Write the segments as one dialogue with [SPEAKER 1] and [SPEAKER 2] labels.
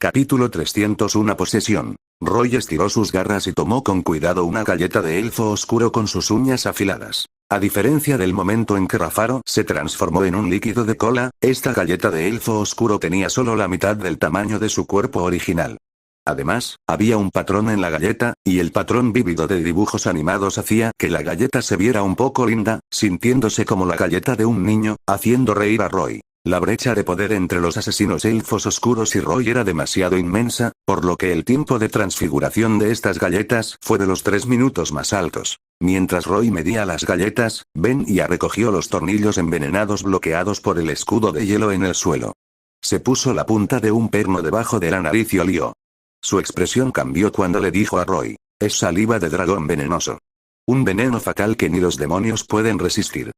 [SPEAKER 1] Capítulo 301 Posesión. Roy estiró sus garras y tomó con cuidado una galleta de elfo oscuro con sus uñas afiladas. A diferencia del momento en que Rafaro se transformó en un líquido de cola, esta galleta de elfo oscuro tenía solo la mitad del tamaño de su cuerpo original. Además, había un patrón en la galleta, y el patrón vívido de dibujos animados hacía que la galleta se viera un poco linda, sintiéndose como la galleta de un niño, haciendo reír a Roy. La brecha de poder entre los asesinos elfos oscuros y Roy era demasiado inmensa, por lo que el tiempo de transfiguración de estas galletas fue de los 3 minutos más altos. Mientras Roy medía las galletas, Ben-Ya recogió los tornillos envenenados bloqueados por el escudo de hielo en el suelo. Se puso la punta de un perno debajo de la nariz y olió. Su expresión cambió cuando le dijo a Roy: «Es saliva de dragón venenoso. Un veneno fatal que ni los demonios pueden resistir».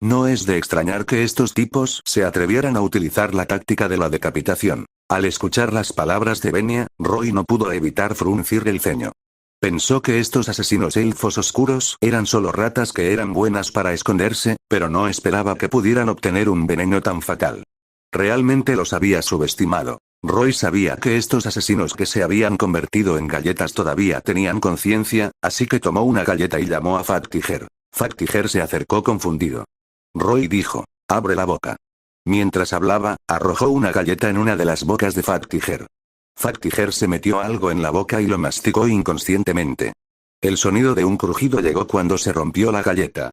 [SPEAKER 1] No es de extrañar que estos tipos se atrevieran a utilizar la táctica de la decapitación. Al escuchar las palabras de Ben-Ya, Roy no pudo evitar fruncir el ceño. Pensó que estos asesinos elfos oscuros eran solo ratas que eran buenas para esconderse, pero no esperaba que pudieran obtener un veneno tan fatal. Realmente los había subestimado. Roy sabía que estos asesinos que se habían convertido en galletas todavía tenían conciencia, así que tomó una galleta y llamó a Fat Tiger. Fat Tiger se acercó confundido. Roy dijo: «Abre la boca». Mientras hablaba, arrojó una galleta en una de las bocas de Fat Tiger. Fat Tiger se metió algo en la boca y lo masticó inconscientemente. El sonido de un crujido llegó cuando se rompió la galleta.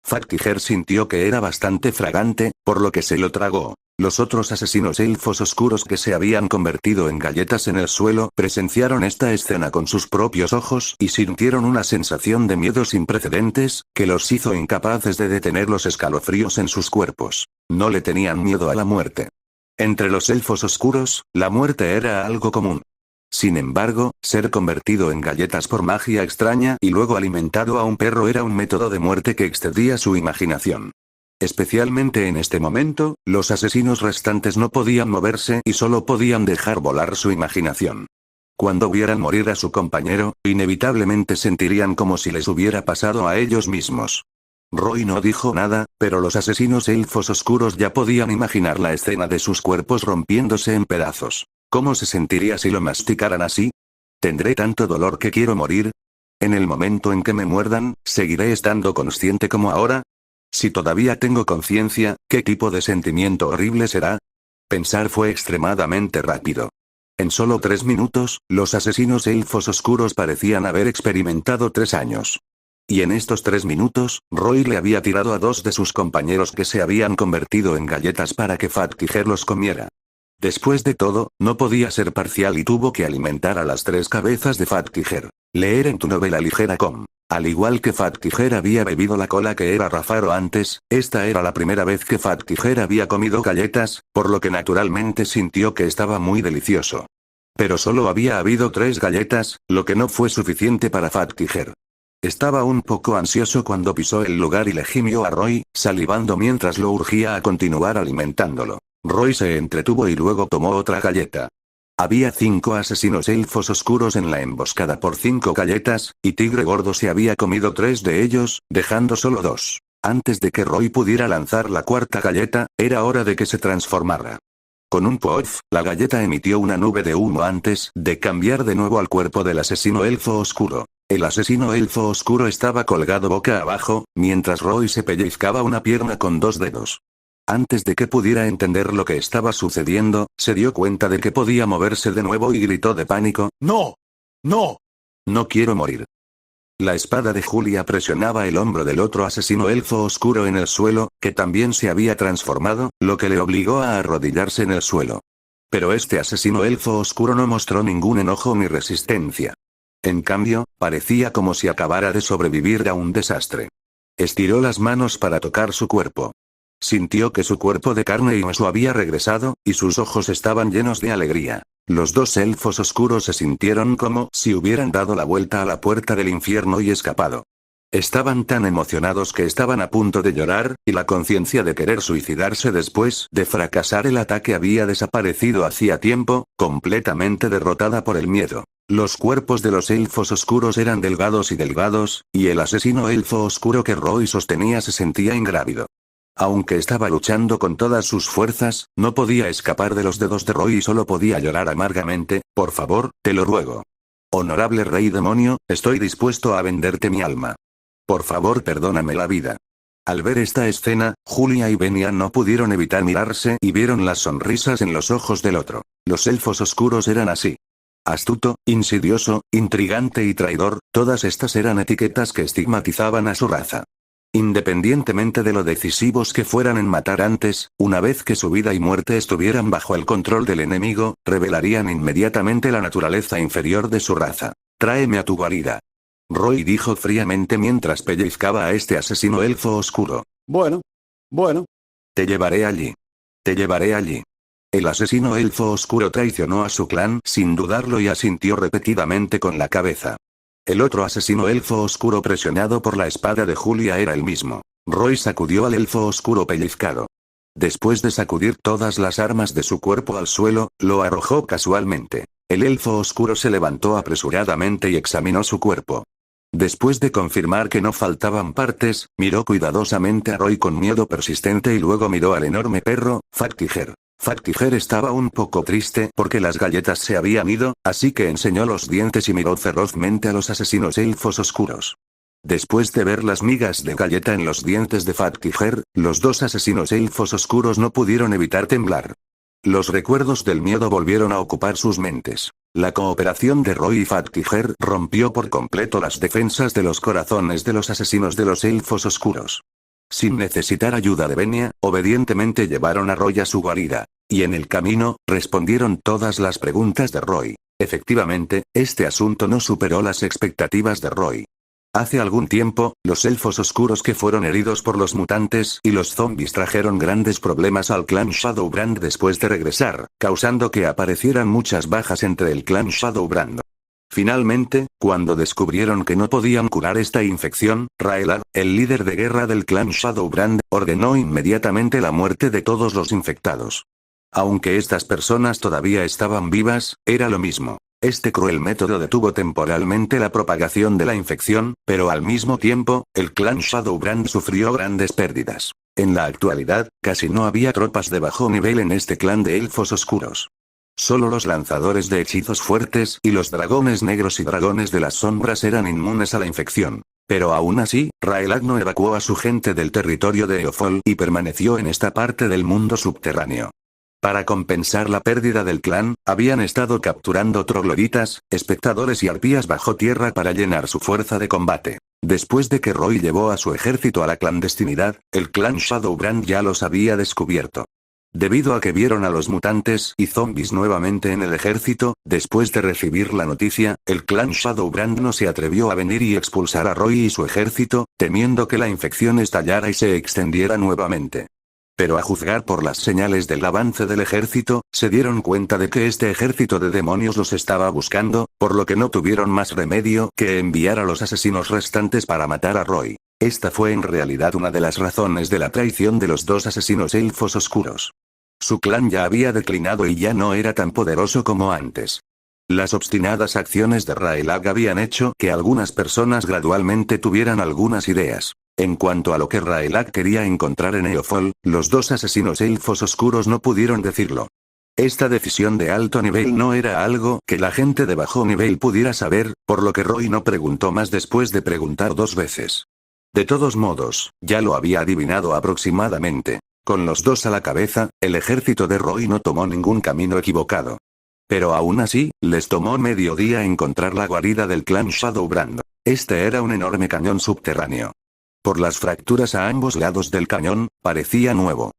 [SPEAKER 1] Fat Tiger sintió que era bastante fragante, por lo que se lo tragó. Los otros asesinos elfos oscuros que se habían convertido en galletas en el suelo presenciaron esta escena con sus propios ojos y sintieron una sensación de miedo sin precedentes, que los hizo incapaces de detener los escalofríos en sus cuerpos. No le tenían miedo a la muerte. Entre los elfos oscuros, la muerte era algo común. Sin embargo, ser convertido en galletas por magia extraña y luego alimentado a un perro era un método de muerte que excedía su imaginación. Especialmente en este momento, los asesinos restantes no podían moverse y solo podían dejar volar su imaginación. Cuando vieran morir a su compañero, inevitablemente sentirían como si les hubiera pasado a ellos mismos. Roy no dijo nada, pero los asesinos elfos oscuros ya podían imaginar la escena de sus cuerpos rompiéndose en pedazos. ¿Cómo se sentiría si lo masticaran así? ¿Tendré tanto dolor que quiero morir? ¿En el momento en que me muerdan, seguiré estando consciente como ahora? Si todavía tengo conciencia, ¿qué tipo de sentimiento horrible será? Pensar fue extremadamente rápido. En solo 3 minutos, los asesinos elfos oscuros parecían haber experimentado 3 años. Y en estos 3 minutos, Roy le había tirado a 2 de sus compañeros que se habían convertido en galletas para que Fat Tiger los comiera. Después de todo, no podía ser parcial y tuvo que alimentar a las 3 cabezas de Fat Tiger. Leer en tu novela ligera com. Al igual que Fat Tiger había bebido la cola que era Rafaro antes, esta era la primera vez que Fat Tiger había comido galletas, por lo que naturalmente sintió que estaba muy delicioso. Pero solo había habido 3 galletas, lo que no fue suficiente para Fat Tiger. Estaba un poco ansioso cuando pisó el lugar y le gimió a Roy, salivando mientras lo urgía a continuar alimentándolo. Roy se entretuvo y luego tomó otra galleta. Había 5 asesinos elfos oscuros en la emboscada por 5 galletas, y Tigre Gordo se había comido 3 de ellos, dejando solo 2. Antes de que Roy pudiera lanzar la 4ª galleta, era hora de que se transformara. Con un puff, la galleta emitió una nube de humo antes de cambiar de nuevo al cuerpo del asesino elfo oscuro. El asesino elfo oscuro estaba colgado boca abajo, mientras Roy se pellizcaba una pierna con 2 dedos. Antes de que pudiera entender lo que estaba sucediendo, se dio cuenta de que podía moverse de nuevo y gritó de pánico: «¡No! ¡No! No quiero morir». La espada de Julia presionaba el hombro del otro asesino elfo oscuro en el suelo, que también se había transformado, lo que le obligó a arrodillarse en el suelo. Pero este asesino elfo oscuro no mostró ningún enojo ni resistencia. En cambio, parecía como si acabara de sobrevivir a un desastre. Estiró las manos para tocar su cuerpo. Sintió que su cuerpo de carne y hueso había regresado, y sus ojos estaban llenos de alegría. Los 2 elfos oscuros se sintieron como si hubieran dado la vuelta a la puerta del infierno y escapado. Estaban tan emocionados que estaban a punto de llorar, y la conciencia de querer suicidarse después de fracasar el ataque había desaparecido hacía tiempo, completamente derrotada por el miedo. Los cuerpos de los elfos oscuros eran delgados, y el asesino elfo oscuro que Roy sostenía se sentía ingrávido. Aunque estaba luchando con todas sus fuerzas, no podía escapar de los dedos de Roy y solo podía llorar amargamente. Por favor, te lo ruego. Honorable rey demonio, estoy dispuesto a venderte mi alma. Por favor, perdóname la vida. Al ver esta escena, Julia y Venia no pudieron evitar mirarse y vieron las sonrisas en los ojos del otro. Los elfos oscuros eran así. Astuto, insidioso, intrigante y traidor, todas estas eran etiquetas que estigmatizaban a su raza. Independientemente de lo decisivos que fueran en matar antes, una vez que su vida y muerte estuvieran bajo el control del enemigo, revelarían inmediatamente la naturaleza inferior de su raza. Tráeme a tu guarida. Roy dijo fríamente mientras pellizcaba a este asesino elfo oscuro. Bueno. Te llevaré allí. Te llevaré allí. El asesino elfo oscuro traicionó a su clan sin dudarlo y asintió repetidamente con la cabeza. El otro asesino elfo oscuro presionado por la espada de Julia era el mismo. Roy sacudió al elfo oscuro pellizcado. Después de sacudir todas las armas de su cuerpo al suelo, lo arrojó casualmente. El elfo oscuro se levantó apresuradamente y examinó su cuerpo. Después de confirmar que no faltaban partes, miró cuidadosamente a Roy con miedo persistente y luego miró al enorme perro, Factiger. Factiger estaba un poco triste porque las galletas se habían ido, así que enseñó los dientes y miró ferozmente a los asesinos elfos oscuros. Después de ver las migas de galleta en los dientes de Factiger, los dos asesinos elfos oscuros no pudieron evitar temblar. Los recuerdos del miedo volvieron a ocupar sus mentes. La cooperación de Roy y Factiger rompió por completo las defensas de los corazones de los asesinos de los elfos oscuros. Sin necesitar ayuda de Venia, obedientemente llevaron a Roy a su guarida. Y en el camino, respondieron todas las preguntas de Roy. Efectivamente, este asunto no superó las expectativas de Roy. Hace algún tiempo, los elfos oscuros que fueron heridos por los mutantes y los zombies trajeron grandes problemas al clan Shadowbrand después de regresar, causando que aparecieran muchas bajas entre el clan Shadowbrand. Finalmente, cuando descubrieron que no podían curar esta infección, Raelag, el líder de guerra del clan Shadowbrand, ordenó inmediatamente la muerte de todos los infectados. Aunque estas personas todavía estaban vivas, era lo mismo. Este cruel método detuvo temporalmente la propagación de la infección, pero al mismo tiempo, el clan Shadowbrand sufrió grandes pérdidas. En la actualidad, casi no había tropas de bajo nivel en este clan de elfos oscuros. Solo los lanzadores de hechizos fuertes y los dragones negros y dragones de las sombras eran inmunes a la infección. Pero aún así, Raelag no evacuó a su gente del territorio de Eofol y permaneció en esta parte del mundo subterráneo. Para compensar la pérdida del clan, habían estado capturando trogloditas, espectadores y arpías bajo tierra para llenar su fuerza de combate. Después de que Roy llevó a su ejército a la clandestinidad, el clan Shadowbrand ya los había descubierto. Debido a que vieron a los mutantes y zombies nuevamente en el ejército, después de recibir la noticia, el clan Shadowbrand no se atrevió a venir y expulsar a Roy y su ejército, temiendo que la infección estallara y se extendiera nuevamente. Pero a juzgar por las señales del avance del ejército, se dieron cuenta de que este ejército de demonios los estaba buscando, por lo que no tuvieron más remedio que enviar a los asesinos restantes para matar a Roy. Esta fue en realidad una de las razones de la traición de los dos asesinos elfos oscuros. Su clan ya había declinado y ya no era tan poderoso como antes. Las obstinadas acciones de Raelag habían hecho que algunas personas gradualmente tuvieran algunas ideas. En cuanto a lo que Raelag quería encontrar en Eofol, los dos asesinos elfos oscuros no pudieron decirlo. Esta decisión de alto nivel no era algo que la gente de bajo nivel pudiera saber, por lo que Roy no preguntó más después de preguntar 2 veces. De todos modos, ya lo había adivinado aproximadamente. Con los dos a la cabeza, el ejército de Roy no tomó ningún camino equivocado. Pero aún así, les tomó medio día encontrar la guarida del clan Shadowbrand. Este era un enorme cañón subterráneo. Por las fracturas a ambos lados del cañón, parecía nuevo.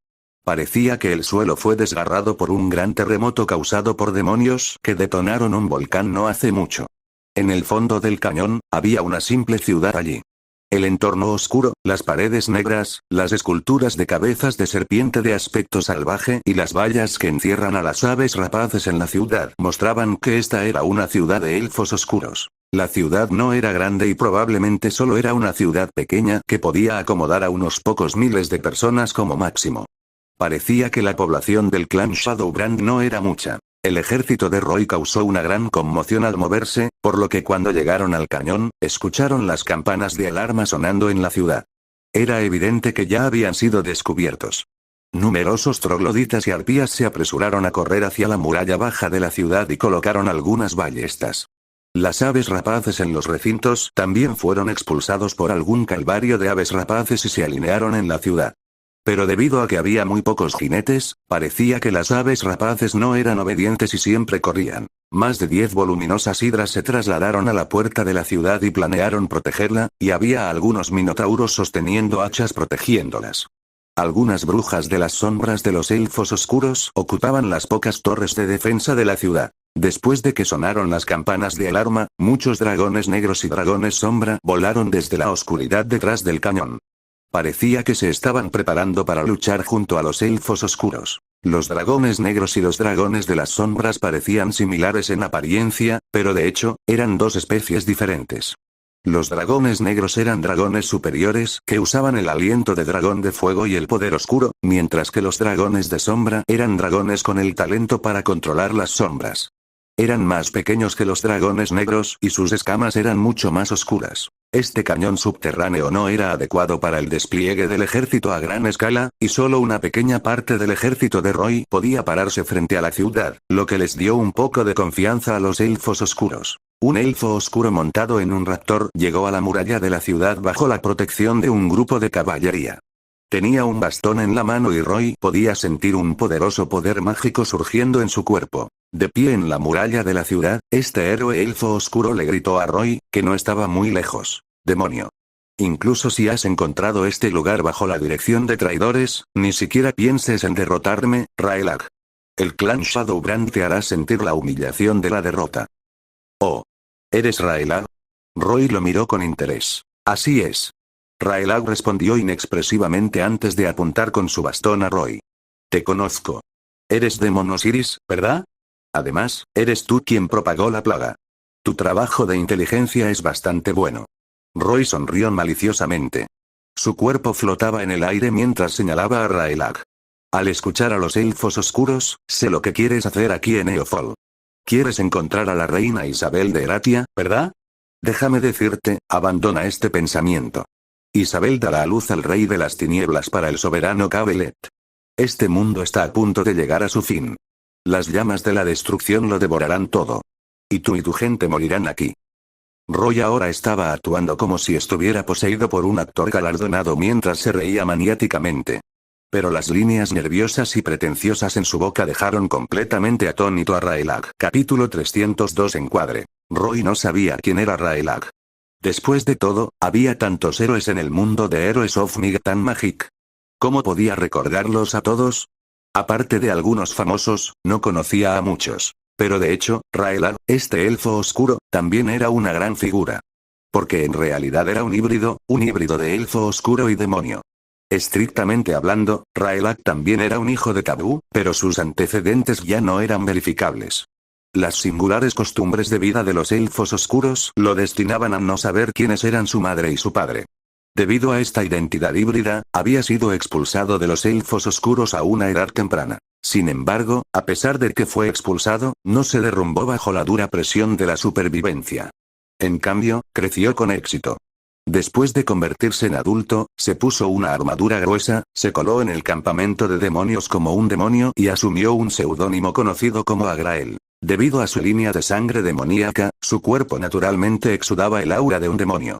[SPEAKER 1] Parecía que el suelo fue desgarrado por un gran terremoto causado por demonios que detonaron un volcán no hace mucho. En el fondo del cañón, había una simple ciudad allí. El entorno oscuro, las paredes negras, las esculturas de cabezas de serpiente de aspecto salvaje y las vallas que encierran a las aves rapaces en la ciudad mostraban que esta era una ciudad de elfos oscuros. La ciudad no era grande y probablemente solo era una ciudad pequeña que podía acomodar a unos pocos miles de personas como máximo. Parecía que la población del clan Shadowbrand no era mucha. El ejército de Roy causó una gran conmoción al moverse, por lo que cuando llegaron al cañón, escucharon las campanas de alarma sonando en la ciudad. Era evidente que ya habían sido descubiertos. Numerosos trogloditas y arpías se apresuraron a correr hacia la muralla baja de la ciudad y colocaron algunas ballestas. Las aves rapaces en los recintos también fueron expulsados por algún calvario de aves rapaces y se alinearon en la ciudad. Pero debido a que había muy pocos jinetes, parecía que las aves rapaces no eran obedientes y siempre corrían. Más de 10 voluminosas hidras se trasladaron a la puerta de la ciudad y planearon protegerla, y había algunos minotauros sosteniendo hachas protegiéndolas. Algunas brujas de las sombras de los elfos oscuros ocupaban las pocas torres de defensa de la ciudad. Después de que sonaron las campanas de alarma, muchos dragones negros y dragones sombra volaron desde la oscuridad detrás del cañón. Parecía que se estaban preparando para luchar junto a los elfos oscuros. Los dragones negros y los dragones de las sombras parecían similares en apariencia, pero de hecho, eran dos especies diferentes. Los dragones negros eran dragones superiores que usaban el aliento de dragón de fuego y el poder oscuro, mientras que los dragones de sombra eran dragones con el talento para controlar las sombras. Eran más pequeños que los dragones negros y sus escamas eran mucho más oscuras. Este cañón subterráneo no era adecuado para el despliegue del ejército a gran escala, y solo una pequeña parte del ejército de Roy podía pararse frente a la ciudad, lo que les dio un poco de confianza a los elfos oscuros. Un elfo oscuro montado en un raptor llegó a la muralla de la ciudad bajo la protección de un grupo de caballería. Tenía un bastón en la mano y Roy podía sentir un poderoso poder mágico surgiendo en su cuerpo. De pie en la muralla de la ciudad, este héroe elfo oscuro le gritó a Roy, que no estaba muy lejos. «Demonio. Incluso si has encontrado este lugar bajo la dirección de traidores, ni siquiera pienses en derrotarme, Raelag. El clan Shadowbrand te hará sentir la humillación de la derrota». «Oh. ¿Eres Raelag?» Roy lo miró con interés. «Así es». Raelag respondió inexpresivamente antes de apuntar con su bastón a Roy. «Te conozco. Eres Demon Osiris, ¿verdad? Además, eres tú quien propagó la plaga. Tu trabajo de inteligencia es bastante bueno». Roy sonrió maliciosamente. Su cuerpo flotaba en el aire mientras señalaba a Raelag. «Al escuchar a los elfos oscuros, sé lo que quieres hacer aquí en Eofol. Quieres encontrar a la reina Isabel de Eratia, ¿verdad? Déjame decirte, abandona este pensamiento. Isabel dará a luz al rey de las tinieblas para el soberano Cabelet. Este mundo está a punto de llegar a su fin. Las llamas de la destrucción lo devorarán todo. Y tú y tu gente morirán aquí». Roy ahora estaba actuando como si estuviera poseído por un actor galardonado mientras se reía maniáticamente. Pero las líneas nerviosas y pretenciosas en su boca dejaron completamente atónito a Raelag. Capítulo 302 Encuadre. Roy no sabía quién era Raelag. Después de todo, había tantos héroes en el mundo de Heroes of Might and Magic. ¿Cómo podía recordarlos a todos? Aparte de algunos famosos, no conocía a muchos. Pero de hecho, Raelag, este elfo oscuro, también era una gran figura. Porque en realidad era un híbrido de elfo oscuro y demonio. Estrictamente hablando, Raelag también era un hijo de Tabú, pero sus antecedentes ya no eran verificables. Las singulares costumbres de vida de los elfos oscuros lo destinaban a no saber quiénes eran su madre y su padre. Debido a esta identidad híbrida, había sido expulsado de los elfos oscuros a una edad temprana. Sin embargo, a pesar de que fue expulsado, no se derrumbó bajo la dura presión de la supervivencia. En cambio, creció con éxito. Después de convertirse en adulto, se puso una armadura gruesa, se coló en el campamento de demonios como un demonio y asumió un seudónimo conocido como Agrael. Debido a su línea de sangre demoníaca, su cuerpo naturalmente exudaba el aura de un demonio.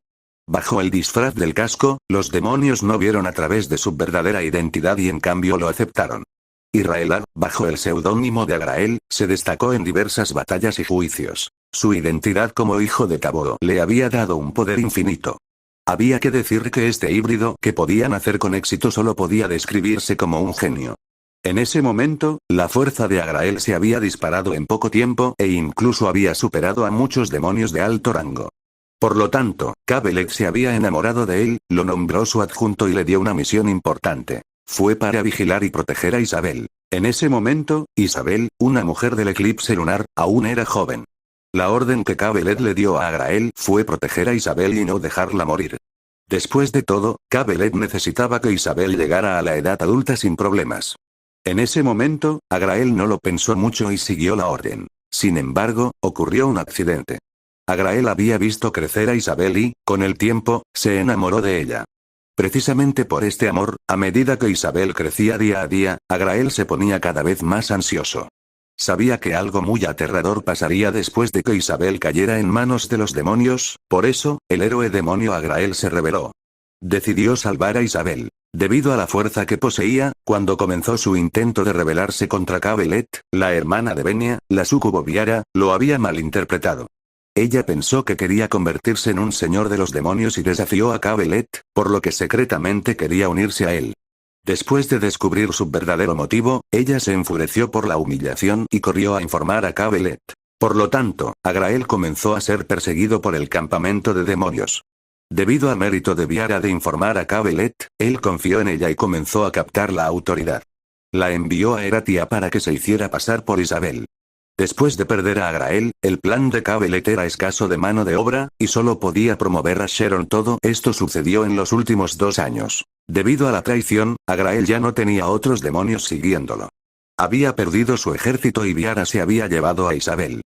[SPEAKER 1] Bajo el disfraz del casco, los demonios no vieron a través de su verdadera identidad y en cambio lo aceptaron. Y Raelag, bajo el seudónimo de Agrael, se destacó en diversas batallas y juicios. Su identidad como hijo de Taboo le había dado un poder infinito. Había que decir que este híbrido que podía nacer con éxito solo podía describirse como un genio. En ese momento, la fuerza de Agrael se había disparado en poco tiempo e incluso había superado a muchos demonios de alto rango. Por lo tanto, Cabelet se había enamorado de él, lo nombró su adjunto y le dio una misión importante. Fue para vigilar y proteger a Isabel. En ese momento, Isabel, una mujer del eclipse lunar, aún era joven. La orden que Cabelet le dio a Agrael fue proteger a Isabel y no dejarla morir. Después de todo, Cabelet necesitaba que Isabel llegara a la edad adulta sin problemas. En ese momento, Agrael no lo pensó mucho y siguió la orden. Sin embargo, ocurrió un accidente. Agrael había visto crecer a Isabel y, con el tiempo, se enamoró de ella. Precisamente por este amor, a medida que Isabel crecía día a día, Agrael se ponía cada vez más ansioso. Sabía que algo muy aterrador pasaría después de que Isabel cayera en manos de los demonios, por eso, el héroe demonio Agrael se rebeló. Decidió salvar a Isabel. Debido a la fuerza que poseía, cuando comenzó su intento de rebelarse contra Cabelet, la hermana de Venia, la súcubo Viara, lo había malinterpretado. Ella pensó que quería convertirse en un señor de los demonios y desafió a Cabelet, por lo que secretamente quería unirse a él. Después de descubrir su verdadero motivo, ella se enfureció por la humillación y corrió a informar a Cabelet. Por lo tanto, Agrael comenzó a ser perseguido por el campamento de demonios. Debido al mérito de Viara de informar a Cabelet, él confió en ella y comenzó a captar la autoridad. La envió a Eratia para que se hiciera pasar por Isabel. Después de perder a Agrael, el plan de Cabelet era escaso de mano de obra, y solo podía promover a Sharon. Todo esto sucedió en los últimos 2 años. Debido a la traición, Agrael ya no tenía otros demonios siguiéndolo. Había perdido su ejército y Viara se había llevado a Isabel.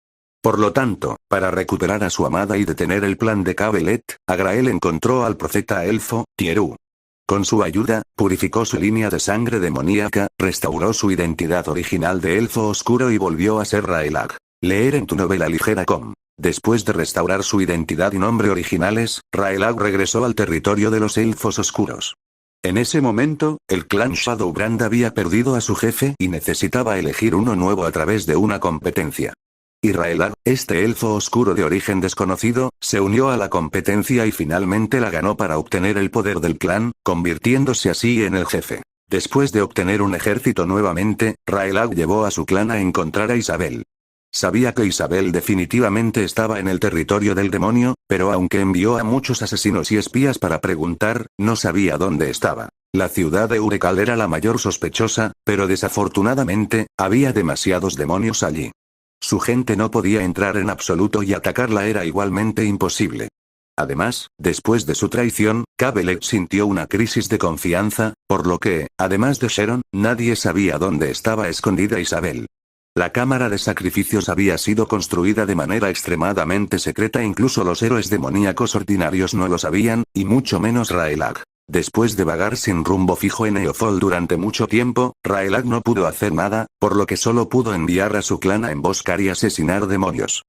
[SPEAKER 1] Por lo tanto, para recuperar a su amada y detener el plan de Cabelet, Agrael encontró al profeta elfo, Tieru. Con su ayuda, purificó su línea de sangre demoníaca, restauró su identidad original de elfo oscuro y volvió a ser Raelag. Leer en tu novela ligera.com. Después de restaurar su identidad y nombre originales, Raelag regresó al territorio de los elfos oscuros. En ese momento, el clan Shadowbrand había perdido a su jefe y necesitaba elegir uno nuevo a través de una competencia. Y Raelag, este elfo oscuro de origen desconocido, se unió a la competencia y finalmente la ganó para obtener el poder del clan, convirtiéndose así en el jefe. Después de obtener un ejército nuevamente, Raelag llevó a su clan a encontrar a Isabel. Sabía que Isabel definitivamente estaba en el territorio del demonio, pero aunque envió a muchos asesinos y espías para preguntar, no sabía dónde estaba. La ciudad de Urekal era la mayor sospechosa, pero desafortunadamente, había demasiados demonios allí. Su gente no podía entrar en absoluto y atacarla era igualmente imposible. Además, después de su traición, Cabelet sintió una crisis de confianza, por lo que, además de Sharon, nadie sabía dónde estaba escondida Isabel. La cámara de sacrificios había sido construida de manera extremadamente secreta, incluso los héroes demoníacos ordinarios no lo sabían, y mucho menos Raelag. Después de vagar sin rumbo fijo en Eofold durante mucho tiempo, Raelag no pudo hacer nada, por lo que solo pudo enviar a su clan a emboscar y asesinar demonios.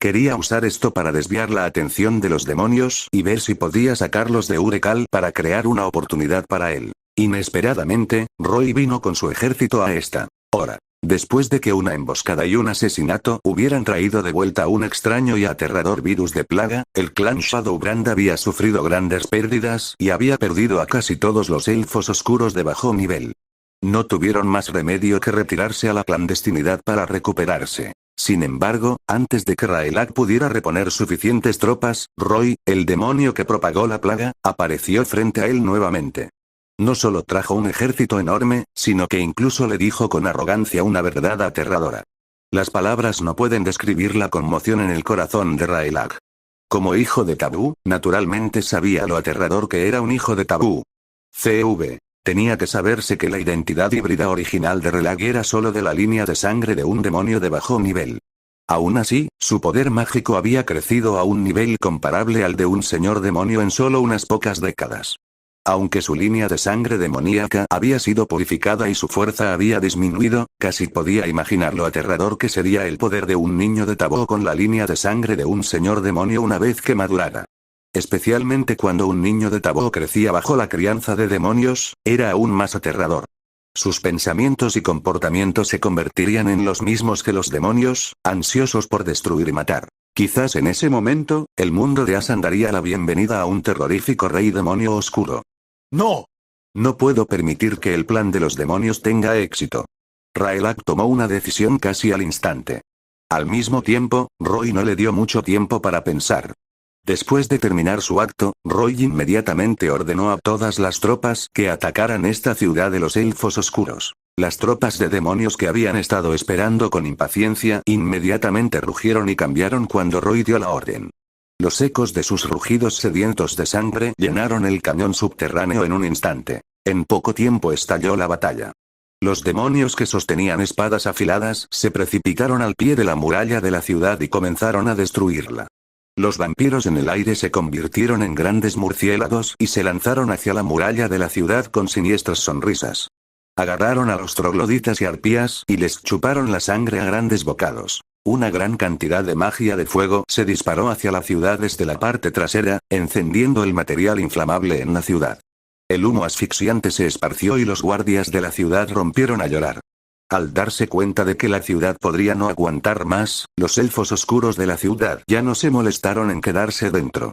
[SPEAKER 1] Quería usar esto para desviar la atención de los demonios y ver si podía sacarlos de Urekal para crear una oportunidad para él. Inesperadamente, Roy vino con su ejército a esta hora. Después de que una emboscada y un asesinato hubieran traído de vuelta un extraño y aterrador virus de plaga, el clan Shadowbrand había sufrido grandes pérdidas y había perdido a casi todos los elfos oscuros de bajo nivel. No tuvieron más remedio que retirarse a la clandestinidad para recuperarse. Sin embargo, antes de que Raelag pudiera reponer suficientes tropas, Roy, el demonio que propagó la plaga, apareció frente a él nuevamente. No solo trajo un ejército enorme, sino que incluso le dijo con arrogancia una verdad aterradora. Las palabras no pueden describir la conmoción en el corazón de Raelag. Como hijo de Tabú, naturalmente sabía lo aterrador que era un hijo de Tabú. CV. Tenía que saberse que la identidad híbrida original de Raelag era solo de la línea de sangre de un demonio de bajo nivel. Aún así, su poder mágico había crecido a un nivel comparable al de un señor demonio en solo unas pocas décadas. Aunque su línea de sangre demoníaca había sido purificada y su fuerza había disminuido, casi podía imaginar lo aterrador que sería el poder de un niño de Tabó con la línea de sangre de un señor demonio una vez que madurara. Especialmente cuando un niño de Tabó crecía bajo la crianza de demonios, era aún más aterrador. Sus pensamientos y comportamientos se convertirían en los mismos que los demonios, ansiosos por destruir y matar. Quizás en ese momento, el mundo de Asan daría la bienvenida a un terrorífico rey demonio oscuro. ¡No! No puedo permitir que el plan de los demonios tenga éxito. Raelag tomó una decisión casi al instante. Al mismo tiempo, Roy no le dio mucho tiempo para pensar. Después de terminar su acto, Roy inmediatamente ordenó a todas las tropas que atacaran esta ciudad de los elfos oscuros. Las tropas de demonios que habían estado esperando con impaciencia inmediatamente rugieron y cambiaron cuando Roy dio la orden. Los ecos de sus rugidos sedientos de sangre llenaron el cañón subterráneo en un instante. En poco tiempo estalló la batalla. Los demonios que sostenían espadas afiladas se precipitaron al pie de la muralla de la ciudad y comenzaron a destruirla. Los vampiros en el aire se convirtieron en grandes murciélagos y se lanzaron hacia la muralla de la ciudad con siniestras sonrisas. Agarraron a los trogloditas y arpías y les chuparon la sangre a grandes bocados. Una gran cantidad de magia de fuego se disparó hacia la ciudad desde la parte trasera, encendiendo el material inflamable en la ciudad. El humo asfixiante se esparció y los guardias de la ciudad rompieron a llorar. Al darse cuenta de que la ciudad podría no aguantar más, los elfos oscuros de la ciudad ya no se molestaron en quedarse dentro.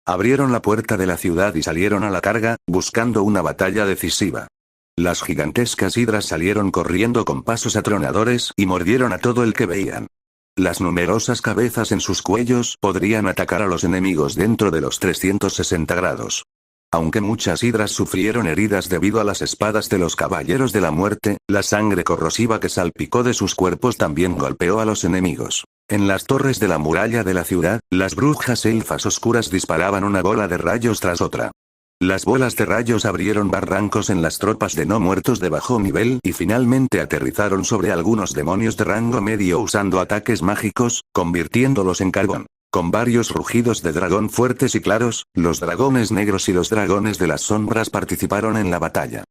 [SPEAKER 1] Abrieron la puerta de la ciudad y salieron a la carga, buscando una batalla decisiva. Las gigantescas hidras salieron corriendo con pasos atronadores y mordieron a todo el que veían. Las numerosas cabezas en sus cuellos podrían atacar a los enemigos dentro de los 360 grados. Aunque muchas hidras sufrieron heridas debido a las espadas de los caballeros de la muerte, la sangre corrosiva que salpicó de sus cuerpos también golpeó a los enemigos. En las torres de la muralla de la ciudad, las brujas elfas oscuras disparaban una bola de rayos tras otra. Las bolas de rayos abrieron barrancos en las tropas de no muertos de bajo nivel y finalmente aterrizaron sobre algunos demonios de rango medio usando ataques mágicos, convirtiéndolos en carbón. Con varios rugidos de dragón fuertes y claros, los dragones negros y los dragones de las sombras participaron en la batalla.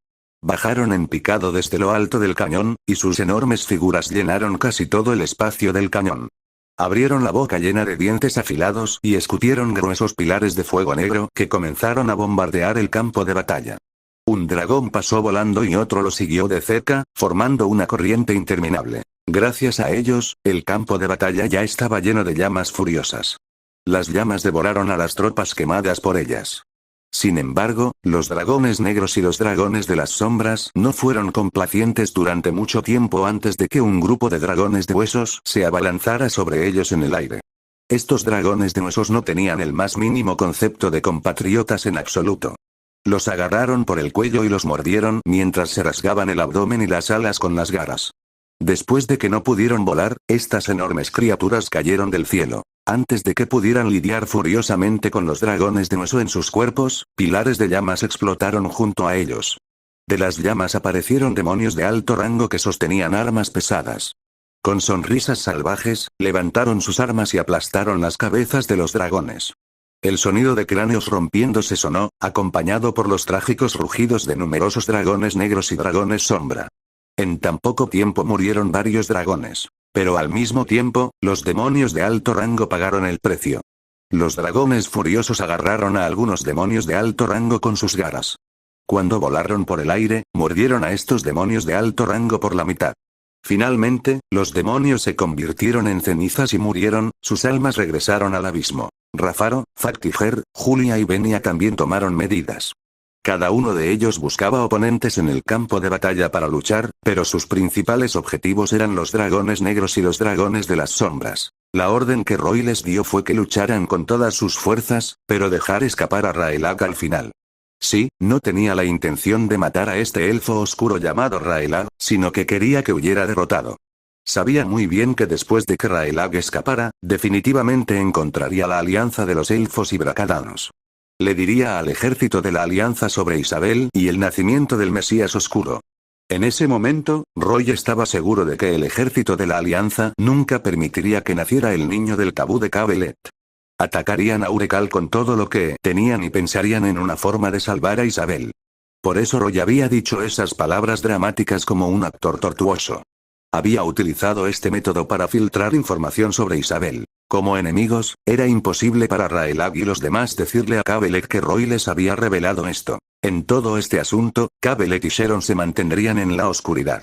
[SPEAKER 1] Bajaron en picado desde lo alto del cañón, y sus enormes figuras llenaron casi todo el espacio del cañón. Abrieron la boca llena de dientes afilados y escupieron gruesos pilares de fuego negro que comenzaron a bombardear el campo de batalla. Un dragón pasó volando y otro lo siguió de cerca, formando una corriente interminable. Gracias a ellos, el campo de batalla ya estaba lleno de llamas furiosas. Las llamas devoraron a las tropas quemadas por ellas. Sin embargo, los dragones negros y los dragones de las sombras no fueron complacientes durante mucho tiempo antes de que un grupo de dragones de huesos se abalanzara sobre ellos en el aire. Estos dragones de huesos no tenían el más mínimo concepto de compatriotas en absoluto. Los agarraron por el cuello y los mordieron mientras se rasgaban el abdomen y las alas con las garras. Después de que no pudieron volar, estas enormes criaturas cayeron del cielo. Antes de que pudieran lidiar furiosamente con los dragones de hueso en sus cuerpos, pilares de llamas explotaron junto a ellos. De las llamas aparecieron demonios de alto rango que sostenían armas pesadas. Con sonrisas salvajes, levantaron sus armas y aplastaron las cabezas de los dragones. El sonido de cráneos rompiéndose sonó, acompañado por los trágicos rugidos de numerosos dragones negros y dragones sombra. En tan poco tiempo murieron varios dragones. Pero al mismo tiempo, los demonios de alto rango pagaron el precio. Los dragones furiosos agarraron a algunos demonios de alto rango con sus garras. Cuando volaron por el aire, mordieron a estos demonios de alto rango por la mitad. Finalmente, los demonios se convirtieron en cenizas y murieron, sus almas regresaron al abismo. Rafaro, Factiger, Julia y Venia también tomaron medidas. Cada uno de ellos buscaba oponentes en el campo de batalla para luchar, pero sus principales objetivos eran los dragones negros y los dragones de las sombras. La orden que Roy les dio fue que lucharan con todas sus fuerzas, pero dejar escapar a Raelag al final. Sí, no tenía la intención de matar a este elfo oscuro llamado Raelag, sino que quería que huyera derrotado. Sabía muy bien que después de que Raelag escapara, definitivamente encontraría la alianza de los elfos y bracadanos. Le diría al ejército de la alianza sobre Isabel y el nacimiento del Mesías oscuro. En ese momento, Roy estaba seguro de que el ejército de la alianza nunca permitiría que naciera el niño del tabú de Cabelet. Atacarían a Urecal con todo lo que tenían y pensarían en una forma de salvar a Isabel. Por eso Roy había dicho esas palabras dramáticas como un actor tortuoso. Había utilizado este método para filtrar información sobre Isabel. Como enemigos, era imposible para Raelag y los demás decirle a Cabelet que Roy les había revelado esto. En todo este asunto, Cabelet y Sharon se mantendrían en la oscuridad.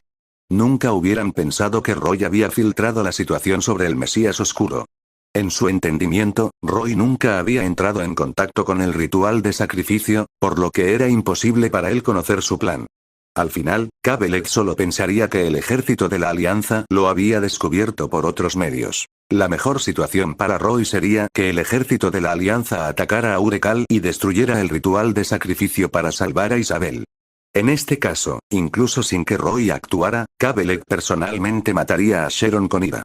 [SPEAKER 1] Nunca hubieran pensado que Roy había filtrado la situación sobre el Mesías oscuro. En su entendimiento, Roy nunca había entrado en contacto con el ritual de sacrificio, por lo que era imposible para él conocer su plan. Al final, Cabelet solo pensaría que el ejército de la alianza lo había descubierto por otros medios. La mejor situación para Roy sería que el ejército de la alianza atacara a Urecal y destruyera el ritual de sacrificio para salvar a Isabel. En este caso, incluso sin que Roy actuara, Cabelet personalmente mataría a Sharon con ira.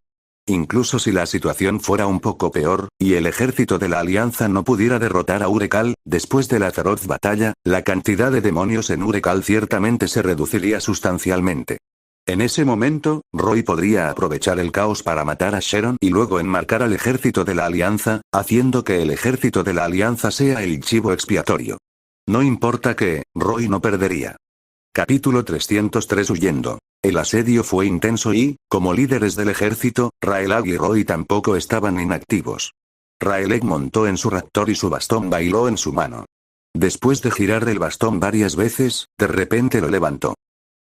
[SPEAKER 1] Incluso si la situación fuera un poco peor, y el ejército de la alianza no pudiera derrotar a Urecal, después de la feroz batalla, la cantidad de demonios en Urecal ciertamente se reduciría sustancialmente. En ese momento, Roy podría aprovechar el caos para matar a Sharon y luego enmarcar al ejército de la Alianza, haciendo que el ejército de la Alianza sea el chivo expiatorio. No importa que, Roy no perdería. Capítulo 303 Huyendo. El asedio fue intenso y, como líderes del ejército, Raelag y Roy tampoco estaban inactivos. Raelag montó en su raptor y su bastón bailó en su mano. Después de girar el bastón varias veces, de repente lo levantó.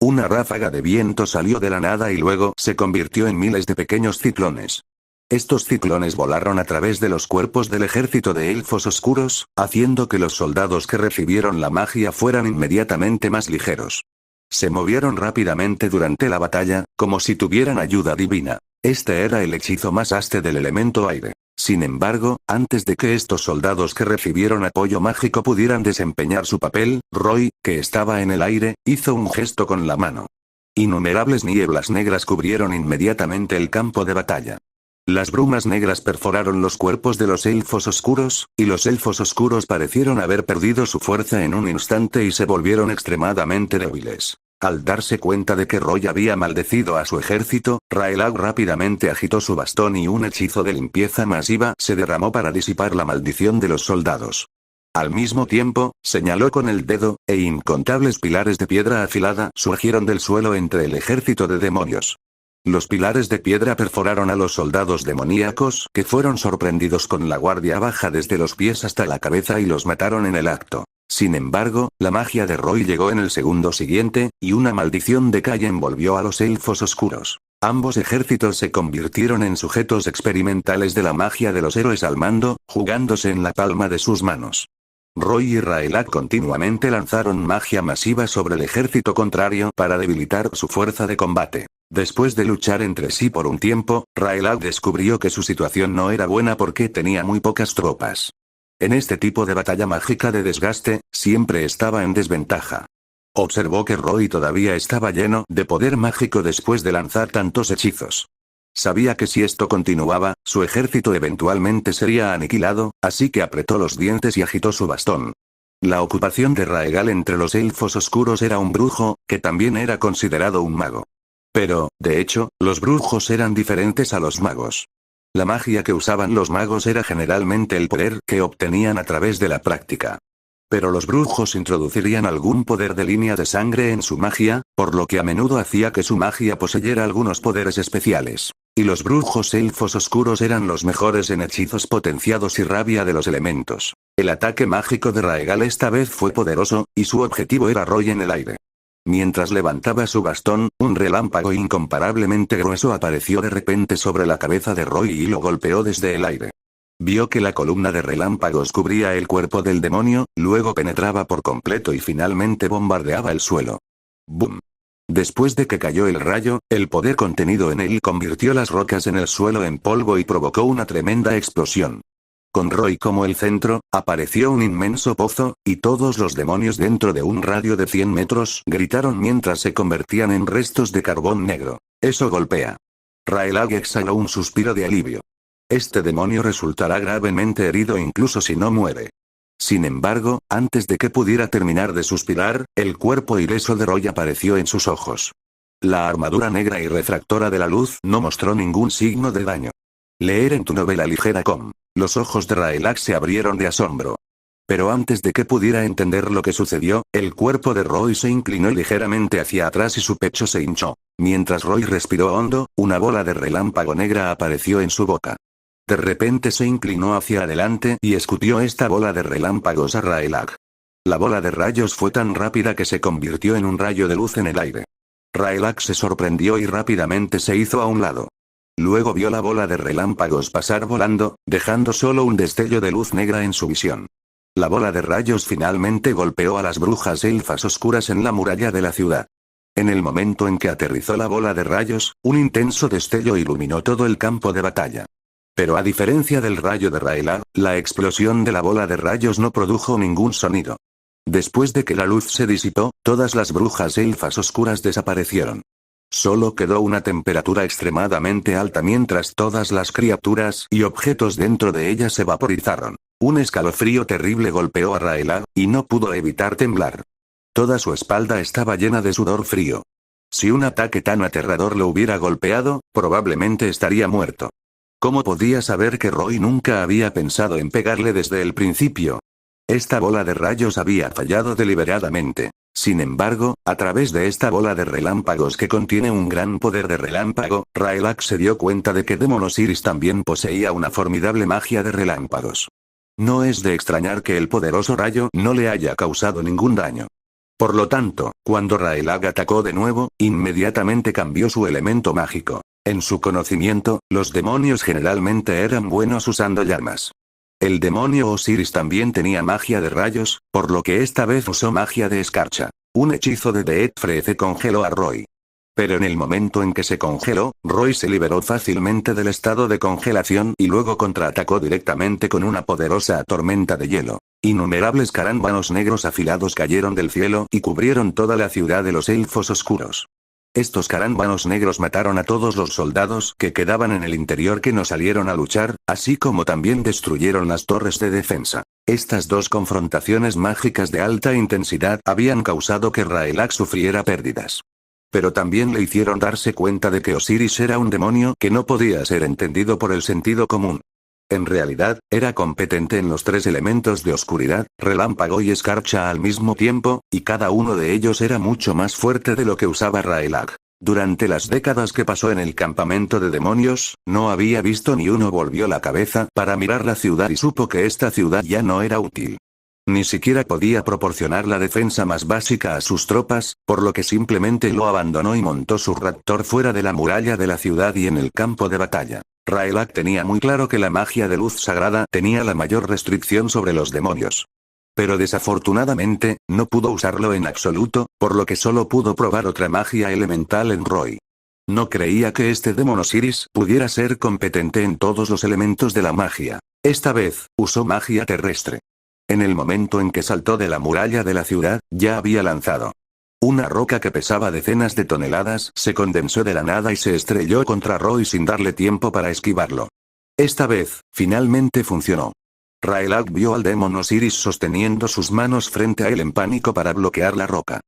[SPEAKER 1] Una ráfaga de viento salió de la nada y luego se convirtió en miles de pequeños ciclones. Estos ciclones volaron a través de los cuerpos del ejército de elfos oscuros, haciendo que los soldados que recibieron la magia fueran inmediatamente más ligeros. Se movieron rápidamente durante la batalla, como si tuvieran ayuda divina. Este era el hechizo más haste del elemento aire. Sin embargo, antes de que estos soldados que recibieron apoyo mágico pudieran desempeñar su papel, Roy, que estaba en el aire, hizo un gesto con la mano. Innumerables nieblas negras cubrieron inmediatamente el campo de batalla. Las brumas negras perforaron los cuerpos de los elfos oscuros, y los elfos oscuros parecieron haber perdido su fuerza en un instante y se volvieron extremadamente débiles. Al darse cuenta de que Roy había maldecido a su ejército, Raelag rápidamente agitó su bastón y un hechizo de limpieza masiva se derramó para disipar la maldición de los soldados. Al mismo tiempo, señaló con el dedo, e incontables pilares de piedra afilada surgieron del suelo entre el ejército de demonios. Los pilares de piedra perforaron a los soldados demoníacos, que fueron sorprendidos con la guardia baja desde los pies hasta la cabeza y los mataron en el acto. Sin embargo, la magia de Roy llegó en el segundo siguiente, y una maldición de calle envolvió a los elfos oscuros. Ambos ejércitos se convirtieron en sujetos experimentales de la magia de los héroes al mando, jugándose en la palma de sus manos. Roy y Raelag continuamente lanzaron magia masiva sobre el ejército contrario para debilitar su fuerza de combate. Después de luchar entre sí por un tiempo, Raelag descubrió que su situación no era buena porque tenía muy pocas tropas. En este tipo de batalla mágica de desgaste, siempre estaba en desventaja. Observó que Roy todavía estaba lleno de poder mágico después de lanzar tantos hechizos. Sabía que si esto continuaba, su ejército eventualmente sería aniquilado, así que apretó los dientes y agitó su bastón. La ocupación de Raegal entre los elfos oscuros era un brujo, que también era considerado un mago. Pero, de hecho, los brujos eran diferentes a los magos. La magia que usaban los magos era generalmente el poder que obtenían a través de la práctica. Pero los brujos introducirían algún poder de línea de sangre en su magia, por lo que a menudo hacía que su magia poseyera algunos poderes especiales. Y los brujos elfos oscuros eran los mejores en hechizos potenciados y rabia de los elementos. El ataque mágico de Raegal esta vez fue poderoso, y su objetivo era Roy en el aire. Mientras levantaba su bastón, un relámpago incomparablemente grueso apareció de repente sobre la cabeza de Roy y lo golpeó desde el aire. Vio que la columna de relámpagos cubría el cuerpo del demonio, luego penetraba por completo y finalmente bombardeaba el suelo. ¡Bum! Después de que cayó el rayo, el poder contenido en él convirtió las rocas en el suelo en polvo y provocó una tremenda explosión. Con Roy como el centro, apareció un inmenso pozo, y todos los demonios dentro de un radio de 100 metros gritaron mientras se convertían en restos de carbón negro. Eso golpea. Raelag exhaló un suspiro de alivio. Este demonio resultará gravemente herido incluso si no muere. Sin embargo, antes de que pudiera terminar de suspirar, el cuerpo ileso de Roy apareció en sus ojos. La armadura negra y refractora de la luz no mostró ningún signo de daño. Leer en tu novela ligera com. Los ojos de Raelag se abrieron de asombro. Pero antes de que pudiera entender lo que sucedió, el cuerpo de Roy se inclinó ligeramente hacia atrás y su pecho se hinchó. Mientras Roy respiró hondo, una bola de relámpago negra apareció en su boca. De repente se inclinó hacia adelante y escupió esta bola de relámpagos a Raelag. La bola de rayos fue tan rápida que se convirtió en un rayo de luz en el aire. Raelag se sorprendió y rápidamente se hizo a un lado. Luego vio la bola de relámpagos pasar volando, dejando solo un destello de luz negra en su visión. La bola de rayos finalmente golpeó a las brujas elfas oscuras en la muralla de la ciudad. En el momento en que aterrizó la bola de rayos, un intenso destello iluminó todo el campo de batalla. Pero a diferencia del rayo de Raelag, la explosión de la bola de rayos no produjo ningún sonido. Después de que la luz se disipó, todas las brujas elfas oscuras desaparecieron. Solo quedó una temperatura extremadamente alta mientras todas las criaturas y objetos dentro de ella se vaporizaron. Un escalofrío terrible golpeó a Raelag, y no pudo evitar temblar. Toda su espalda estaba llena de sudor frío. Si un ataque tan aterrador lo hubiera golpeado, probablemente estaría muerto. ¿Cómo podía saber que Roy nunca había pensado en pegarle desde el principio? Esta bola de rayos había fallado deliberadamente. Sin embargo, a través de esta bola de relámpagos que contiene un gran poder de relámpago, Rayleigh se dio cuenta de que Demon Osiris también poseía una formidable magia de relámpagos. No es de extrañar que el poderoso rayo no le haya causado ningún daño. Por lo tanto, cuando Rayleigh atacó de nuevo, inmediatamente cambió su elemento mágico. En su conocimiento, los demonios generalmente eran buenos usando llamas. El demonio Osiris también tenía magia de rayos, por lo que esta vez usó magia de escarcha. Un hechizo de Death Freeze congeló a Roy. Pero en el momento en que se congeló, Roy se liberó fácilmente del estado de congelación y luego contraatacó directamente con una poderosa tormenta de hielo. Innumerables carámbanos negros afilados cayeron del cielo y cubrieron toda la ciudad de los elfos oscuros. Estos carámbanos negros mataron a todos los soldados que quedaban en el interior que no salieron a luchar, así como también destruyeron las torres de defensa. Estas dos confrontaciones mágicas de alta intensidad habían causado que Rayleigh sufriera pérdidas. Pero también le hicieron darse cuenta de que Osiris era un demonio que no podía ser entendido por el sentido común. En realidad, era competente en los tres elementos de oscuridad, relámpago y escarcha al mismo tiempo, y cada uno de ellos era mucho más fuerte de lo que usaba Rayleigh. Durante las décadas que pasó en el campamento de demonios, no había visto ni uno. Volvió la cabeza para mirar la ciudad y supo que esta ciudad ya no era útil. Ni siquiera podía proporcionar la defensa más básica a sus tropas, por lo que simplemente lo abandonó y montó su raptor fuera de la muralla de la ciudad y en el campo de batalla. Rayleigh tenía muy claro que la magia de luz sagrada tenía la mayor restricción sobre los demonios. Pero desafortunadamente, no pudo usarlo en absoluto, por lo que solo pudo probar otra magia elemental en Roy. No creía que este Demon Osiris pudiera ser competente en todos los elementos de la magia. Esta vez, usó magia terrestre. En el momento en que saltó de la muralla de la ciudad, ya había lanzado. Una roca que pesaba decenas de toneladas se condensó de la nada y se estrelló contra Roy sin darle tiempo para esquivarlo. Esta vez, finalmente funcionó. Rayleigh vio al Demon Osiris sosteniendo sus manos frente a él en pánico para bloquear la roca.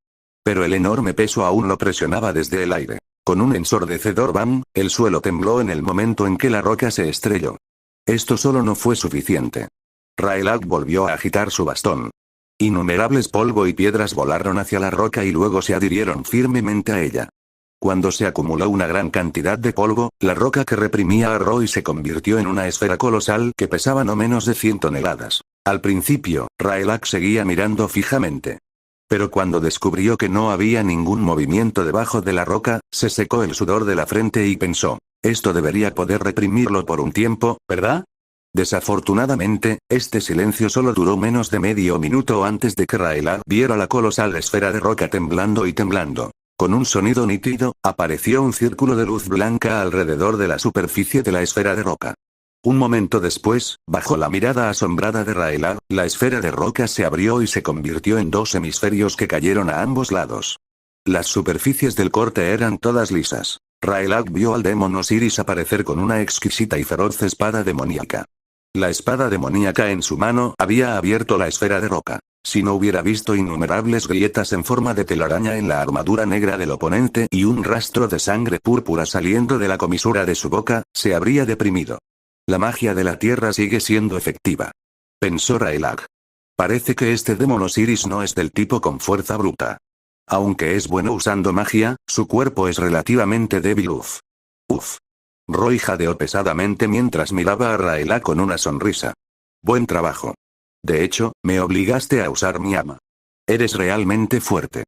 [SPEAKER 1] Pero el enorme peso aún lo presionaba desde el aire. Con un ensordecedor bam, el suelo tembló en el momento en que la roca se estrelló. Esto solo no fue suficiente. Rayleigh volvió a agitar su bastón. Innumerables polvo y piedras volaron hacia la roca y luego se adhirieron firmemente a ella. Cuando se acumuló una gran cantidad de polvo, la roca que reprimía a Roy se convirtió en una esfera colosal que pesaba no menos de 100 toneladas. Al principio, Rayleigh seguía mirando fijamente. Pero cuando descubrió que no había ningún movimiento debajo de la roca, se secó el sudor de la frente y pensó, esto debería poder reprimirlo por un tiempo, ¿verdad? Desafortunadamente, este silencio solo duró menos de medio minuto antes de que Rayleigh viera la colosal esfera de roca temblando y temblando. Con un sonido nítido, apareció un círculo de luz blanca alrededor de la superficie de la esfera de roca. Un momento después, bajo la mirada asombrada de Rayleigh, la esfera de roca se abrió y se convirtió en dos hemisferios que cayeron a ambos lados. Las superficies del corte eran todas lisas. Rayleigh vio al Demon Osiris aparecer con una exquisita y feroz espada demoníaca. La espada demoníaca en su mano había abierto la esfera de roca. Si no hubiera visto innumerables grietas en forma de telaraña en la armadura negra del oponente y un rastro de sangre púrpura saliendo de la comisura de su boca, se habría deprimido. La magia de la tierra sigue siendo efectiva. Pensó Rayleigh. Parece que este Demon Osiris no es del tipo con fuerza bruta. Aunque es bueno usando magia, su cuerpo es relativamente débil. Uf. Roy jadeó pesadamente mientras miraba a Rayleigh con una sonrisa. Buen trabajo. De hecho, me obligaste a usar mi arma. Eres realmente fuerte.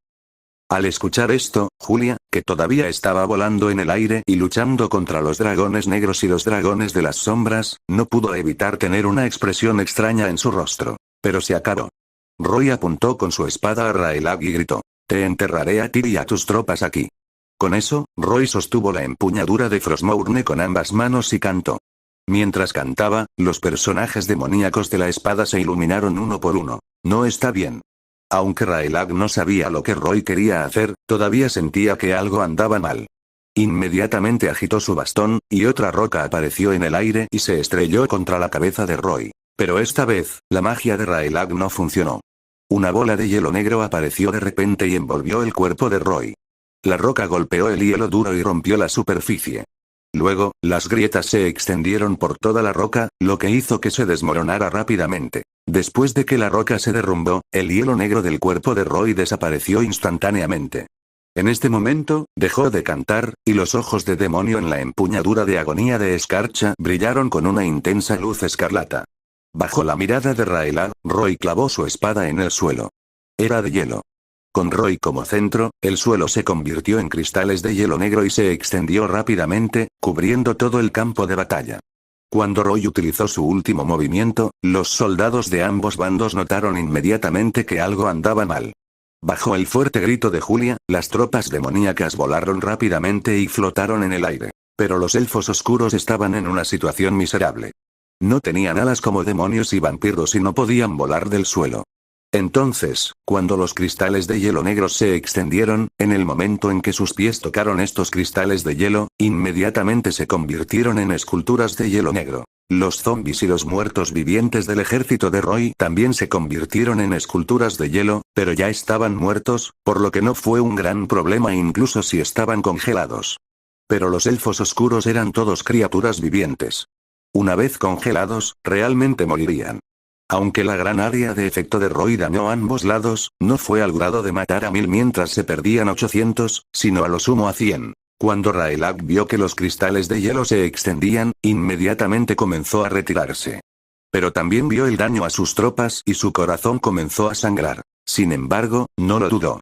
[SPEAKER 1] Al escuchar esto, Julia, que todavía estaba volando en el aire y luchando contra los dragones negros y los dragones de las sombras, no pudo evitar tener una expresión extraña en su rostro. Pero se acabó. Roy apuntó con su espada a Rayleigh y gritó, te enterraré a ti y a tus tropas aquí. Con eso, Roy sostuvo la empuñadura de Frostmourne con ambas manos y cantó. Mientras cantaba, los personajes demoníacos de la espada se iluminaron uno por uno. No está bien. Aunque Rayleigh no sabía lo que Roy quería hacer, todavía sentía que algo andaba mal. Inmediatamente agitó su bastón, y otra roca apareció en el aire y se estrelló contra la cabeza de Roy. Pero esta vez, la magia de Rayleigh no funcionó. Una bola de hielo negro apareció de repente y envolvió el cuerpo de Roy. La roca golpeó el hielo duro y rompió la superficie. Luego, las grietas se extendieron por toda la roca, lo que hizo que se desmoronara rápidamente. Después de que la roca se derrumbó, el hielo negro del cuerpo de Roy desapareció instantáneamente. En este momento, dejó de cantar, y los ojos de demonio en la empuñadura de agonía de escarcha brillaron con una intensa luz escarlata. Bajo la mirada de Raelag, Roy clavó su espada en el suelo. Era de hielo. Con Roy como centro, el suelo se convirtió en cristales de hielo negro y se extendió rápidamente, cubriendo todo el campo de batalla. Cuando Roy utilizó su último movimiento, los soldados de ambos bandos notaron inmediatamente que algo andaba mal. Bajo el fuerte grito de Julia, las tropas demoníacas volaron rápidamente y flotaron en el aire. Pero los elfos oscuros estaban en una situación miserable. No tenían alas como demonios y vampiros y no podían volar del suelo. Entonces, cuando los cristales de hielo negros se extendieron, en el momento en que sus pies tocaron estos cristales de hielo, inmediatamente se convirtieron en esculturas de hielo negro. Los zombies y los muertos vivientes del ejército de Roy también se convirtieron en esculturas de hielo, pero ya estaban muertos, por lo que no fue un gran problema incluso si estaban congelados. Pero los elfos oscuros eran todos criaturas vivientes. Una vez congelados, realmente morirían. Aunque la gran área de efecto de Roy dañó a ambos lados, no fue al grado de matar a 1000 mientras se perdían 800, sino a lo sumo a 100. Cuando Raelag vio que los cristales de hielo se extendían, inmediatamente comenzó a retirarse. Pero también vio el daño a sus tropas y su corazón comenzó a sangrar. Sin embargo, no lo dudó.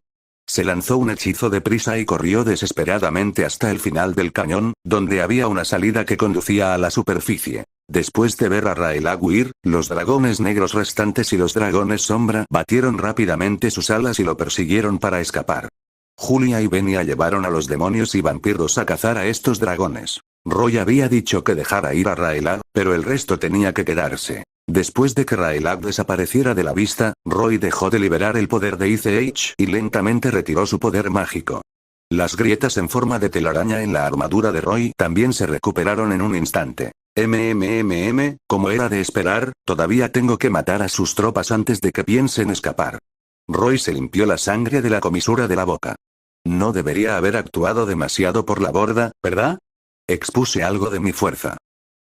[SPEAKER 1] Se lanzó un hechizo de prisa y corrió desesperadamente hasta el final del cañón, donde había una salida que conducía a la superficie. Después de ver a Raelag huir, los dragones negros restantes y los dragones sombra batieron rápidamente sus alas y lo persiguieron para escapar. Julia y Venia llevaron a los demonios y vampiros a cazar a estos dragones. Roy había dicho que dejara ir a Raelag, pero el resto tenía que quedarse. Después de que Raelag desapareciera de la vista, Roy dejó de liberar el poder de ICH y lentamente retiró su poder mágico. Las grietas en forma de telaraña en la armadura de Roy también se recuperaron en un instante. Como era de esperar, todavía tengo que matar a sus tropas antes de que piensen escapar. Roy se limpió la sangre de la comisura de la boca. No debería haber actuado demasiado por la borda, ¿verdad? Expuse algo de mi fuerza.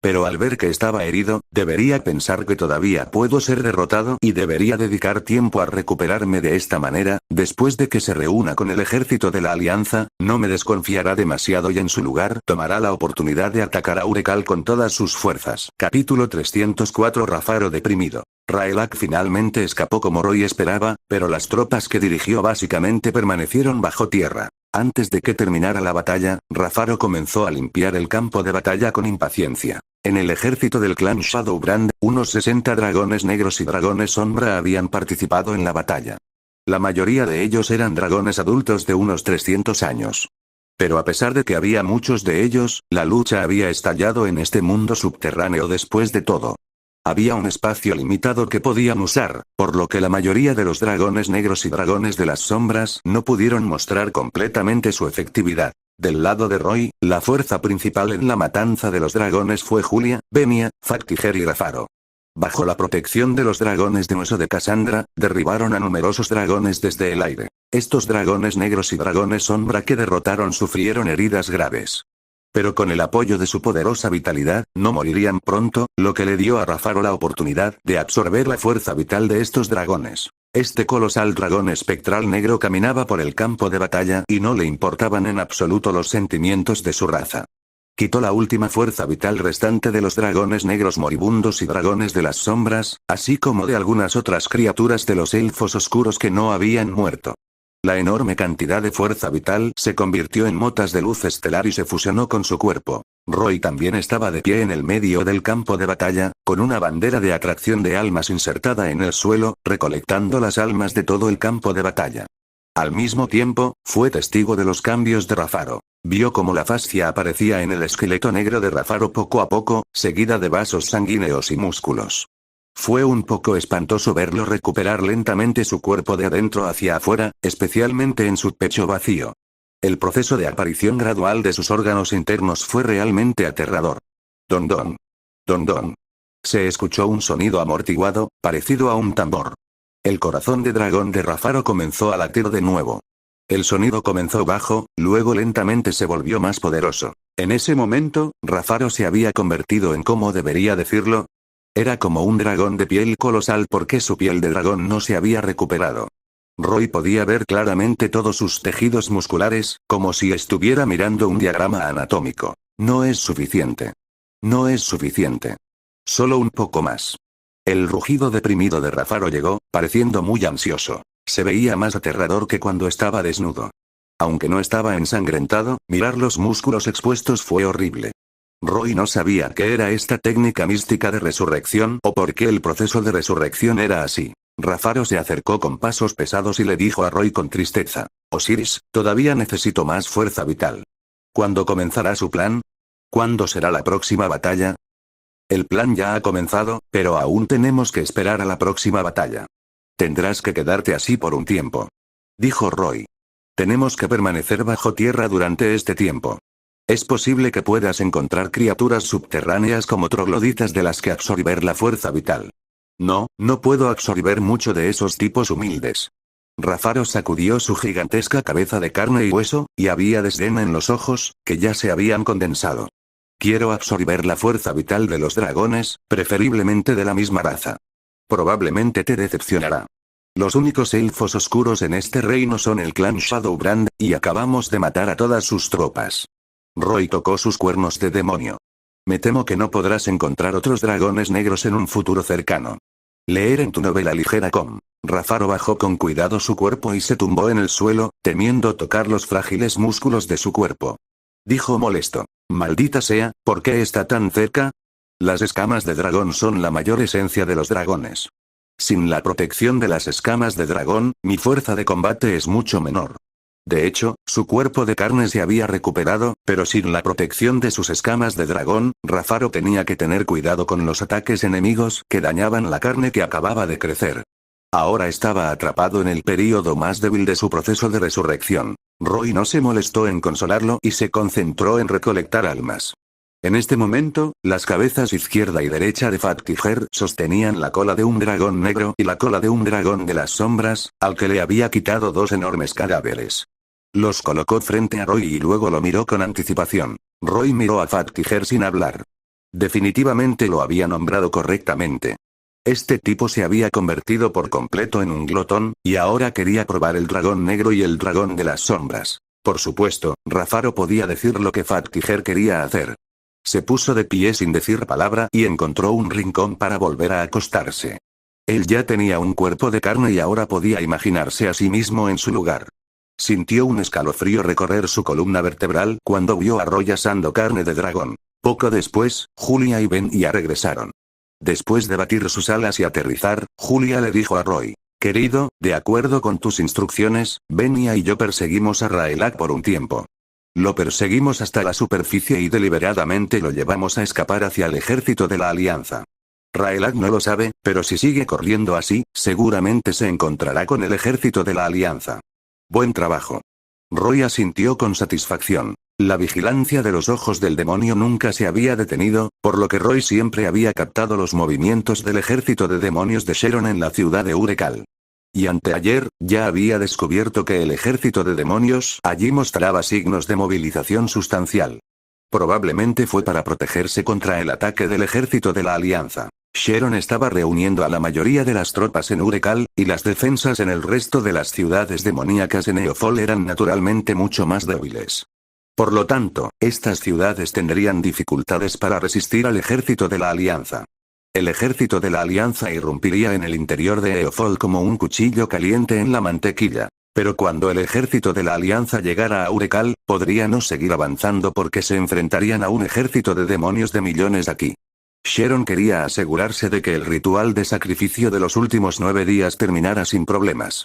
[SPEAKER 1] Pero al ver que estaba herido, debería pensar que todavía puedo ser derrotado y debería dedicar tiempo a recuperarme de esta manera. Después de que se reúna con el ejército de la Alianza, no me desconfiará demasiado y en su lugar tomará la oportunidad de atacar a Urekal con todas sus fuerzas. Capítulo 304 Rafaro deprimido. Raelag finalmente escapó como Roy esperaba, pero las tropas que dirigió básicamente permanecieron bajo tierra. Antes de que terminara la batalla, Rafaro comenzó a limpiar el campo de batalla con impaciencia. En el ejército del clan Shadowbrand, unos 60 dragones negros y dragones sombra habían participado en la batalla. La mayoría de ellos eran dragones adultos de unos 300 años. Pero a pesar de que había muchos de ellos, la lucha había estallado en este mundo subterráneo después de todo. Había un espacio limitado que podían usar, por lo que la mayoría de los dragones negros y dragones de las sombras no pudieron mostrar completamente su efectividad. Del lado de Roy, la fuerza principal en la matanza de los dragones fue Julia, Venia, Faktiger y Rafaro. Bajo la protección de los dragones de hueso de Cassandra, derribaron a numerosos dragones desde el aire. Estos dragones negros y dragones sombra que derrotaron sufrieron heridas graves. Pero con el apoyo de su poderosa vitalidad, no morirían pronto, lo que le dio a Rafaro la oportunidad de absorber la fuerza vital de estos dragones. Este colosal dragón espectral negro caminaba por el campo de batalla y no le importaban en absoluto los sentimientos de su raza. Quitó la última fuerza vital restante de los dragones negros moribundos y dragones de las sombras, así como de algunas otras criaturas de los elfos oscuros que no habían muerto. La enorme cantidad de fuerza vital se convirtió en motas de luz estelar y se fusionó con su cuerpo. Roy también estaba de pie en el medio del campo de batalla, con una bandera de atracción de almas insertada en el suelo, recolectando las almas de todo el campo de batalla. Al mismo tiempo, fue testigo de los cambios de Rafaro. Vio cómo la fascia aparecía en el esqueleto negro de Rafaro poco a poco, seguida de vasos sanguíneos y músculos. Fue un poco espantoso verlo recuperar lentamente su cuerpo de adentro hacia afuera, especialmente en su pecho vacío. El proceso de aparición gradual de sus órganos internos fue realmente aterrador. Don don. Don don. Se escuchó un sonido amortiguado, parecido a un tambor. El corazón de dragón de Rafaro comenzó a latir de nuevo. El sonido comenzó bajo, luego lentamente se volvió más poderoso. En ese momento, Rafaro se había convertido en, ¿cómo debería decirlo? Era como un dragón de piel colosal porque su piel de dragón no se había recuperado. Roy podía ver claramente todos sus tejidos musculares, como si estuviera mirando un diagrama anatómico. No es suficiente. No es suficiente. Solo un poco más. El rugido deprimido de Rafaro llegó, pareciendo muy ansioso. Se veía más aterrador que cuando estaba desnudo. Aunque no estaba ensangrentado, mirar los músculos expuestos fue horrible. Roy no sabía qué era esta técnica mística de resurrección o por qué el proceso de resurrección era así. Rafaro se acercó con pasos pesados y le dijo a Roy con tristeza: Osiris, todavía necesito más fuerza vital. ¿Cuándo comenzará su plan? ¿Cuándo será la próxima batalla? El plan ya ha comenzado, pero aún tenemos que esperar a la próxima batalla. Tendrás que quedarte así por un tiempo. Dijo Roy. Tenemos que permanecer bajo tierra durante este tiempo. Es posible que puedas encontrar criaturas subterráneas como trogloditas de las que absorber la fuerza vital. No, no puedo absorber mucho de esos tipos humildes. Rafaro sacudió su gigantesca cabeza de carne y hueso, y había desdén en los ojos, que ya se habían condensado. Quiero absorber la fuerza vital de los dragones, preferiblemente de la misma raza. Probablemente te decepcionará. Los únicos elfos oscuros en este reino son el clan Shadowbrand, y acabamos de matar a todas sus tropas. Roy tocó sus cuernos de demonio. Me temo que no podrás encontrar otros dragones negros en un futuro cercano. Leer en tu novela ligera com. Rafaro bajó con cuidado su cuerpo y se tumbó en el suelo, temiendo tocar los frágiles músculos de su cuerpo. Dijo molesto: Maldita sea, ¿por qué está tan cerca? Las escamas de dragón son la mayor esencia de los dragones. Sin la protección de las escamas de dragón, mi fuerza de combate es mucho menor. De hecho, su cuerpo de carne se había recuperado, pero sin la protección de sus escamas de dragón, Rafaro tenía que tener cuidado con los ataques enemigos que dañaban la carne que acababa de crecer. Ahora estaba atrapado en el período más débil de su proceso de resurrección. Roy no se molestó en consolarlo y se concentró en recolectar almas. En este momento, las cabezas izquierda y derecha de Fat Tiger sostenían la cola de un dragón negro y la cola de un dragón de las sombras, al que le había quitado dos enormes cadáveres. Los colocó frente a Roy y luego lo miró con anticipación. Roy miró a Fat Tiger sin hablar. Definitivamente lo había nombrado correctamente. Este tipo se había convertido por completo en un glotón, y ahora quería probar el dragón negro y el dragón de las sombras. Por supuesto, Rafaro podía decir lo que Fat Tiger quería hacer. Se puso de pie sin decir palabra y encontró un rincón para volver a acostarse. Él ya tenía un cuerpo de carne y ahora podía imaginarse a sí mismo en su lugar. Sintió un escalofrío recorrer su columna vertebral cuando vio a Roy asando carne de dragón. Poco después, Julia y Ben ya regresaron. Después de batir sus alas y aterrizar, Julia le dijo a Roy: Querido, de acuerdo con tus instrucciones, Benia y yo perseguimos a Raelak por un tiempo. Lo perseguimos hasta la superficie y deliberadamente lo llevamos a escapar hacia el ejército de la Alianza. Raelak no lo sabe, pero si sigue corriendo así, seguramente se encontrará con el ejército de la Alianza. Buen trabajo. Roy asintió con satisfacción. La vigilancia de los ojos del demonio nunca se había detenido, por lo que Roy siempre había captado los movimientos del ejército de demonios de Sharon en la ciudad de Urekal. Y anteayer, ya había descubierto que el ejército de demonios allí mostraba signos de movilización sustancial. Probablemente fue para protegerse contra el ataque del ejército de la Alianza. Sharon estaba reuniendo a la mayoría de las tropas en Urekal, y las defensas en el resto de las ciudades demoníacas en Eofol eran naturalmente mucho más débiles. Por lo tanto, estas ciudades tendrían dificultades para resistir al ejército de la Alianza. El ejército de la Alianza irrumpiría en el interior de Eofol como un cuchillo caliente en la mantequilla. Pero cuando el ejército de la Alianza llegara a Urekal, podría no seguir avanzando porque se enfrentarían a un ejército de demonios de millones aquí. Sharon quería asegurarse de que el ritual de sacrificio de los últimos 9 días terminara sin problemas.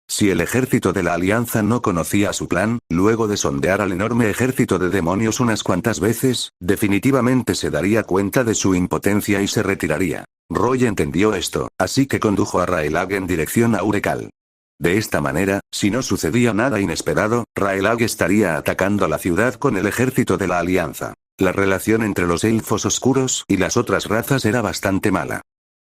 [SPEAKER 1] Si el ejército de la Alianza no conocía su plan, luego de sondear al enorme ejército de demonios unas cuantas veces, definitivamente se daría cuenta de su impotencia y se retiraría. Roy entendió esto, así que condujo a Raelag en dirección a Urekal. De esta manera, si no sucedía nada inesperado, Raelag estaría atacando la ciudad con el ejército de la Alianza. La relación entre los elfos oscuros y las otras razas era bastante mala.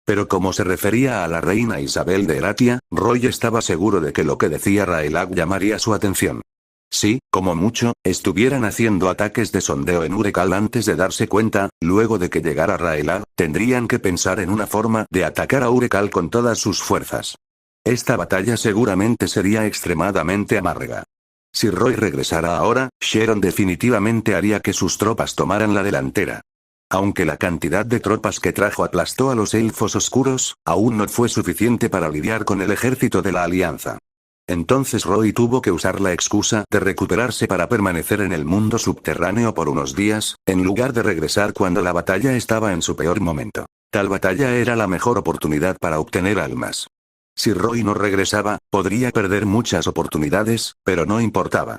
[SPEAKER 1] Pero como se refería a la reina Isabel de Eratia, Roy estaba seguro de que lo que decía Raelag llamaría su atención. Si, como mucho, estuvieran haciendo ataques de sondeo en Urekal antes de darse cuenta, luego de que llegara Raelag, tendrían que pensar en una forma de atacar a Urekal con todas sus fuerzas. Esta batalla seguramente sería extremadamente amarga. Si Roy regresara ahora, Sharon definitivamente haría que sus tropas tomaran la delantera. Aunque la cantidad de tropas que trajo aplastó a los elfos oscuros, aún no fue suficiente para lidiar con el ejército de la Alianza. Entonces Roy tuvo que usar la excusa de recuperarse para permanecer en el mundo subterráneo por unos días, en lugar de regresar cuando la batalla estaba en su peor momento. Tal batalla era la mejor oportunidad para obtener almas. Si Roy no regresaba, podría perder muchas oportunidades, pero no importaba.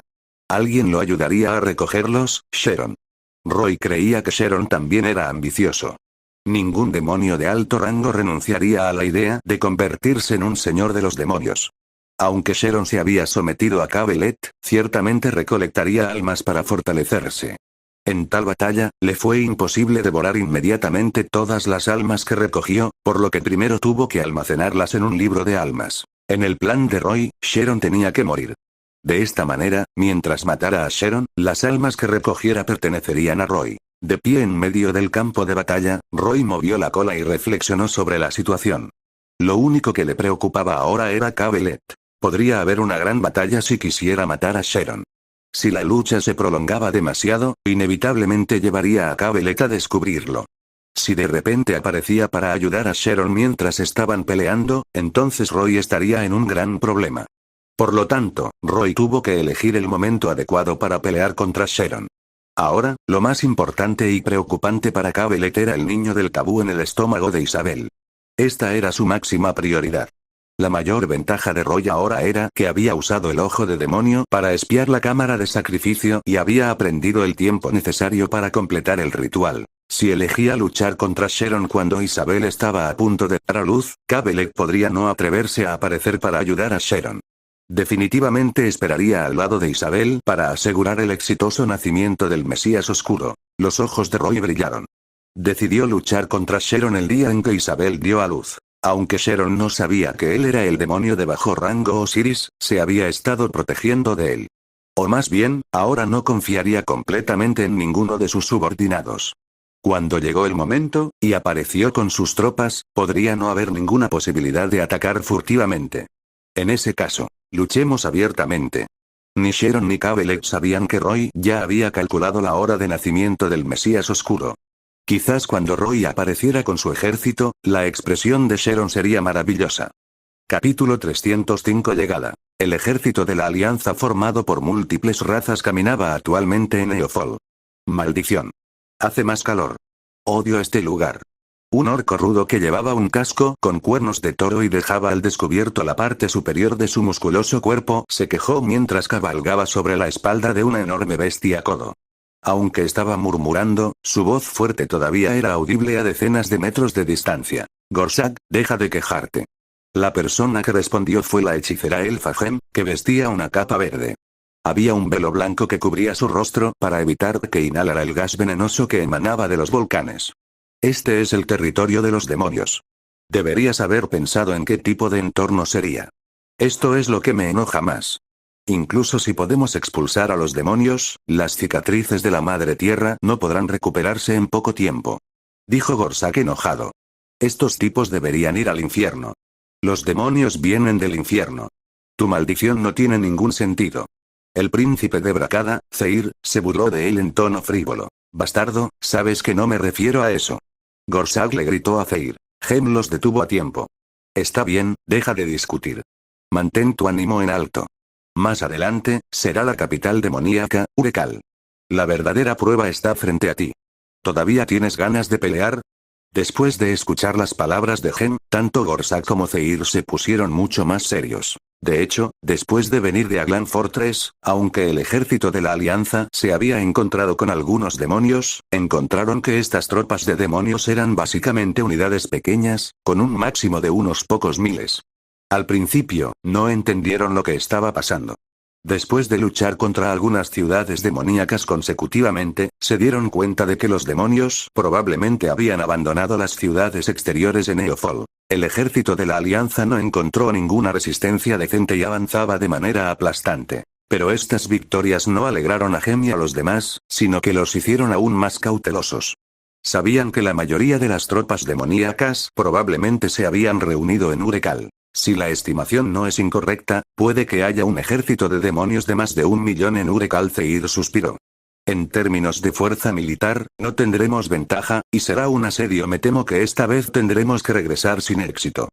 [SPEAKER 1] ¿Alguien lo ayudaría a recogerlos? Sharon. Roy creía que Sharon también era ambicioso. Ningún demonio de alto rango renunciaría a la idea de convertirse en un señor de los demonios. Aunque Sharon se había sometido a Cabelet, ciertamente recolectaría almas para fortalecerse. En tal batalla, le fue imposible devorar inmediatamente todas las almas que recogió, por lo que primero tuvo que almacenarlas en un libro de almas. En el plan de Roy, Sharon tenía que morir. De esta manera, mientras matara a Sharon, las almas que recogiera pertenecerían a Roy. De pie en medio del campo de batalla, Roy movió la cola y reflexionó sobre la situación. Lo único que le preocupaba ahora era Cabelet. Podría haber una gran batalla si quisiera matar a Sharon. Si la lucha se prolongaba demasiado, inevitablemente llevaría a Cabelet a descubrirlo. Si de repente aparecía para ayudar a Sharon mientras estaban peleando, entonces Roy estaría en un gran problema. Por lo tanto, Roy tuvo que elegir el momento adecuado para pelear contra Sharon. Ahora, lo más importante y preocupante para Cabelet era el niño del tabú en el estómago de Isabel. Esta era su máxima prioridad. La mayor ventaja de Roy ahora era que había usado el ojo de demonio para espiar la cámara de sacrificio y había aprendido el tiempo necesario para completar el ritual. Si elegía luchar contra Sharon cuando Isabel estaba a punto de dar a luz, Cabelet podría no atreverse a aparecer para ayudar a Sharon. Definitivamente esperaría al lado de Isabel para asegurar el exitoso nacimiento del Mesías Oscuro. Los ojos de Roy brillaron. Decidió luchar contra Sharon el día en que Isabel dio a luz. Aunque Sharon no sabía que él era el demonio de bajo rango Osiris, se había estado protegiendo de él. O más bien, ahora no confiaría completamente en ninguno de sus subordinados. Cuando llegó el momento, y apareció con sus tropas, podría no haber ninguna posibilidad de atacar furtivamente. En ese caso, luchemos abiertamente. Ni Sharon ni Cabelet sabían que Roy ya había calculado la hora de nacimiento del Mesías Oscuro. Quizás cuando Roy apareciera con su ejército, la expresión de Sharon sería maravillosa. Capítulo 305 Llegada. El ejército de la Alianza formado por múltiples razas caminaba actualmente en Eofol. Maldición. Hace más calor. Odio este lugar. Un orco rudo que llevaba un casco con cuernos de toro y dejaba al descubierto la parte superior de su musculoso cuerpo, se quejó mientras cabalgaba sobre la espalda de una enorme bestia codo. Aunque estaba murmurando, su voz fuerte todavía era audible a decenas de metros de distancia. Gorsak, deja de quejarte. La persona que respondió fue la hechicera elfa Gem, que vestía una capa verde. Había un velo blanco que cubría su rostro para evitar que inhalara el gas venenoso que emanaba de los volcanes. Este es el territorio de los demonios. Deberías haber pensado en qué tipo de entorno sería. Esto es lo que me enoja más. Incluso si podemos expulsar a los demonios, las cicatrices de la Madre Tierra no podrán recuperarse en poco tiempo. Dijo Gorsak enojado. Estos tipos deberían ir al infierno. Los demonios vienen del infierno. Tu maldición no tiene ningún sentido. El príncipe de Brakada, Zeir, se burló de él en tono frívolo. Bastardo, sabes que no me refiero a eso. Gorsak le gritó a Zeir. Gem los detuvo a tiempo. Está bien, deja de discutir. Mantén tu ánimo en alto. Más adelante, será la capital demoníaca, Urekal. La verdadera prueba está frente a ti. ¿Todavía tienes ganas de pelear? Después de escuchar las palabras de Gem, tanto Gorsak como Zeir se pusieron mucho más serios. De hecho, después de venir de Aglan Fortress, aunque el ejército de la Alianza se había encontrado con algunos demonios, encontraron que estas tropas de demonios eran básicamente unidades pequeñas, con un máximo de unos pocos miles. Al principio, no entendieron lo que estaba pasando. Después de luchar contra algunas ciudades demoníacas consecutivamente, se dieron cuenta de que los demonios probablemente habían abandonado las ciudades exteriores en Eofol. El ejército de la Alianza no encontró ninguna resistencia decente y avanzaba de manera aplastante. Pero estas victorias no alegraron a Gem y a los demás, sino que los hicieron aún más cautelosos. Sabían que la mayoría de las tropas demoníacas probablemente se habían reunido en Urekal. Si la estimación no es incorrecta, puede que haya un ejército de demonios de más de 1 millón en Urekal. Zeir suspiró. En términos de fuerza militar, no tendremos ventaja, y será un asedio. Me temo que esta vez tendremos que regresar sin éxito.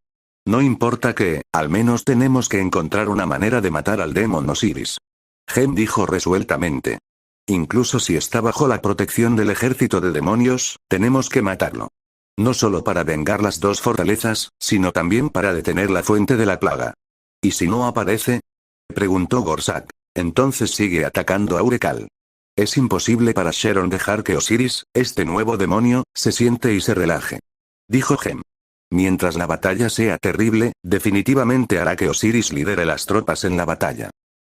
[SPEAKER 1] No importa que, al menos tenemos que encontrar una manera de matar al Demon Osiris. Gem dijo resueltamente. Incluso si está bajo la protección del ejército de demonios, tenemos que matarlo. No solo para vengar las dos fortalezas, sino también para detener la fuente de la plaga. ¿Y si no aparece? Preguntó Gorsak. Entonces sigue atacando a Urekal. Es imposible para Sharon dejar que Osiris, este nuevo demonio, se siente y se relaje. Dijo Gem. Mientras la batalla sea terrible, definitivamente hará que Osiris lidere las tropas en la batalla.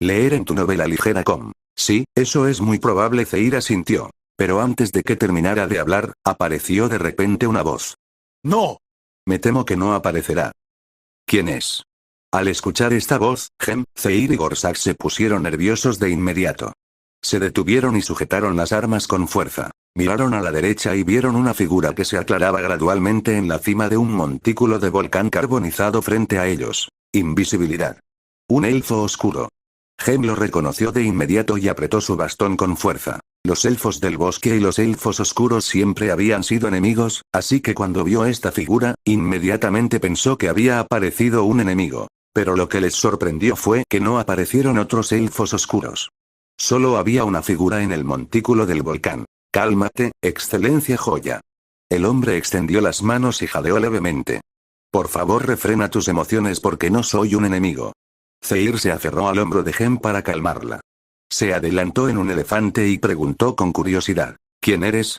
[SPEAKER 1] Leer en tu novela ligera com. Sí, eso es muy probable. Zeir asintió. Pero antes de que terminara de hablar, apareció de repente una voz. ¡No! Me temo que no aparecerá. ¿Quién es? Al escuchar esta voz, Gem, Zeir y Gorsak se pusieron nerviosos de inmediato. Se detuvieron y sujetaron las armas con fuerza. Miraron a la derecha y vieron una figura que se aclaraba gradualmente en la cima de un montículo de volcán carbonizado frente a ellos. Invisibilidad. Un elfo oscuro. Gem lo reconoció de inmediato y apretó su bastón con fuerza. Los elfos del bosque y los elfos oscuros siempre habían sido enemigos, así que cuando vio esta figura, inmediatamente pensó que había aparecido un enemigo. Pero lo que les sorprendió fue que no aparecieron otros elfos oscuros. Solo había una figura en el montículo del volcán. Cálmate, excelencia joya. El hombre extendió las manos y jadeó levemente. Por favor, refrena tus emociones porque no soy un enemigo. Zeir se aferró al hombro de Gem para calmarla. Se adelantó en un elefante y preguntó con curiosidad. ¿Quién eres?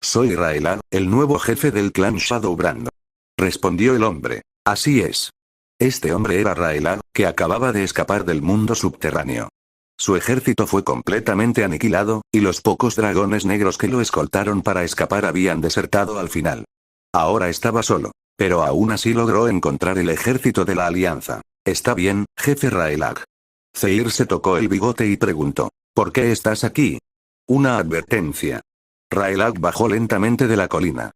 [SPEAKER 1] Soy Raelag, el nuevo jefe del clan Shadowbrand. Respondió el hombre. Así es. Este hombre era Raelag, que acababa de escapar del mundo subterráneo. Su ejército fue completamente aniquilado, y los pocos dragones negros que lo escoltaron para escapar habían desertado al final. Ahora estaba solo, pero aún así logró encontrar el ejército de la Alianza. Está bien, jefe Raelag. Zeir se tocó el bigote y preguntó. ¿Por qué estás aquí? Una advertencia. Raelag bajó lentamente de la colina.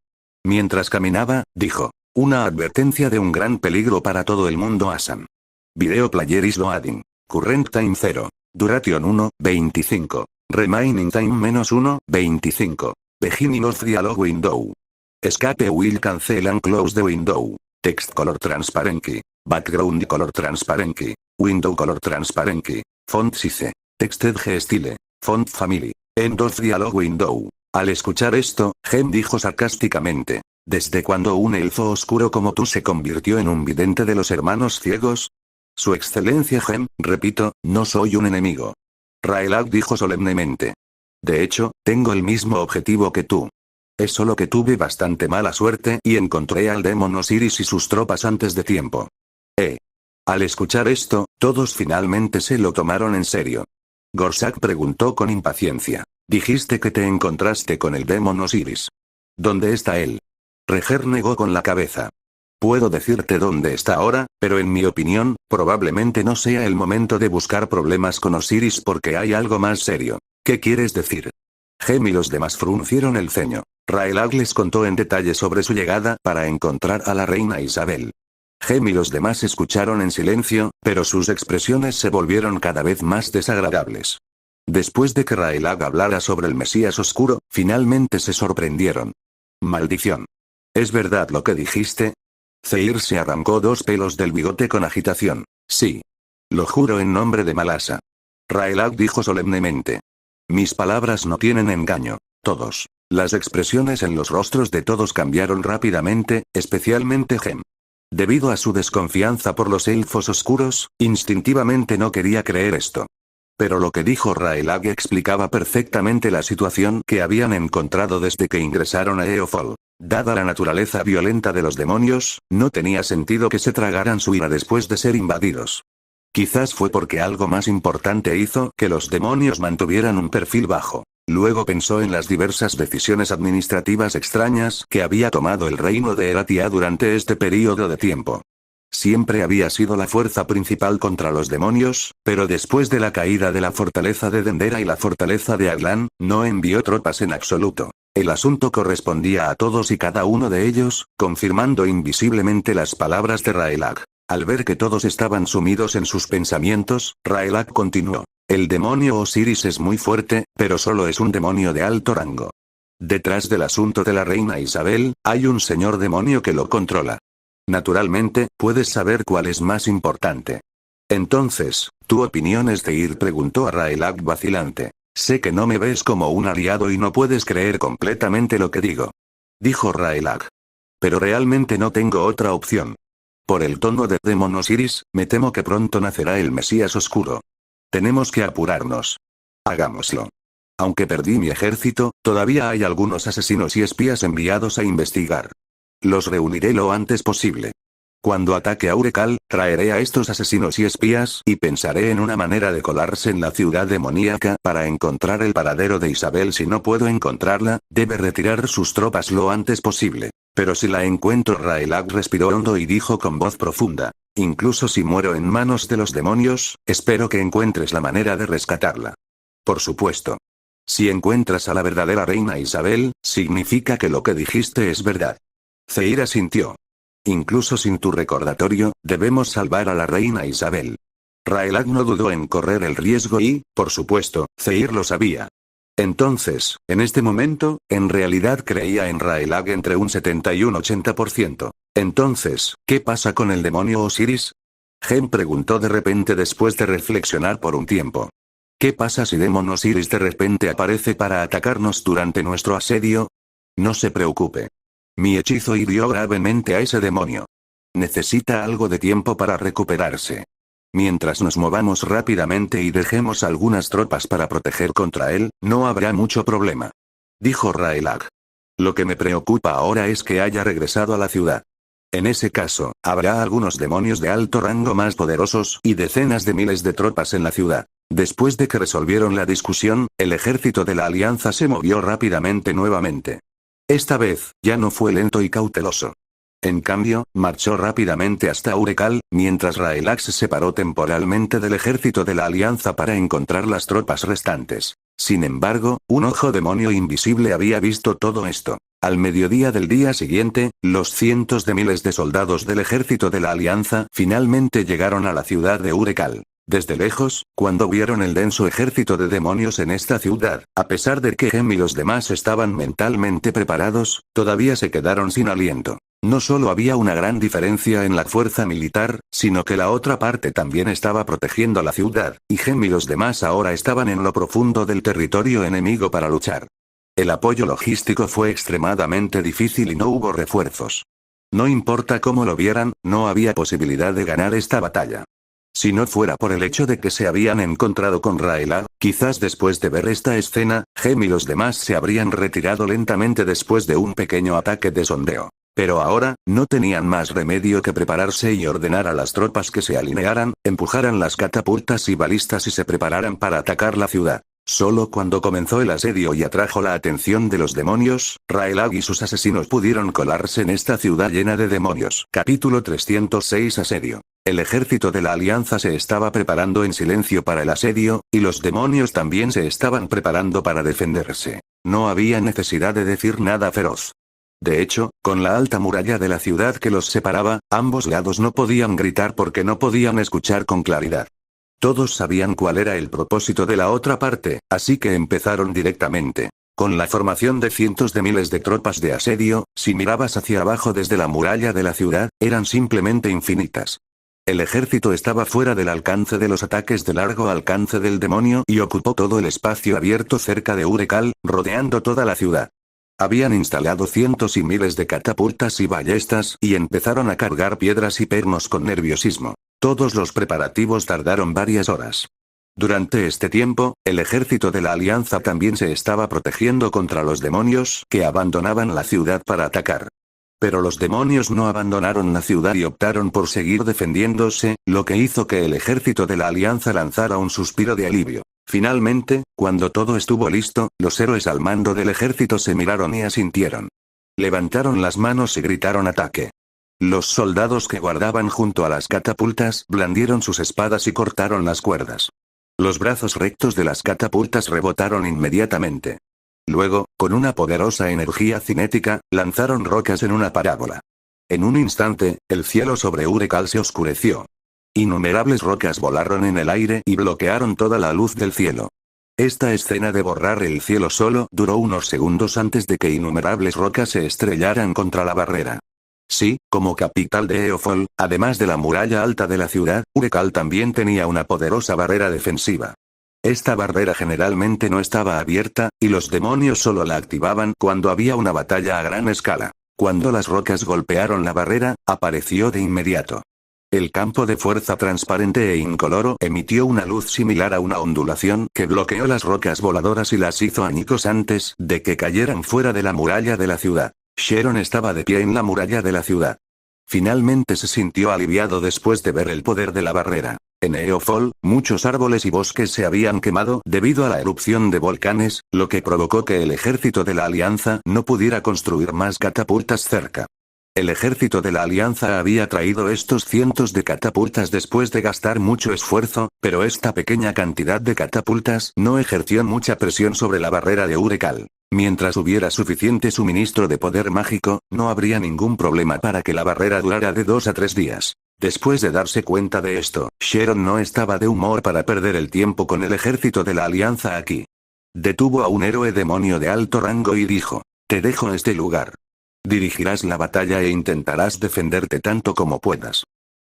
[SPEAKER 1] Mientras caminaba, dijo. Una advertencia de un gran peligro para todo el mundo Asan. Video player is loading. Current time 0. Duration 1, 25. Remaining time -1, 25. Beginning of dialog window. Escape will cancel and close the window. Text color transparency. Background color transparency. Window color transparency. Font size. Texted style. Font family. End of dialog window. Al escuchar esto, Gem dijo sarcásticamente. ¿Desde cuándo un elfo oscuro como tú se convirtió en un vidente de los hermanos ciegos? Su excelencia Gem, repito, no soy un enemigo. Raelag dijo solemnemente. De hecho, tengo el mismo objetivo que tú. Es solo que tuve bastante mala suerte y encontré al Demon Osiris y sus tropas antes de tiempo. Al escuchar esto, todos finalmente se lo tomaron en serio. Gorsak preguntó con impaciencia. Dijiste que te encontraste con el Demon Osiris. ¿Dónde está él? Reger negó con la cabeza. Puedo decirte dónde está ahora, pero en mi opinión, probablemente no sea el momento de buscar problemas con Osiris porque hay algo más serio. ¿Qué quieres decir? Gem y los demás fruncieron el ceño. Raelag les contó en detalle sobre su llegada para encontrar a la reina Isabel. Gem y los demás escucharon en silencio, pero sus expresiones se volvieron cada vez más desagradables. Después de que Raelag hablara sobre el Mesías Oscuro, finalmente se sorprendieron. Maldición. ¿Es verdad lo que dijiste? Zeir se arrancó 2 pelos del bigote con agitación. Sí. Lo juro en nombre de Malasa. Raelag dijo solemnemente. Mis palabras no tienen engaño. Todos. Las expresiones en los rostros de todos cambiaron rápidamente, especialmente Gem. Debido a su desconfianza por los elfos oscuros, instintivamente no quería creer esto. Pero lo que dijo Raelag explicaba perfectamente la situación que habían encontrado desde que ingresaron a Eofol. Dada la naturaleza violenta de los demonios, no tenía sentido que se tragaran su ira después de ser invadidos. Quizás fue porque algo más importante hizo que los demonios mantuvieran un perfil bajo. Luego pensó en las diversas decisiones administrativas extrañas que había tomado el reino de Eratia durante este período de tiempo. Siempre había sido la fuerza principal contra los demonios, pero después de la caída de la fortaleza de Dendera y la fortaleza de Aglan, no envió tropas en absoluto. El asunto correspondía a todos y cada uno de ellos, confirmando invisiblemente las palabras de Raelag. Al ver que todos estaban sumidos en sus pensamientos, Raelag continuó. El demonio Osiris es muy fuerte, pero solo es un demonio de alto rango. Detrás del asunto de la reina Isabel, hay un señor demonio que lo controla. Naturalmente, puedes saber cuál es más importante. Entonces, ¿tu opinión es de ir? Preguntó a Raelag vacilante. Sé que no me ves como un aliado y no puedes creer completamente lo que digo. Dijo Raelag. Pero realmente no tengo otra opción. Por el tono de Demon Osiris, me temo que pronto nacerá el Mesías Oscuro. Tenemos que apurarnos. Hagámoslo. Aunque perdí mi ejército, todavía hay algunos asesinos y espías enviados a investigar. Los reuniré lo antes posible. Cuando ataque a Urekal, traeré a estos asesinos y espías y pensaré en una manera de colarse en la ciudad demoníaca para encontrar el paradero de Isabel. Si no puedo encontrarla, debe retirar sus tropas lo antes posible. Pero si la encuentro, Raelag respiró hondo y dijo con voz profunda. Incluso si muero en manos de los demonios, espero que encuentres la manera de rescatarla. Por supuesto. Si encuentras a la verdadera reina Isabel, significa que lo que dijiste es verdad. Zeir asintió. Incluso sin tu recordatorio, debemos salvar a la reina Isabel. Raelag no dudó en correr el riesgo y, por supuesto, Zeir lo sabía. Entonces, en este momento, en realidad creía en Raelag entre un 70 y un 80%. Entonces, ¿qué pasa con el demonio Osiris? Gem preguntó de repente después de reflexionar por un tiempo. ¿Qué pasa si Demon Osiris de repente aparece para atacarnos durante nuestro asedio? No se preocupe. Mi hechizo hirió gravemente a ese demonio. Necesita algo de tiempo para recuperarse. Mientras nos movamos rápidamente y dejemos algunas tropas para proteger contra él, no habrá mucho problema. Dijo Raelag. Lo que me preocupa ahora es que haya regresado a la ciudad. En ese caso, habrá algunos demonios de alto rango más poderosos y decenas de miles de tropas en la ciudad. Después de que resolvieron la discusión, el ejército de la alianza se movió rápidamente nuevamente. Esta vez, ya no fue lento y cauteloso. En cambio, marchó rápidamente hasta Urekal, mientras Raelag se separó temporalmente del ejército de la alianza para encontrar las tropas restantes. Sin embargo, un ojo demonio invisible había visto todo esto. Al mediodía del día siguiente, los cientos de miles de soldados del ejército de la alianza finalmente llegaron a la ciudad de Urekal. Desde lejos, cuando vieron el denso ejército de demonios en esta ciudad, a pesar de que Gem y los demás estaban mentalmente preparados, todavía se quedaron sin aliento. No solo había una gran diferencia en la fuerza militar, sino que la otra parte también estaba protegiendo la ciudad, y Gem y los demás ahora estaban en lo profundo del territorio enemigo para luchar. El apoyo logístico fue extremadamente difícil y no hubo refuerzos. No importa cómo lo vieran, no había posibilidad de ganar esta batalla. Si no fuera por el hecho de que se habían encontrado con Raelag, quizás después de ver esta escena, Gem y los demás se habrían retirado lentamente después de un pequeño ataque de sondeo. Pero ahora, no tenían más remedio que prepararse y ordenar a las tropas que se alinearan, empujaran las catapultas y balistas y se prepararan para atacar la ciudad. Solo cuando comenzó el asedio y atrajo la atención de los demonios, Raelag y sus asesinos pudieron colarse en esta ciudad llena de demonios. Capítulo 306 Asedio. El ejército de la alianza se estaba preparando en silencio para el asedio, y los demonios también se estaban preparando para defenderse. No había necesidad de decir nada feroz. De hecho, con la alta muralla de la ciudad que los separaba, ambos lados no podían gritar porque no podían escuchar con claridad. Todos sabían cuál era el propósito de la otra parte, así que empezaron directamente. Con la formación de cientos de miles de tropas de asedio, si mirabas hacia abajo desde la muralla de la ciudad, eran simplemente infinitas. El ejército estaba fuera del alcance de los ataques de largo alcance del demonio y ocupó todo el espacio abierto cerca de Urekal, rodeando toda la ciudad. Habían instalado cientos y miles de catapultas y ballestas y empezaron a cargar piedras y pernos con nerviosismo. Todos los preparativos tardaron varias horas. Durante este tiempo, el ejército de la alianza también se estaba protegiendo contra los demonios que abandonaban la ciudad para atacar. Pero los demonios no abandonaron la ciudad y optaron por seguir defendiéndose, lo que hizo que el ejército de la Alianza lanzara un suspiro de alivio. Finalmente, cuando todo estuvo listo, los héroes al mando del ejército se miraron y asintieron. Levantaron las manos y gritaron ataque. Los soldados que guardaban junto a las catapultas blandieron sus espadas y cortaron las cuerdas. Los brazos rectos de las catapultas rebotaron inmediatamente. Luego, con una poderosa energía cinética, lanzaron rocas en una parábola. En un instante, el cielo sobre Urekal se oscureció. Innumerables rocas volaron en el aire y bloquearon toda la luz del cielo. Esta escena de borrar el cielo solo duró unos segundos antes de que innumerables rocas se estrellaran contra la barrera. Sí, como capital de Eofol, además de la muralla alta de la ciudad, Urekal también tenía una poderosa barrera defensiva. Esta barrera generalmente no estaba abierta, y los demonios solo la activaban cuando había una batalla a gran escala. Cuando las rocas golpearon la barrera, apareció de inmediato. El campo de fuerza transparente e incoloro emitió una luz similar a una ondulación que bloqueó las rocas voladoras y las hizo añicos antes de que cayeran fuera de la muralla de la ciudad. Sharon estaba de pie en la muralla de la ciudad. Finalmente se sintió aliviado después de ver el poder de la barrera. En Eofol, muchos árboles y bosques se habían quemado debido a la erupción de volcanes, lo que provocó que el ejército de la Alianza no pudiera construir más catapultas cerca. El ejército de la Alianza había traído estos cientos de catapultas después de gastar mucho esfuerzo, pero esta pequeña cantidad de catapultas no ejerció mucha presión sobre la barrera de Urekal. Mientras hubiera suficiente suministro de poder mágico, no habría ningún problema para que la barrera durara de 2 a 3 días. Después de darse cuenta de esto, Sharon no estaba de humor para perder el tiempo con el ejército de la Alianza aquí. Detuvo a un héroe demonio de alto rango y dijo: "Te dejo este lugar. Dirigirás la batalla e intentarás defenderte tanto como puedas.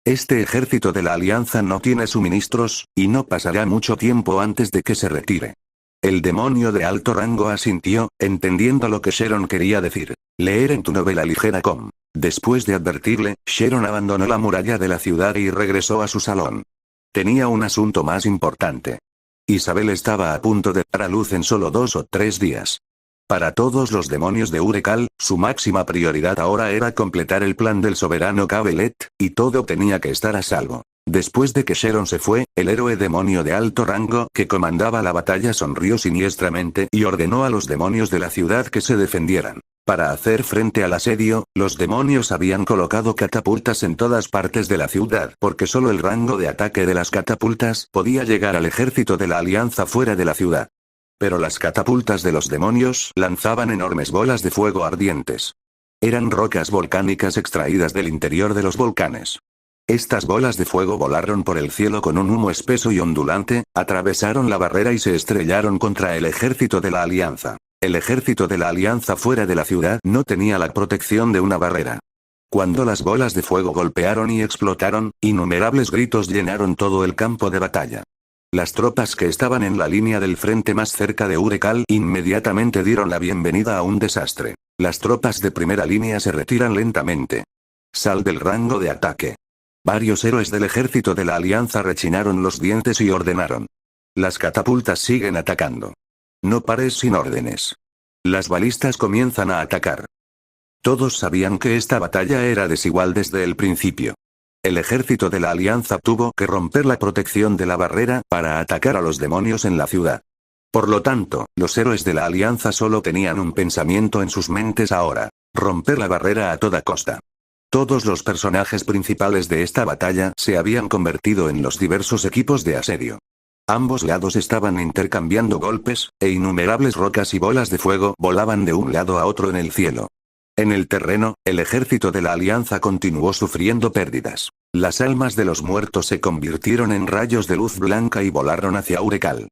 [SPEAKER 1] Este ejército de la Alianza no tiene suministros, y no pasará mucho tiempo antes de que se retire". El demonio de alto rango asintió, entendiendo lo que Sharon quería decir. Leer en tu novela ligera com. Después de advertirle, Sharon abandonó la muralla de la ciudad y regresó a su salón. Tenía un asunto más importante. Isabel estaba a punto de dar a luz en solo 2 o 3 días. Para todos los demonios de Urekal, su máxima prioridad ahora era completar el plan del soberano Cabelet, y todo tenía que estar a salvo. Después de que Sharon se fue, el héroe demonio de alto rango que comandaba la batalla sonrió siniestramente y ordenó a los demonios de la ciudad que se defendieran. Para hacer frente al asedio, los demonios habían colocado catapultas en todas partes de la ciudad porque solo el rango de ataque de las catapultas podía llegar al ejército de la Alianza fuera de la ciudad. Pero las catapultas de los demonios lanzaban enormes bolas de fuego ardientes. Eran rocas volcánicas extraídas del interior de los volcanes. Estas bolas de fuego volaron por el cielo con un humo espeso y ondulante, atravesaron la barrera y se estrellaron contra el ejército de la Alianza. El ejército de la Alianza fuera de la ciudad no tenía la protección de una barrera. Cuando las bolas de fuego golpearon y explotaron, innumerables gritos llenaron todo el campo de batalla. Las tropas que estaban en la línea del frente más cerca de Urekal inmediatamente dieron la bienvenida a un desastre. Las tropas de primera línea se retiran lentamente. Sal del rango de ataque. Varios héroes del ejército de la Alianza rechinaron los dientes y ordenaron: las catapultas siguen atacando. No pares sin órdenes. Las balistas comienzan a atacar. Todos sabían que esta batalla era desigual desde el principio. El ejército de la Alianza tuvo que romper la protección de la barrera para atacar a los demonios en la ciudad. Por lo tanto, los héroes de la Alianza solo tenían un pensamiento en sus mentes ahora: romper la barrera a toda costa. Todos los personajes principales de esta batalla se habían convertido en los diversos equipos de asedio. Ambos lados estaban intercambiando golpes, e innumerables rocas y bolas de fuego volaban de un lado a otro en el cielo. En el terreno, el ejército de la Alianza continuó sufriendo pérdidas. Las almas de los muertos se convirtieron en rayos de luz blanca y volaron hacia Urekal.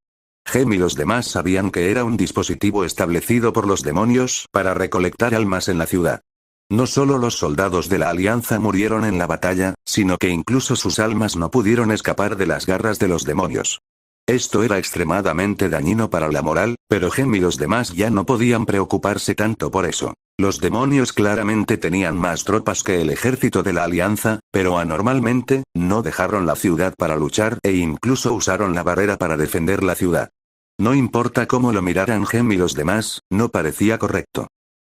[SPEAKER 1] Gem y los demás sabían que era un dispositivo establecido por los demonios para recolectar almas en la ciudad. No solo los soldados de la Alianza murieron en la batalla, sino que incluso sus almas no pudieron escapar de las garras de los demonios. Esto era extremadamente dañino para la moral, pero Gem y los demás ya no podían preocuparse tanto por eso. Los demonios claramente tenían más tropas que el ejército de la Alianza, pero anormalmente, no dejaron la ciudad para luchar e incluso usaron la barrera para defender la ciudad. No importa cómo lo miraran Gem y los demás, no parecía correcto.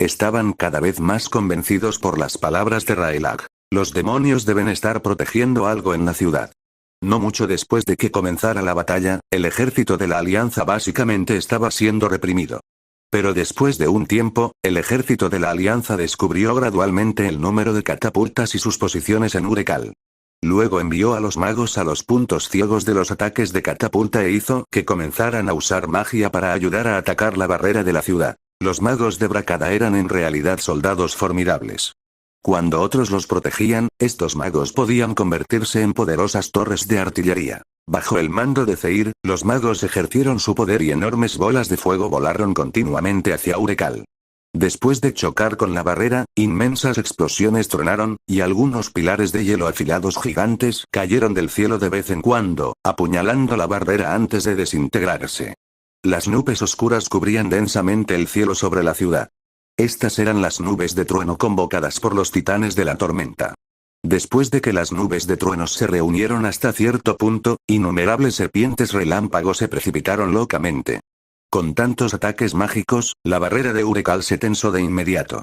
[SPEAKER 1] Estaban cada vez más convencidos por las palabras de Rayleigh. Los demonios deben estar protegiendo algo en la ciudad. No mucho después de que comenzara la batalla, el ejército de la Alianza básicamente estaba siendo reprimido. Pero después de un tiempo, el ejército de la Alianza descubrió gradualmente el número de catapultas y sus posiciones en Urecal. Luego envió a los magos a los puntos ciegos de los ataques de catapulta e hizo que comenzaran a usar magia para ayudar a atacar la barrera de la ciudad. Los magos de Brakada eran en realidad soldados formidables. Cuando otros los protegían, estos magos podían convertirse en poderosas torres de artillería. Bajo el mando de Zeir, los magos ejercieron su poder y enormes bolas de fuego volaron continuamente hacia Urecal. Después de chocar con la barrera, inmensas explosiones tronaron, y algunos pilares de hielo afilados gigantes cayeron del cielo de vez en cuando, apuñalando la barrera antes de desintegrarse. Las nubes oscuras cubrían densamente el cielo sobre la ciudad. Estas eran las nubes de trueno convocadas por los titanes de la tormenta. Después de que las nubes de truenos se reunieron hasta cierto punto, innumerables serpientes relámpagos se precipitaron locamente. Con tantos ataques mágicos, la barrera de Urecal se tensó de inmediato.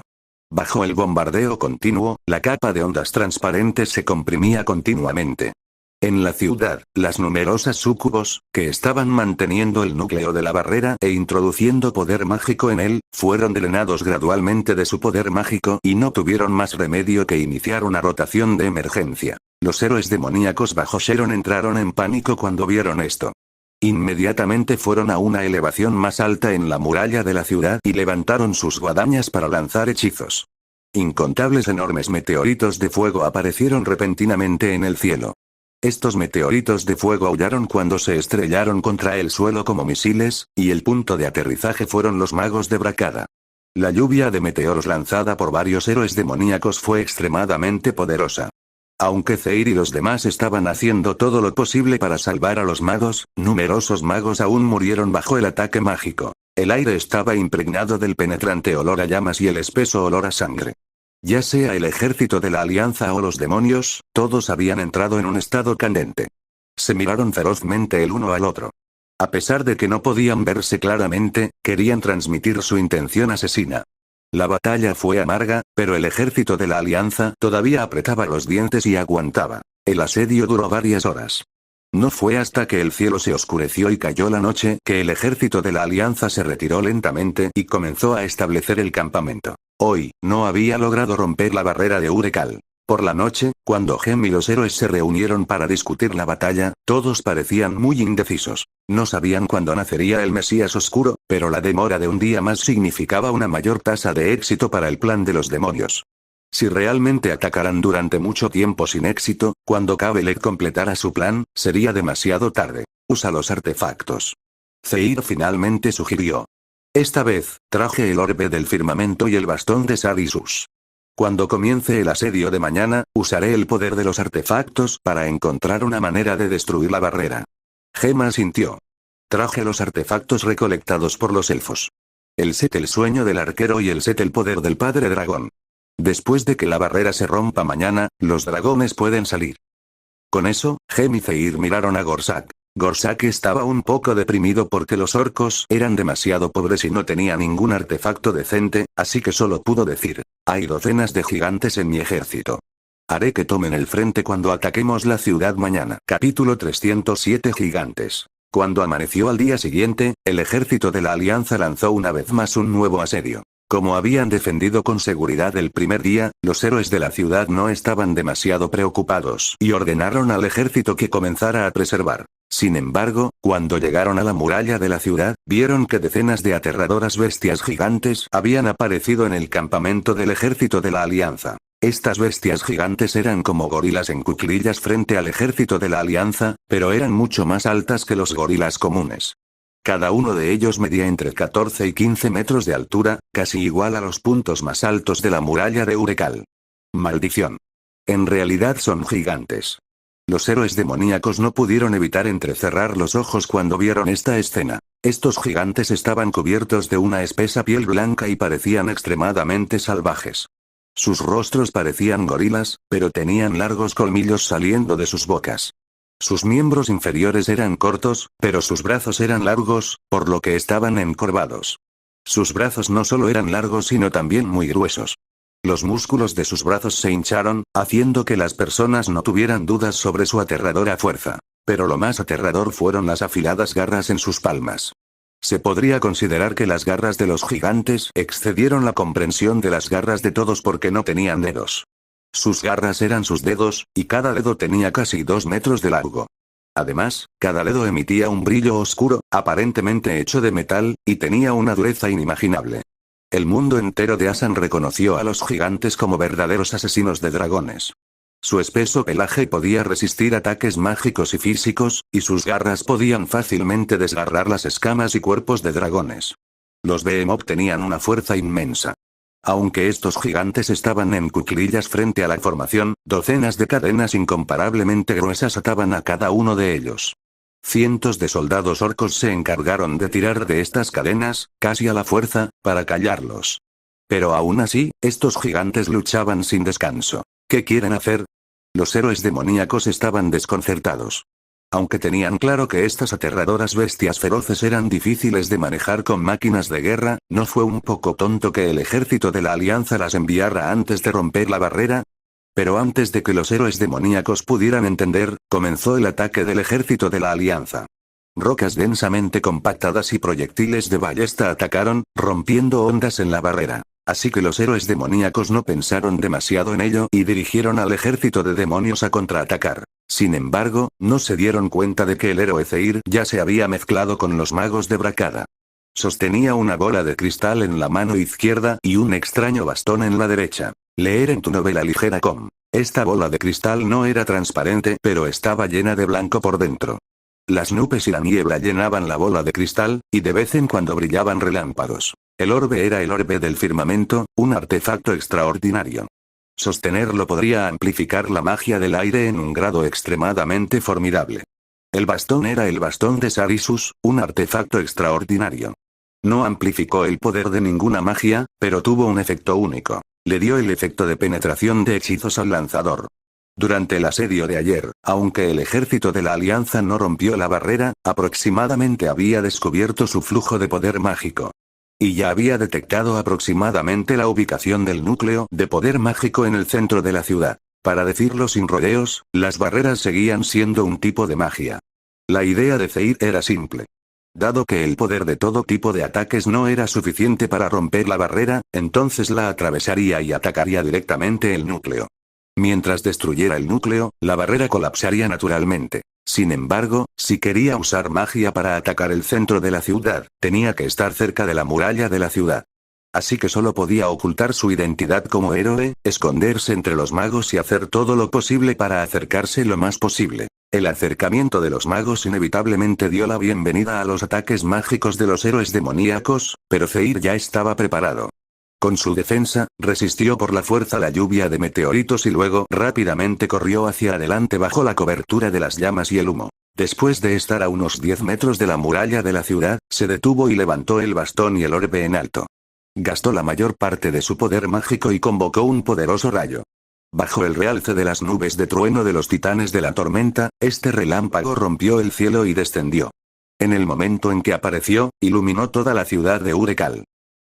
[SPEAKER 1] Bajo el bombardeo continuo, la capa de ondas transparentes se comprimía continuamente. En la ciudad, las numerosas súcubos, que estaban manteniendo el núcleo de la barrera e introduciendo poder mágico en él, fueron drenados gradualmente de su poder mágico y no tuvieron más remedio que iniciar una rotación de emergencia. Los héroes demoníacos bajo Sheron entraron en pánico cuando vieron esto. Inmediatamente fueron a una elevación más alta en la muralla de la ciudad y levantaron sus guadañas para lanzar hechizos. Incontables enormes meteoritos de fuego aparecieron repentinamente en el cielo. Estos meteoritos de fuego aullaron cuando se estrellaron contra el suelo como misiles, y el punto de aterrizaje fueron los magos de Brakada. La lluvia de meteoros lanzada por varios héroes demoníacos fue extremadamente poderosa. Aunque Zeir y los demás estaban haciendo todo lo posible para salvar a los magos, numerosos magos aún murieron bajo el ataque mágico. El aire estaba impregnado del penetrante olor a llamas y el espeso olor a sangre. Ya sea el ejército de la Alianza o los demonios, todos habían entrado en un estado candente. Se miraron ferozmente el uno al otro. A pesar de que no podían verse claramente, querían transmitir su intención asesina. La batalla fue amarga, pero el ejército de la Alianza todavía apretaba los dientes y aguantaba. El asedio duró varias horas. No fue hasta que el cielo se oscureció y cayó la noche que el ejército de la Alianza se retiró lentamente y comenzó a establecer el campamento. Hoy, no había logrado romper la barrera de Urecal. Por la noche, cuando Gem y los héroes se reunieron para discutir la batalla, todos parecían muy indecisos. No sabían cuándo nacería el Mesías Oscuro, pero la demora de un día más significaba una mayor tasa de éxito para el plan de los demonios. Si realmente atacaran durante mucho tiempo sin éxito, cuando Kabelek completara su plan, sería demasiado tarde. Usa los artefactos. Zeir finalmente sugirió. Esta vez, traje el orbe del firmamento y el bastón de Sarisus. Cuando comience el asedio de mañana, usaré el poder de los artefactos para encontrar una manera de destruir la barrera. Gema asintió. Traje los artefactos recolectados por los elfos. El set el sueño del arquero y el set el poder del padre dragón. Después de que la barrera se rompa mañana, los dragones pueden salir. Con eso, Gem y Zeir miraron a Gorsak. Gorsak estaba un poco deprimido porque los orcos eran demasiado pobres y no tenía ningún artefacto decente, así que solo pudo decir, hay docenas de gigantes en mi ejército. Haré que tomen el frente cuando ataquemos la ciudad mañana. Capítulo 307 Gigantes. Cuando amaneció al día siguiente, el ejército de la Alianza lanzó una vez más un nuevo asedio. Como habían defendido con seguridad el primer día, los héroes de la ciudad no estaban demasiado preocupados y ordenaron al ejército que comenzara a preservar. Sin embargo, cuando llegaron a la muralla de la ciudad, vieron que decenas de aterradoras bestias gigantes habían aparecido en el campamento del ejército de la Alianza. Estas bestias gigantes eran como gorilas en cuclillas frente al ejército de la Alianza, pero eran mucho más altas que los gorilas comunes. Cada uno de ellos medía entre 14 y 15 metros de altura, casi igual a los puntos más altos de la muralla de Urecal. Maldición. En realidad son gigantes. Los héroes demoníacos no pudieron evitar entrecerrar los ojos cuando vieron esta escena. Estos gigantes estaban cubiertos de una espesa piel blanca y parecían extremadamente salvajes. Sus rostros parecían gorilas, pero tenían largos colmillos saliendo de sus bocas. Sus miembros inferiores eran cortos, pero sus brazos eran largos, por lo que estaban encorvados. Sus brazos no solo eran largos sino también muy gruesos. Los músculos de sus brazos se hincharon, haciendo que las personas no tuvieran dudas sobre su aterradora fuerza. Pero lo más aterrador fueron las afiladas garras en sus palmas. Se podría considerar que las garras de los gigantes excedieron la comprensión de las garras de todos porque no tenían dedos. Sus garras eran sus dedos, y cada dedo tenía casi 2 metros de largo. Además, cada dedo emitía un brillo oscuro, aparentemente hecho de metal, y tenía una dureza inimaginable. El mundo entero de Asan reconoció a los gigantes como verdaderos asesinos de dragones. Su espeso pelaje podía resistir ataques mágicos y físicos, y sus garras podían fácilmente desgarrar las escamas y cuerpos de dragones. Los Behemoth tenían una fuerza inmensa. Aunque estos gigantes estaban en cuclillas frente a la formación, docenas de cadenas incomparablemente gruesas ataban a cada uno de ellos. Cientos de soldados orcos se encargaron de tirar de estas cadenas, casi a la fuerza, para callarlos. Pero aún así, estos gigantes luchaban sin descanso. ¿Qué quieren hacer? Los héroes demoníacos estaban desconcertados. Aunque tenían claro que estas aterradoras bestias feroces eran difíciles de manejar con máquinas de guerra, ¿no fue un poco tonto que el ejército de la Alianza las enviara antes de romper la barrera? Pero antes de que los héroes demoníacos pudieran entender, comenzó el ataque del ejército de la Alianza. Rocas densamente compactadas y proyectiles de ballesta atacaron, rompiendo ondas en la barrera. Así que los héroes demoníacos no pensaron demasiado en ello y dirigieron al ejército de demonios a contraatacar. Sin embargo, no se dieron cuenta de que el héroe Zeir ya se había mezclado con los magos de Brakada. Sostenía una bola de cristal en la mano izquierda y un extraño bastón en la derecha. Leer en tu novela ligera com. Esta bola de cristal no era transparente, pero estaba llena de blanco por dentro. Las nubes y la niebla llenaban la bola de cristal, y de vez en cuando brillaban relámpagos. El orbe era el orbe del firmamento, un artefacto extraordinario. Sostenerlo podría amplificar la magia del aire en un grado extremadamente formidable. El bastón era el bastón de Sarisus, un artefacto extraordinario. No amplificó el poder de ninguna magia, pero tuvo un efecto único. Le dio el efecto de penetración de hechizos al lanzador. Durante el asedio de ayer, aunque el ejército de la Alianza no rompió la barrera, aproximadamente había descubierto su flujo de poder mágico. Y ya había detectado aproximadamente la ubicación del núcleo de poder mágico en el centro de la ciudad. Para decirlo sin rodeos, las barreras seguían siendo un tipo de magia. La idea de Zeir era simple. Dado que el poder de todo tipo de ataques no era suficiente para romper la barrera, entonces la atravesaría y atacaría directamente el núcleo. Mientras destruyera el núcleo, la barrera colapsaría naturalmente. Sin embargo, si quería usar magia para atacar el centro de la ciudad, tenía que estar cerca de la muralla de la ciudad. Así que solo podía ocultar su identidad como héroe, esconderse entre los magos y hacer todo lo posible para acercarse lo más posible. El acercamiento de los magos inevitablemente dio la bienvenida a los ataques mágicos de los héroes demoníacos, pero Zeir ya estaba preparado. Con su defensa, resistió por la fuerza la lluvia de meteoritos y luego rápidamente corrió hacia adelante bajo la cobertura de las llamas y el humo. Después de estar a unos 10 metros de la muralla de la ciudad, se detuvo y levantó el bastón y el orbe en alto. Gastó la mayor parte de su poder mágico y convocó un poderoso rayo. Bajo el realce de las nubes de trueno de los titanes de la tormenta, este relámpago rompió el cielo y descendió. En el momento en que apareció, iluminó toda la ciudad de Urekal.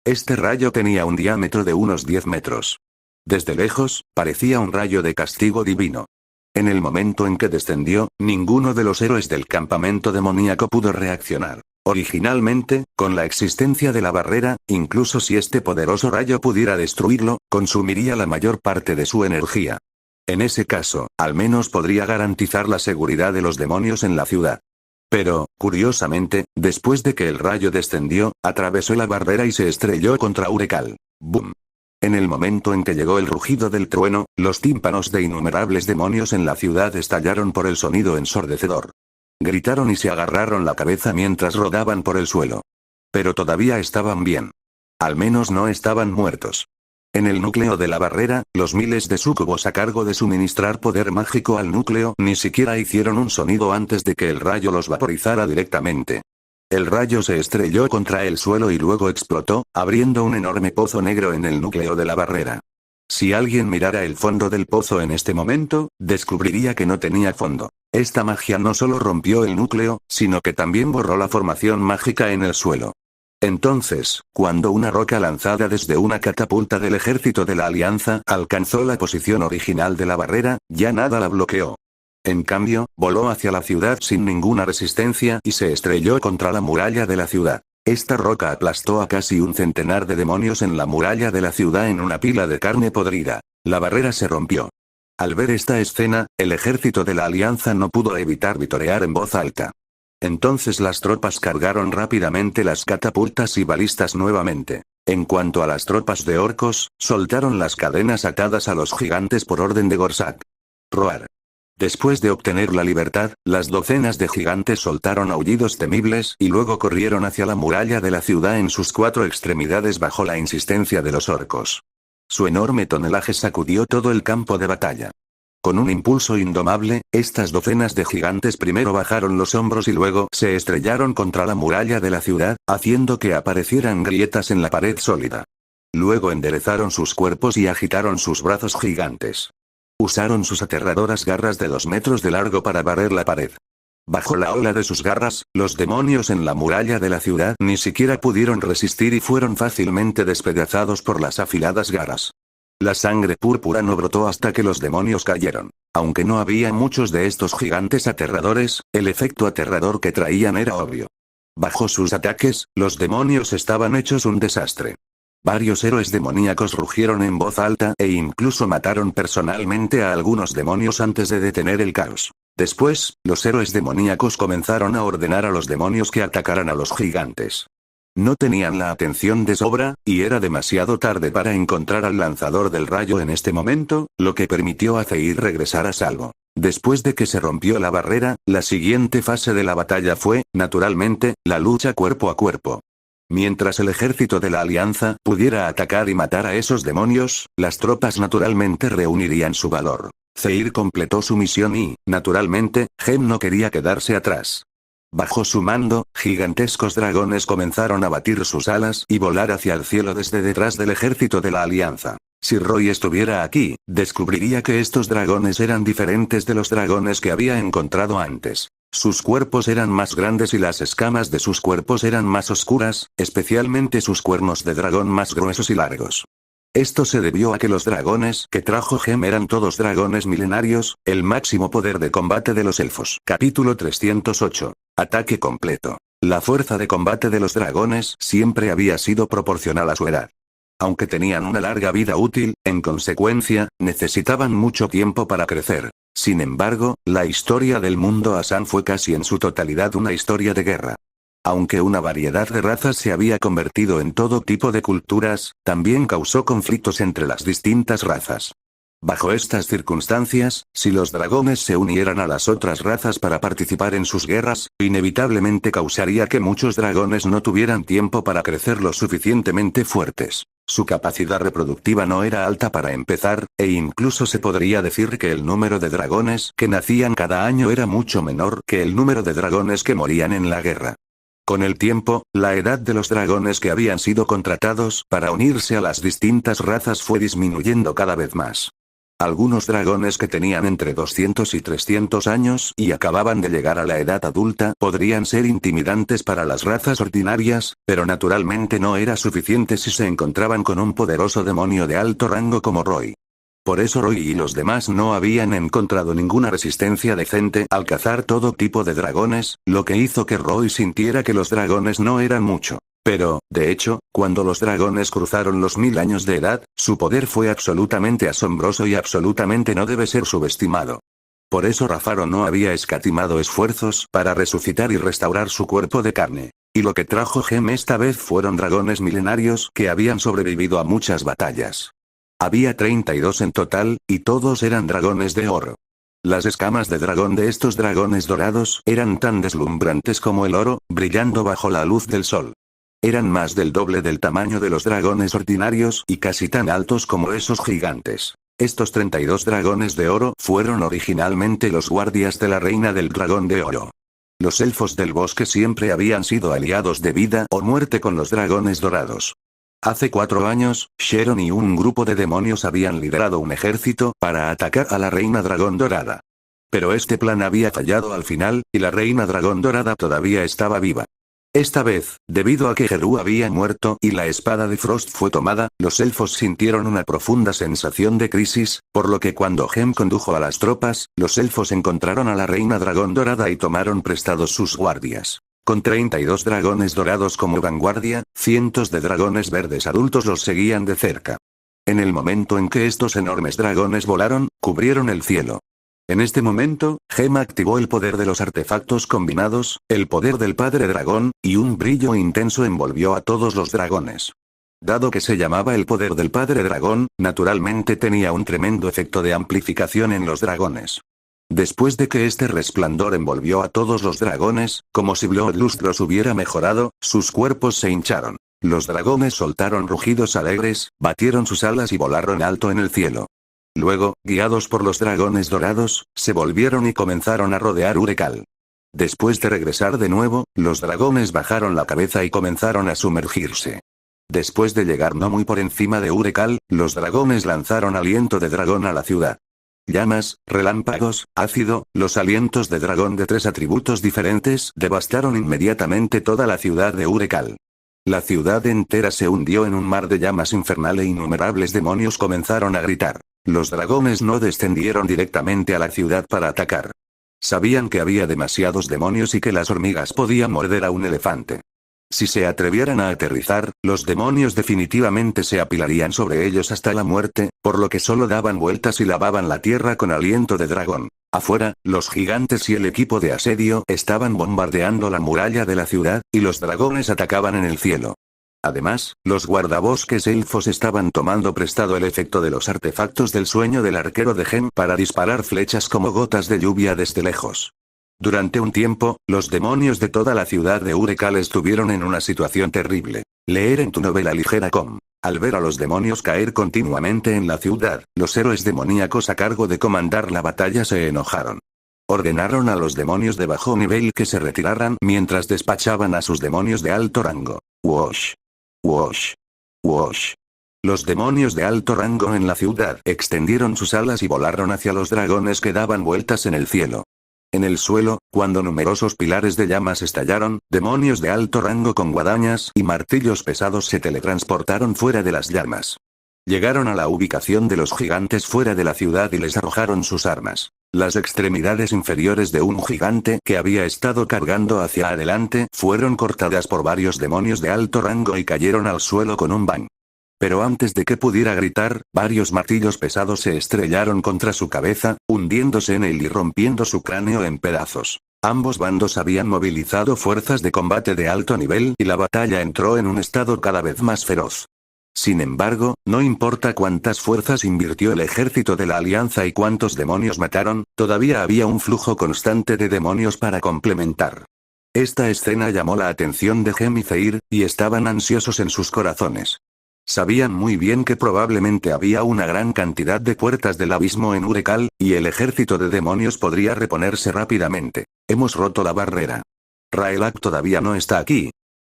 [SPEAKER 1] Este rayo tenía un diámetro de unos 10 metros. Desde lejos, parecía un rayo de castigo divino. En el momento en que descendió, ninguno de los héroes del campamento demoníaco pudo reaccionar. Originalmente, con la existencia de la barrera, incluso si este poderoso rayo pudiera destruirlo, consumiría la mayor parte de su energía. En ese caso, al menos podría garantizar la seguridad de los demonios en la ciudad. Pero, curiosamente, después de que el rayo descendió, atravesó la barrera y se estrelló contra Urekal. ¡Bum! En el momento en que llegó el rugido del trueno, los tímpanos de innumerables demonios en la ciudad estallaron por el sonido ensordecedor. Gritaron y se agarraron la cabeza mientras rodaban por el suelo. Pero todavía estaban bien. Al menos no estaban muertos. En el núcleo de la barrera, los miles de súcubos a cargo de suministrar poder mágico al núcleo ni siquiera hicieron un sonido antes de que el rayo los vaporizara directamente. El rayo se estrelló contra el suelo y luego explotó, abriendo un enorme pozo negro en el núcleo de la barrera. Si alguien mirara el fondo del pozo en este momento, descubriría que no tenía fondo. Esta magia no solo rompió el núcleo, sino que también borró la formación mágica en el suelo. Entonces, cuando una roca lanzada desde una catapulta del ejército de la Alianza alcanzó la posición original de la barrera, ya nada la bloqueó. En cambio, voló hacia la ciudad sin ninguna resistencia y se estrelló contra la muralla de la ciudad. Esta roca aplastó a casi un centenar de demonios en la muralla de la ciudad en una pila de carne podrida. La barrera se rompió. Al ver esta escena, el ejército de la Alianza no pudo evitar vitorear en voz alta. Entonces las tropas cargaron rápidamente las catapultas y balistas nuevamente. En cuanto a las tropas de orcos, soltaron las cadenas atadas a los gigantes por orden de Gorsak. Roar. Después de obtener la libertad, las docenas de gigantes soltaron aullidos temibles y luego corrieron hacia la muralla de la ciudad en sus cuatro extremidades bajo la insistencia de los orcos. Su enorme tonelaje sacudió todo el campo de batalla. Con un impulso indomable, estas docenas de gigantes primero bajaron los hombros y luego se estrellaron contra la muralla de la ciudad, haciendo que aparecieran grietas en la pared sólida. Luego enderezaron sus cuerpos y agitaron sus brazos gigantes. Usaron sus aterradoras garras de 2 metros de largo para barrer la pared. Bajo la ola de sus garras, los demonios en la muralla de la ciudad ni siquiera pudieron resistir y fueron fácilmente despedazados por las afiladas garras. La sangre púrpura no brotó hasta que los demonios cayeron. Aunque no había muchos de estos gigantes aterradores, el efecto aterrador que traían era obvio. Bajo sus ataques, los demonios estaban hechos un desastre. Varios héroes demoníacos rugieron en voz alta e incluso mataron personalmente a algunos demonios antes de detener el caos. Después, los héroes demoníacos comenzaron a ordenar a los demonios que atacaran a los gigantes. No tenían la atención de sobra, y era demasiado tarde para encontrar al lanzador del rayo en este momento, lo que permitió a Zeir regresar a salvo. Después de que se rompió la barrera, la siguiente fase de la batalla fue, naturalmente, la lucha cuerpo a cuerpo. Mientras el ejército de la Alianza pudiera atacar y matar a esos demonios, las tropas naturalmente reunirían su valor. Zeir completó su misión y, naturalmente, Gem no quería quedarse atrás. Bajo su mando, gigantescos dragones comenzaron a batir sus alas y volar hacia el cielo desde detrás del ejército de la Alianza. Si Roy estuviera aquí, descubriría que estos dragones eran diferentes de los dragones que había encontrado antes. Sus cuerpos eran más grandes y las escamas de sus cuerpos eran más oscuras, especialmente sus cuernos de dragón más gruesos y largos. Esto se debió a que los dragones que trajo Gem eran todos dragones milenarios, el máximo poder de combate de los elfos. Capítulo 308. Ataque completo. La fuerza de combate de los dragones siempre había sido proporcional a su edad. Aunque tenían una larga vida útil, en consecuencia, necesitaban mucho tiempo para crecer. Sin embargo, la historia del mundo Asan fue casi en su totalidad una historia de guerra. Aunque una variedad de razas se había convertido en todo tipo de culturas, también causó conflictos entre las distintas razas. Bajo estas circunstancias, si los dragones se unieran a las otras razas para participar en sus guerras, inevitablemente causaría que muchos dragones no tuvieran tiempo para crecer lo suficientemente fuertes. Su capacidad reproductiva no era alta para empezar, e incluso se podría decir que el número de dragones que nacían cada año era mucho menor que el número de dragones que morían en la guerra. Con el tiempo, la edad de los dragones que habían sido contratados para unirse a las distintas razas fue disminuyendo cada vez más. Algunos dragones que tenían entre 200 y 300 años y acababan de llegar a la edad adulta podrían ser intimidantes para las razas ordinarias, pero naturalmente no era suficiente si se encontraban con un poderoso demonio de alto rango como Roy. Por eso Roy y los demás no habían encontrado ninguna resistencia decente al cazar todo tipo de dragones, lo que hizo que Roy sintiera que los dragones no eran mucho. Pero, de hecho, cuando los dragones cruzaron los 1000 años de edad, su poder fue absolutamente asombroso y absolutamente no debe ser subestimado. Por eso Rafaro no había escatimado esfuerzos para resucitar y restaurar su cuerpo de carne. Y lo que trajo Gem esta vez fueron dragones milenarios que habían sobrevivido a muchas batallas. Había 32 en total, y todos eran dragones de oro. Las escamas de dragón de estos dragones dorados eran tan deslumbrantes como el oro, brillando bajo la luz del sol. Eran más del doble del tamaño de los dragones ordinarios y casi tan altos como esos gigantes. Estos 32 dragones de oro fueron originalmente los guardias de la reina del dragón de oro. Los elfos del bosque siempre habían sido aliados de vida o muerte con los dragones dorados. Hace 4 años, Sharon y un grupo de demonios habían liderado un ejército para atacar a la reina dragón dorada. Pero este plan había fallado al final, y la reina dragón dorada todavía estaba viva. Esta vez, debido a que Heru había muerto y la espada de Frost fue tomada, los elfos sintieron una profunda sensación de crisis, por lo que cuando Hem condujo a las tropas, los elfos encontraron a la reina dragón dorada y tomaron prestados sus guardias. Con 32 dragones dorados como vanguardia, cientos de dragones verdes adultos los seguían de cerca. En el momento en que estos enormes dragones volaron, cubrieron el cielo. En este momento, Hem activó el poder de los artefactos combinados, el poder del padre dragón, y un brillo intenso envolvió a todos los dragones. Dado que se llamaba el poder del padre dragón, naturalmente tenía un tremendo efecto de amplificación en los dragones. Después de que este resplandor envolvió a todos los dragones, como si Bloodlust los hubiera mejorado, sus cuerpos se hincharon. Los dragones soltaron rugidos alegres, batieron sus alas y volaron alto en el cielo. Luego, guiados por los dragones dorados, se volvieron y comenzaron a rodear Urekal. Después de regresar de nuevo, los dragones bajaron la cabeza y comenzaron a sumergirse. Después de llegar no muy por encima de Urekal, los dragones lanzaron aliento de dragón a la ciudad. Llamas, relámpagos, ácido, los alientos de dragón de 3 atributos diferentes devastaron inmediatamente toda la ciudad de Urekal. La ciudad entera se hundió en un mar de llamas infernal e innumerables demonios comenzaron a gritar. Los dragones no descendieron directamente a la ciudad para atacar. Sabían que había demasiados demonios y que las hormigas podían morder a un elefante. Si se atrevieran a aterrizar, los demonios definitivamente se apilarían sobre ellos hasta la muerte, por lo que solo daban vueltas y lavaban la tierra con aliento de dragón. Afuera, los gigantes y el equipo de asedio estaban bombardeando la muralla de la ciudad, y los dragones atacaban en el cielo. Además, los guardabosques elfos estaban tomando prestado el efecto de los artefactos del sueño del arquero de Hem para disparar flechas como gotas de lluvia desde lejos. Durante un tiempo, los demonios de toda la ciudad de Urekal estuvieron en una situación terrible. Leer en tu novela ligera.com. Al ver a los demonios caer continuamente en la ciudad, los héroes demoníacos a cargo de comandar la batalla se enojaron. Ordenaron a los demonios de bajo nivel que se retiraran mientras despachaban a sus demonios de alto rango. Wosh. Wosh. Wosh. Los demonios de alto rango en la ciudad extendieron sus alas y volaron hacia los dragones que daban vueltas en el cielo. En el suelo, cuando numerosos pilares de llamas estallaron, demonios de alto rango con guadañas y martillos pesados se teletransportaron fuera de las llamas. Llegaron a la ubicación de los gigantes fuera de la ciudad y les arrojaron sus armas. Las extremidades inferiores de un gigante que había estado cargando hacia adelante fueron cortadas por varios demonios de alto rango y cayeron al suelo con un bang. Pero antes de que pudiera gritar, varios martillos pesados se estrellaron contra su cabeza, hundiéndose en él y rompiendo su cráneo en pedazos. Ambos bandos habían movilizado fuerzas de combate de alto nivel y la batalla entró en un estado cada vez más feroz. Sin embargo, no importa cuántas fuerzas invirtió el ejército de la Alianza y cuántos demonios mataron, todavía había un flujo constante de demonios para complementar. Esta escena llamó la atención de Hem y Zeir, y estaban ansiosos en sus corazones. Sabían muy bien que probablemente había una gran cantidad de puertas del abismo en Urekal, y el ejército de demonios podría reponerse rápidamente. Hemos roto la barrera. ¿Raelak todavía no está aquí?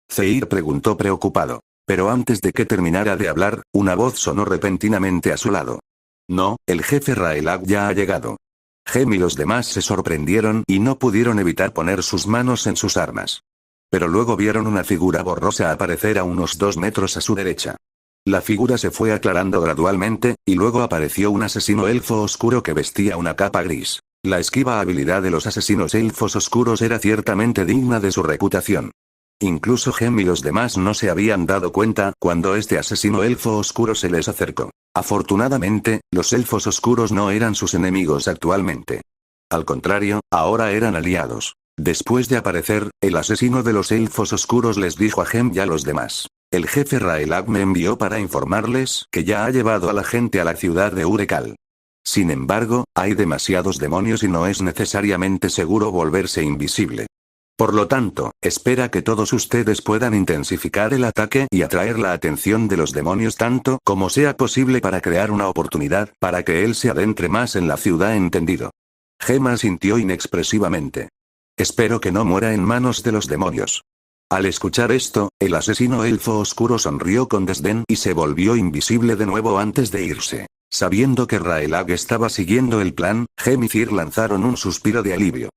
[SPEAKER 1] Zeir preguntó preocupado. Pero antes de que terminara de hablar, una voz sonó repentinamente a su lado. No, el jefe Raelak ya ha llegado. Hem y los demás se sorprendieron y no pudieron evitar poner sus manos en sus armas. Pero luego vieron una figura borrosa aparecer a unos 2 metros a su derecha. La figura se fue aclarando gradualmente, y luego apareció un asesino elfo oscuro que vestía una capa gris. La esquiva habilidad de los asesinos elfos oscuros era ciertamente digna de su reputación. Incluso Hem y los demás no se habían dado cuenta cuando este asesino elfo oscuro se les acercó. Afortunadamente, los elfos oscuros no eran sus enemigos actualmente. Al contrario, ahora eran aliados. Después de aparecer, el asesino de los elfos oscuros les dijo a Hem y a los demás. El jefe Raelak me envió para informarles que ya ha llevado a la gente a la ciudad de Urekal. Sin embargo, hay demasiados demonios y no es necesariamente seguro volverse invisible. Por lo tanto, espera que todos ustedes puedan intensificar el ataque y atraer la atención de los demonios tanto como sea posible para crear una oportunidad para que él se adentre más en la ciudad, ¿entendido? Hem asintió inexpresivamente. Espero que no muera en manos de los demonios. Al escuchar esto, el asesino elfo oscuro sonrió con desdén y se volvió invisible de nuevo antes de irse. Sabiendo que Raelak estaba siguiendo el plan, Hem y Zeir lanzaron un suspiro de alivio.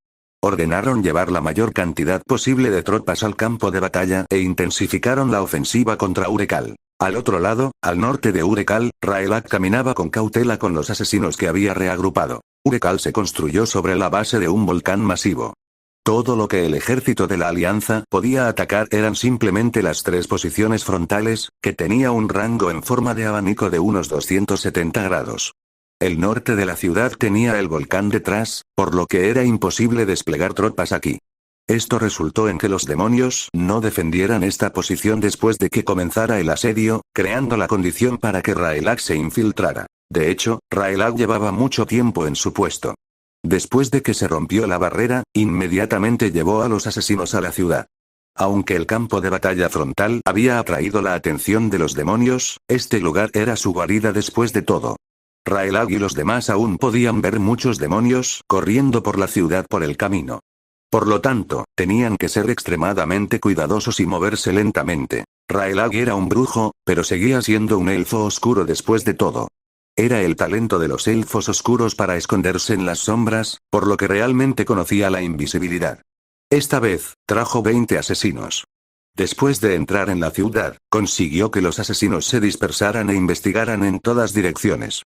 [SPEAKER 1] Ordenaron llevar la mayor cantidad posible de tropas al campo de batalla e intensificaron la ofensiva contra Urekal. Al otro lado, al norte de Urekal, Raelak caminaba con cautela con los asesinos que había reagrupado. Urekal se construyó sobre la base de un volcán masivo. Todo lo que el ejército de la Alianza podía atacar eran simplemente las 3 posiciones frontales, que tenía un rango en forma de abanico de unos 270 grados. El norte de la ciudad tenía el volcán detrás, por lo que era imposible desplegar tropas aquí. Esto resultó en que los demonios no defendieran esta posición después de que comenzara el asedio, creando la condición para que Raelak se infiltrara. De hecho, Raelak llevaba mucho tiempo en su puesto. Después de que se rompió la barrera, inmediatamente llevó a los asesinos a la ciudad. Aunque el campo de batalla frontal había atraído la atención de los demonios, este lugar era su guarida después de todo. Raelak y los demás aún podían ver muchos demonios corriendo por la ciudad por el camino. Por lo tanto, tenían que ser extremadamente cuidadosos y moverse lentamente. Raelak era un brujo, pero seguía siendo un elfo oscuro después de todo. Era el talento de los elfos oscuros para esconderse en las sombras, por lo que realmente conocía la invisibilidad. Esta vez, trajo 20 asesinos. Después de entrar en la ciudad, consiguió que los asesinos se dispersaran e investigaran en todas direcciones.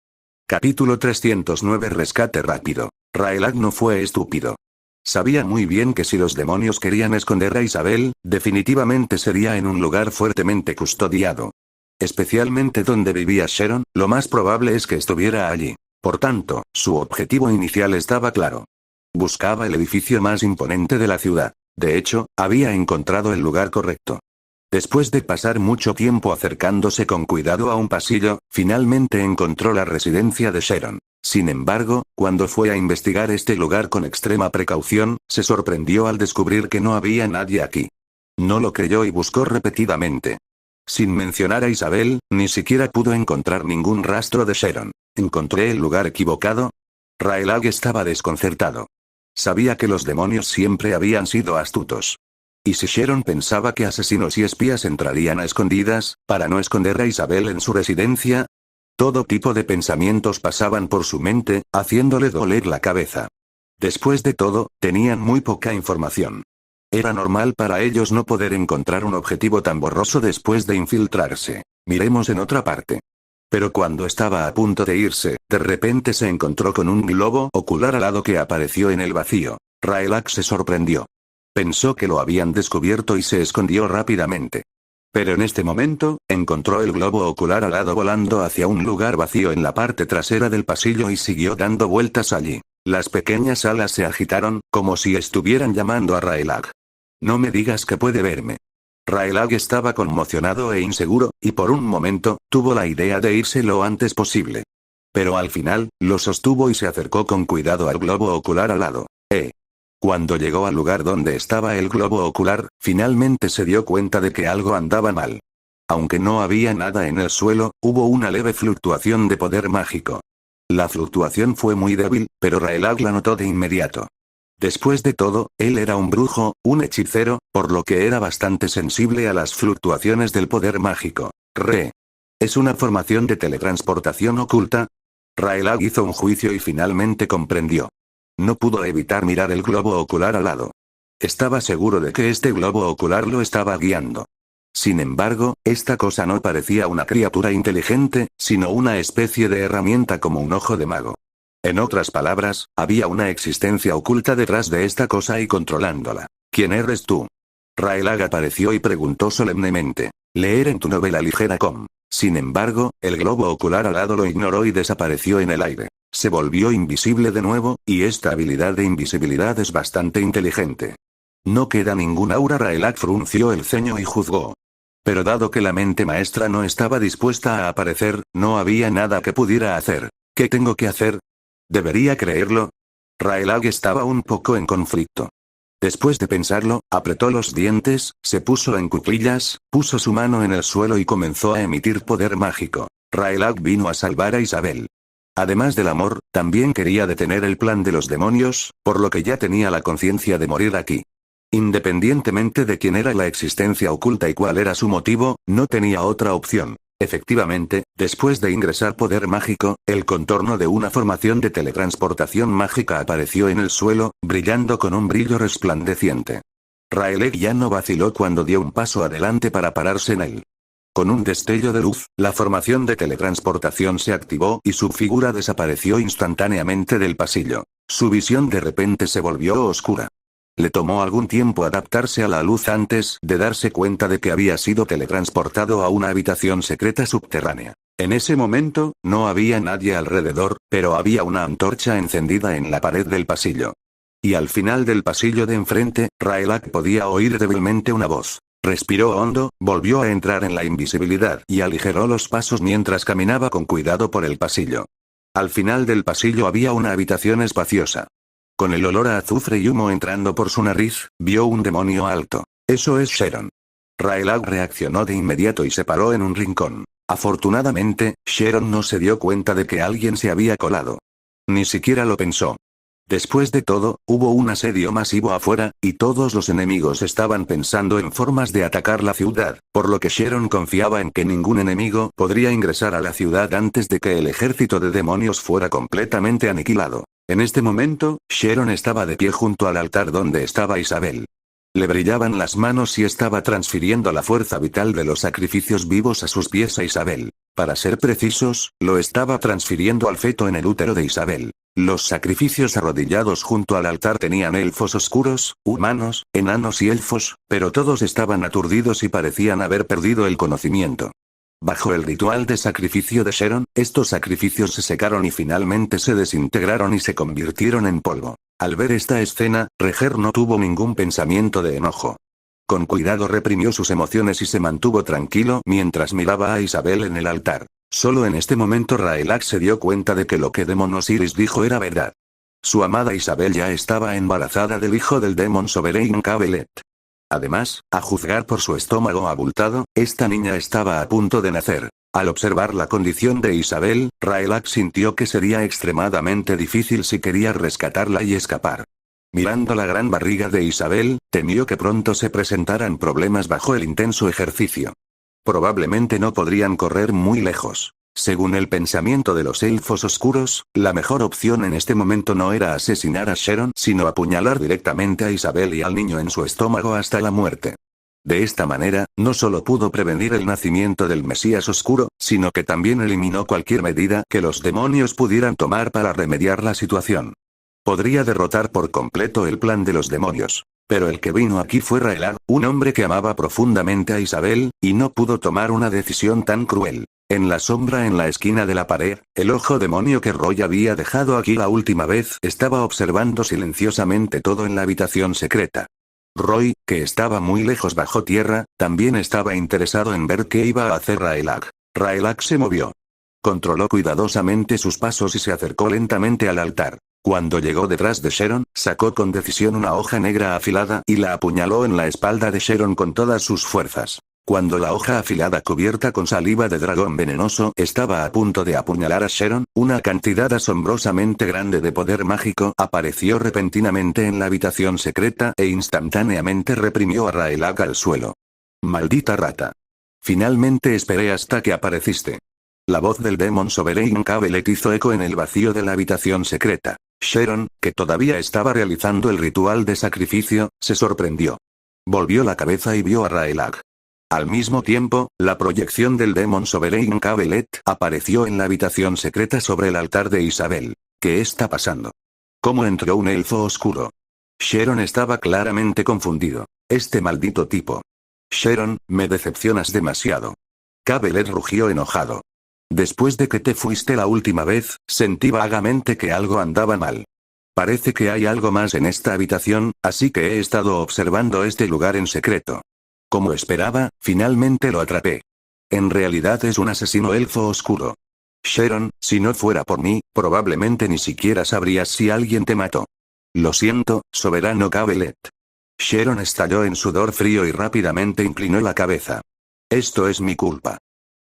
[SPEAKER 1] Capítulo 309 Rescate rápido. Raelak no fue estúpido. Sabía muy bien que si los demonios querían esconder a Isabel, definitivamente sería en un lugar fuertemente custodiado. Especialmente donde vivía Sharon, lo más probable es que estuviera allí. Por tanto, su objetivo inicial estaba claro. Buscaba el edificio más imponente de la ciudad. De hecho, había encontrado el lugar correcto. Después de pasar mucho tiempo acercándose con cuidado a un pasillo, finalmente encontró la residencia de Sharon. Sin embargo, cuando fue a investigar este lugar con extrema precaución, se sorprendió al descubrir que no había nadie aquí. No lo creyó y buscó repetidamente. Sin mencionar a Isabel, ni siquiera pudo encontrar ningún rastro de Sharon. ¿Encontré el lugar equivocado? Raelak estaba desconcertado. Sabía que los demonios siempre habían sido astutos. ¿Y si Sharon pensaba que asesinos y espías entrarían a escondidas, para no esconder a Isabel en su residencia? Todo tipo de pensamientos pasaban por su mente, haciéndole doler la cabeza. Después de todo, tenían muy poca información. Era normal para ellos no poder encontrar un objetivo tan borroso después de infiltrarse. Miremos en otra parte. Pero cuando estaba a punto de irse, de repente se encontró con un globo ocular alado que apareció en el vacío. Raelak se sorprendió. Pensó que lo habían descubierto y se escondió rápidamente. Pero en este momento, encontró el globo ocular alado volando hacia un lugar vacío en la parte trasera del pasillo y siguió dando vueltas allí. Las pequeñas alas se agitaron, como si estuvieran llamando a Raelak. No me digas que puede verme. Raelak estaba conmocionado e inseguro, y por un momento, tuvo la idea de irse lo antes posible. Pero al final, lo sostuvo y se acercó con cuidado al globo ocular alado. Cuando llegó al lugar donde estaba el globo ocular, finalmente se dio cuenta de que algo andaba mal. Aunque no había nada en el suelo, hubo una leve fluctuación de poder mágico. La fluctuación fue muy débil, pero Raelak la notó de inmediato. Después de todo, él era un brujo, un hechicero, por lo que era bastante sensible a las fluctuaciones del poder mágico. ¿Es una formación de teletransportación oculta? Raelak hizo un juicio y finalmente comprendió. No pudo evitar mirar el globo ocular alado. Estaba seguro de que este globo ocular lo estaba guiando. Sin embargo, esta cosa no parecía una criatura inteligente, sino una especie de herramienta como un ojo de mago. En otras palabras, había una existencia oculta detrás de esta cosa y controlándola. ¿Quién eres tú? Raelak apareció y preguntó solemnemente. Leer en tu novela ligera com. Sin embargo, el globo ocular alado lo ignoró y desapareció en el aire. Se volvió invisible de nuevo, y esta habilidad de invisibilidad es bastante inteligente. No queda ningún aura. Raelak frunció el ceño y juzgó. Pero dado que la mente maestra no estaba dispuesta a aparecer, no había nada que pudiera hacer. ¿Qué tengo que hacer? ¿Debería creerlo? Raelak estaba un poco en conflicto. Después de pensarlo, apretó los dientes, se puso en cuclillas, puso su mano en el suelo y comenzó a emitir poder mágico. Raelak vino a salvar a Isabel. Además del amor, también quería detener el plan de los demonios, por lo que ya tenía la conciencia de morir aquí. Independientemente de quién era la existencia oculta y cuál era su motivo, no tenía otra opción. Efectivamente, después de ingresar poder mágico, el contorno de una formación de teletransportación mágica apareció en el suelo, brillando con un brillo resplandeciente. Rayleigh ya no vaciló cuando dio un paso adelante para pararse en él. Con un destello de luz, la formación de teletransportación se activó y su figura desapareció instantáneamente del pasillo. Su visión de repente se volvió oscura. Le tomó algún tiempo adaptarse a la luz antes de darse cuenta de que había sido teletransportado a una habitación secreta subterránea. En ese momento, no había nadie alrededor, pero había una antorcha encendida en la pared del pasillo. Y al final del pasillo de enfrente, Rayleigh podía oír débilmente una voz. Respiró hondo, volvió a entrar en la invisibilidad y aligeró los pasos mientras caminaba con cuidado por el pasillo. Al final del pasillo había una habitación espaciosa. Con el olor a azufre y humo entrando por su nariz, vio un demonio alto. Eso es Sharon. Rayleigh reaccionó de inmediato y se paró en un rincón. Afortunadamente, Sharon no se dio cuenta de que alguien se había colado. Ni siquiera lo pensó. Después de todo, hubo un asedio masivo afuera, y todos los enemigos estaban pensando en formas de atacar la ciudad, por lo que Sharon confiaba en que ningún enemigo podría ingresar a la ciudad antes de que el ejército de demonios fuera completamente aniquilado. En este momento, Sharon estaba de pie junto al altar donde estaba Isabel. Le brillaban las manos y estaba transfiriendo la fuerza vital de los sacrificios vivos a sus pies a Isabel. Para ser precisos, lo estaba transfiriendo al feto en el útero de Isabel. Los sacrificios arrodillados junto al altar tenían elfos oscuros, humanos, enanos y elfos, pero todos estaban aturdidos y parecían haber perdido el conocimiento. Bajo el ritual de sacrificio de Sharon, estos sacrificios se secaron y finalmente se desintegraron y se convirtieron en polvo. Al ver esta escena, Reger no tuvo ningún pensamiento de enojo. Con cuidado reprimió sus emociones y se mantuvo tranquilo mientras miraba a Isabel en el altar. Solo en este momento Rayleigh se dio cuenta de que lo que Demon Osiris dijo era verdad. Su amada Isabel ya estaba embarazada del hijo del Demon Sovereign Cabelet. Además, a juzgar por su estómago abultado, esta niña estaba a punto de nacer. Al observar la condición de Isabel, Rayleigh sintió que sería extremadamente difícil si quería rescatarla y escapar. Mirando la gran barriga de Isabel, temió que pronto se presentaran problemas bajo el intenso ejercicio. Probablemente no podrían correr muy lejos. Según el pensamiento de los elfos oscuros, la mejor opción en este momento no era asesinar a Sharon, sino apuñalar directamente a Isabel y al niño en su estómago hasta la muerte. De esta manera, no solo pudo prevenir el nacimiento del Mesías Oscuro, sino que también eliminó cualquier medida que los demonios pudieran tomar para remediar la situación. Podría derrotar por completo el plan de los demonios. Pero el que vino aquí fue Rayleigh, un hombre que amaba profundamente a Isabel, y no pudo tomar una decisión tan cruel. En la sombra en la esquina de la pared, el ojo demonio que Roy había dejado aquí la última vez estaba observando silenciosamente todo en la habitación secreta. Roy, que estaba muy lejos bajo tierra, también estaba interesado en ver qué iba a hacer Rayleigh. Rayleigh se movió. Controló cuidadosamente sus pasos y se acercó lentamente al altar. Cuando llegó detrás de Sharon, sacó con decisión una hoja negra afilada y la apuñaló en la espalda de Sharon con todas sus fuerzas. Cuando la hoja afilada cubierta con saliva de dragón venenoso estaba a punto de apuñalar a Sharon, una cantidad asombrosamente grande de poder mágico apareció repentinamente en la habitación secreta e instantáneamente reprimió a Rayleigh al suelo. Maldita rata. Finalmente esperé hasta que apareciste. La voz del Demon Sovereign Cabelet hizo eco en el vacío de la habitación secreta. Sharon, que todavía estaba realizando el ritual de sacrificio, se sorprendió. Volvió la cabeza y vio a Rayleigh. Al mismo tiempo, la proyección del Demon Sovereign Cabelet apareció en la habitación secreta sobre el altar de Isabel. ¿Qué está pasando? ¿Cómo entró un elfo oscuro? Sharon estaba claramente confundido. Este maldito tipo. Sharon, me decepcionas demasiado. Cabelet rugió enojado. Después de que te fuiste la última vez, sentí vagamente que algo andaba mal. Parece que hay algo más en esta habitación, así que he estado observando este lugar en secreto. Como esperaba, finalmente lo atrapé. En realidad es un asesino elfo oscuro. Sharon, si no fuera por mí, probablemente ni siquiera sabrías si alguien te mató. Lo siento, soberano Cabelet. Sharon estalló en sudor frío y rápidamente inclinó la cabeza. Esto es mi culpa.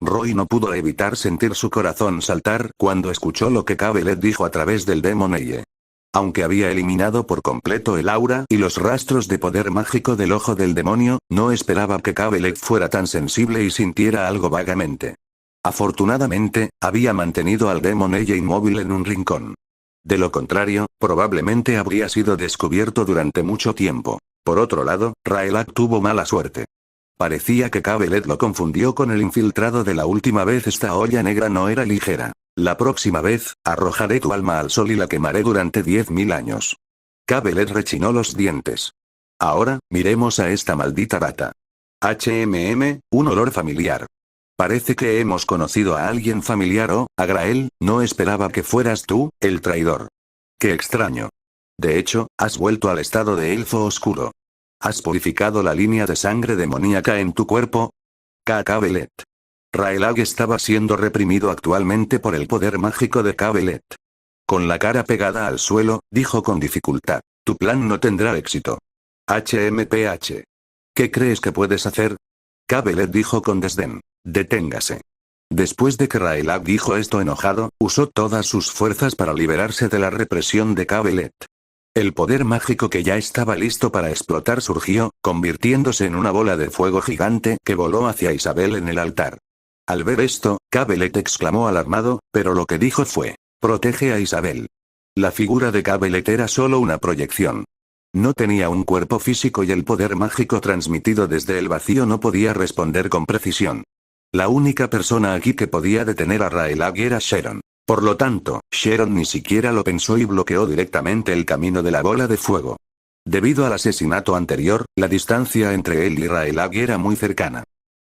[SPEAKER 1] Roy no pudo evitar sentir su corazón saltar cuando escuchó lo que Cabelet dijo a través del Demon Eye. Aunque había eliminado por completo el aura y los rastros de poder mágico del ojo del demonio, no esperaba que Cabelet fuera tan sensible y sintiera algo vagamente. Afortunadamente, había mantenido al Demon ella inmóvil en un rincón. De lo contrario, probablemente habría sido descubierto durante mucho tiempo. Por otro lado, Raelak tuvo mala suerte. Parecía que Cabelet lo confundió con el infiltrado de la última vez. Esta olla negra no era ligera. La próxima vez, arrojaré tu alma al sol y la quemaré durante 10.000 años. Cabelet rechinó los dientes. Ahora, miremos a esta maldita rata. Un olor familiar. Parece que hemos conocido a alguien familiar. Oh, Agrael, no esperaba que fueras tú, el traidor. Qué extraño. De hecho, has vuelto al estado de elfo oscuro. ¿Has purificado la línea de sangre demoníaca en tu cuerpo? Cabelet. Raelag estaba siendo reprimido actualmente por el poder mágico de Cabelet. Con la cara pegada al suelo, dijo con dificultad. Tu plan no tendrá éxito. HMPH. ¿Qué crees que puedes hacer? Cabelet dijo con desdén. Deténgase. Después de que Raelag dijo esto enojado, usó todas sus fuerzas para liberarse de la represión de Cabelet. El poder mágico que ya estaba listo para explotar surgió, convirtiéndose en una bola de fuego gigante que voló hacia Isabel en el altar. Al ver esto, Cabelet exclamó alarmado, pero lo que dijo fue, protege a Isabel. La figura de Cabelet era solo una proyección. No tenía un cuerpo físico y el poder mágico transmitido desde el vacío no podía responder con precisión. La única persona aquí que podía detener a Raelag era Sharon. Por lo tanto, Sharon ni siquiera lo pensó y bloqueó directamente el camino de la bola de fuego. Debido al asesinato anterior, la distancia entre él y Raelag era muy cercana.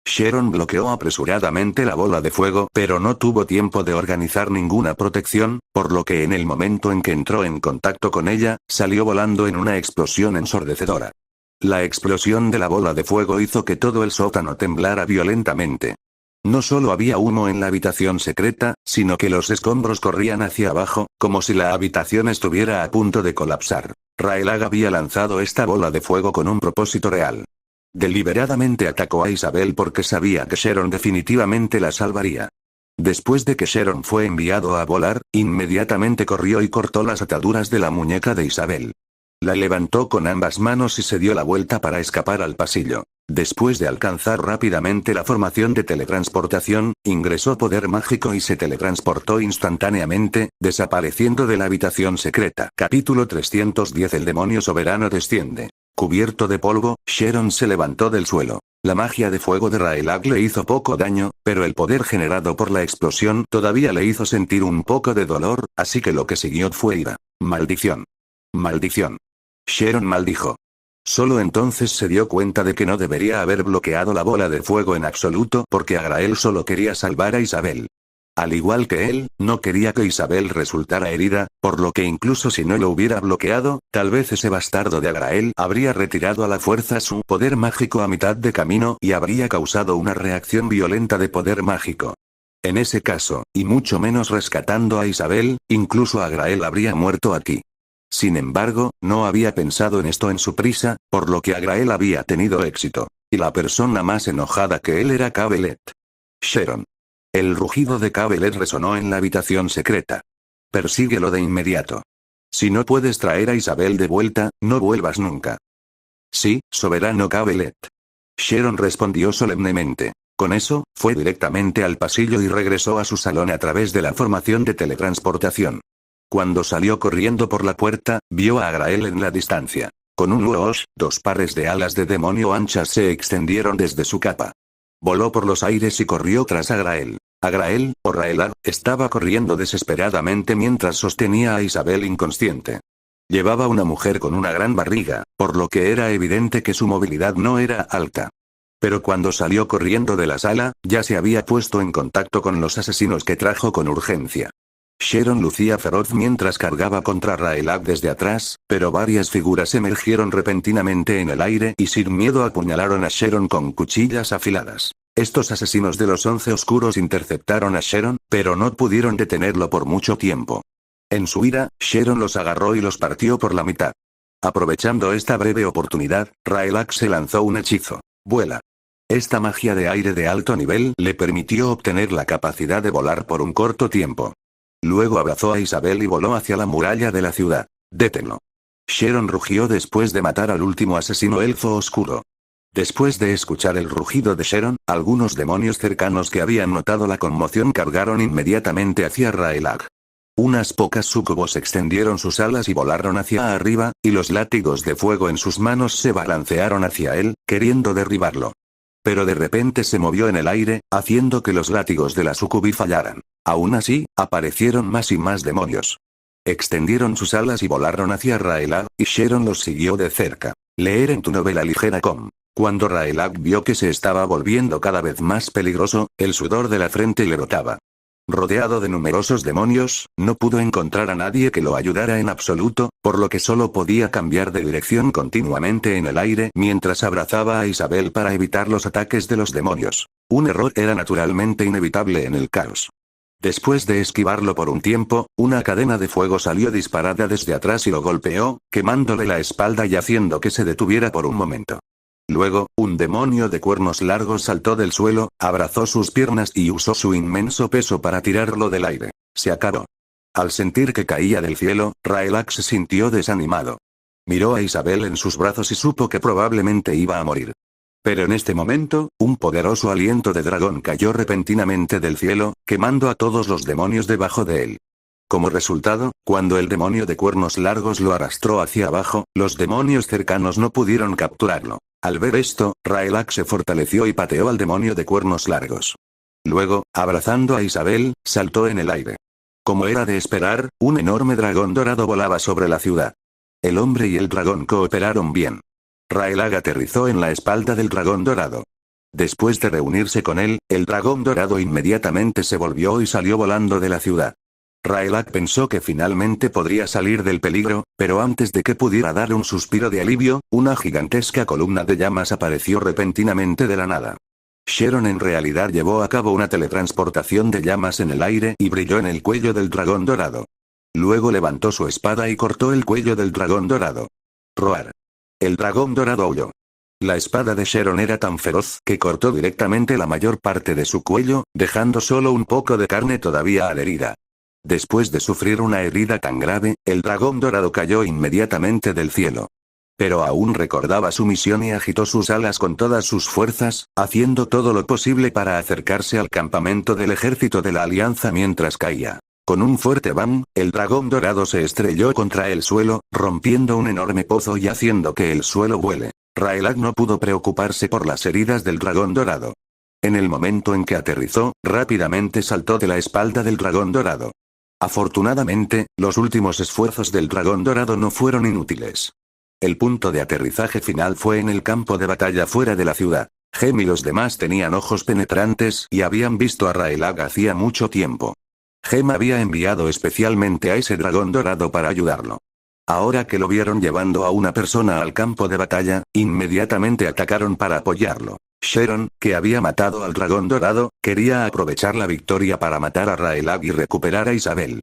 [SPEAKER 1] Sharon bloqueó apresuradamente la bola de fuego, pero no tuvo tiempo de organizar ninguna protección, por lo que en el momento en que entró en contacto con ella, salió volando en una explosión ensordecedora. La explosión de la bola de fuego hizo que todo el sótano temblara violentamente. No solo había humo en la habitación secreta, sino que los escombros corrían hacia abajo, como si la habitación estuviera a punto de colapsar. Raelag había lanzado esta bola de fuego con un propósito real. Deliberadamente atacó a Isabel porque sabía que Sharon definitivamente la salvaría. Después de que Sharon fue enviado a volar, inmediatamente corrió y cortó las ataduras de la muñeca de Isabel. La levantó con ambas manos y se dio la vuelta para escapar al pasillo. Después de alcanzar rápidamente la formación de teletransportación, ingresó poder mágico y se teletransportó instantáneamente, desapareciendo de la habitación secreta. Capítulo 310. El demonio soberano desciende. Cubierto de polvo, Sharon se levantó del suelo. La magia de fuego de Raelag le hizo poco daño, pero el poder generado por la explosión todavía le hizo sentir un poco de dolor, así que lo que siguió fue ira. Maldición. Maldición. Sharon maldijo. Solo entonces se dio cuenta de que no debería haber bloqueado la bola de fuego en absoluto porque Agrael solo quería salvar a Isabel. Al igual que él, no quería que Isabel resultara herida, por lo que incluso si no lo hubiera bloqueado, tal vez ese bastardo de Agrael habría retirado a la fuerza su poder mágico a mitad de camino y habría causado una reacción violenta de poder mágico. En ese caso, y mucho menos rescatando a Isabel, incluso Agrael habría muerto aquí. Sin embargo, no había pensado en esto en su prisa, por lo que Agrael había tenido éxito. Y la persona más enojada que él era Cabelet. Sharon. El rugido de Cabelet resonó en la habitación secreta. Persíguelo de inmediato. Si no puedes traer a Isabel de vuelta, no vuelvas nunca. Sí, soberano Cabelet. Sharon respondió solemnemente. Con eso, fue directamente al pasillo y regresó a su salón a través de la formación de teletransportación. Cuando salió corriendo por la puerta, vio a Agrael en la distancia. Con un whoosh, 2 pares de alas de demonio anchas se extendieron desde su capa. Voló por los aires y corrió tras Agrael. Agrael, o Raelag, estaba corriendo desesperadamente mientras sostenía a Isabel inconsciente. Llevaba una mujer con una gran barriga, por lo que era evidente que su movilidad no era alta. Pero cuando salió corriendo de la sala, ya se había puesto en contacto con los asesinos que trajo con urgencia. Sharon lucía feroz mientras cargaba contra Raelag desde atrás, pero varias figuras emergieron repentinamente en el aire y sin miedo apuñalaron a Sharon con cuchillas afiladas. Estos asesinos de los 11 oscuros interceptaron a Sharon, pero no pudieron detenerlo por mucho tiempo. En su ira, Sharon los agarró y los partió por la mitad. Aprovechando esta breve oportunidad, Raelag se lanzó un hechizo. Vuela. Esta magia de aire de alto nivel le permitió obtener la capacidad de volar por un corto tiempo. Luego abrazó a Isabel y voló hacia la muralla de la ciudad. Détenlo. Sharon rugió después de matar al último asesino elfo oscuro. Después de escuchar el rugido de Sharon, algunos demonios cercanos que habían notado la conmoción cargaron inmediatamente hacia Raelag. Unas pocas súcubos extendieron sus alas y volaron hacia arriba, y los látigos de fuego en sus manos se balancearon hacia él, queriendo derribarlo. Pero de repente se movió en el aire, haciendo que los látigos de la sucubi fallaran. Aún así, aparecieron más y más demonios. Extendieron sus alas y volaron hacia Raelag, y Sharon los siguió de cerca. Leer en tu novela ligera.com. Cuando Raelag vio que se estaba volviendo cada vez más peligroso, el sudor de la frente le brotaba. Rodeado de numerosos demonios, no pudo encontrar a nadie que lo ayudara en absoluto, por lo que solo podía cambiar de dirección continuamente en el aire mientras abrazaba a Isabel para evitar los ataques de los demonios. Un error era naturalmente inevitable en el caos. Después de esquivarlo por un tiempo, una cadena de fuego salió disparada desde atrás y lo golpeó, quemándole la espalda y haciendo que se detuviera por un momento. Luego, un demonio de cuernos largos saltó del suelo, abrazó sus piernas y usó su inmenso peso para tirarlo del aire. Se acabó. Al sentir que caía del cielo, Raelag se sintió desanimado. Miró a Isabel en sus brazos y supo que probablemente iba a morir. Pero en este momento, un poderoso aliento de dragón cayó repentinamente del cielo, quemando a todos los demonios debajo de él. Como resultado, cuando el demonio de cuernos largos lo arrastró hacia abajo, los demonios cercanos no pudieron capturarlo. Al ver esto, Raelag se fortaleció y pateó al demonio de cuernos largos. Luego, abrazando a Isabel, saltó en el aire. Como era de esperar, un enorme dragón dorado volaba sobre la ciudad. El hombre y el dragón cooperaron bien. Raelag aterrizó en la espalda del dragón dorado. Después de reunirse con él, el dragón dorado inmediatamente se volvió y salió volando de la ciudad. Raelag pensó que finalmente podría salir del peligro, pero antes de que pudiera dar un suspiro de alivio, una gigantesca columna de llamas apareció repentinamente de la nada. Sharon en realidad llevó a cabo una teletransportación de llamas en el aire y brilló en el cuello del dragón dorado. Luego levantó su espada y cortó el cuello del dragón dorado. Roar. El dragón dorado aulló. La espada de Sharon era tan feroz que cortó directamente la mayor parte de su cuello, dejando solo un poco de carne todavía adherida. Después de sufrir una herida tan grave, el dragón dorado cayó inmediatamente del cielo. Pero aún recordaba su misión y agitó sus alas con todas sus fuerzas, haciendo todo lo posible para acercarse al campamento del ejército de la Alianza mientras caía. Con un fuerte bam, el dragón dorado se estrelló contra el suelo, rompiendo un enorme pozo y haciendo que el suelo vuele. Raelag no pudo preocuparse por las heridas del dragón dorado. En el momento en que aterrizó, rápidamente saltó de la espalda del dragón dorado. Afortunadamente, los últimos esfuerzos del dragón dorado no fueron inútiles. El punto de aterrizaje final fue en el campo de batalla fuera de la ciudad. Gem y los demás tenían ojos penetrantes y habían visto a Raelag hacía mucho tiempo. Gem había enviado especialmente a ese dragón dorado para ayudarlo. Ahora que lo vieron llevando a una persona al campo de batalla, inmediatamente atacaron para apoyarlo. Sharon, que había matado al dragón dorado, quería aprovechar la victoria para matar a Raelag y recuperar a Isabel.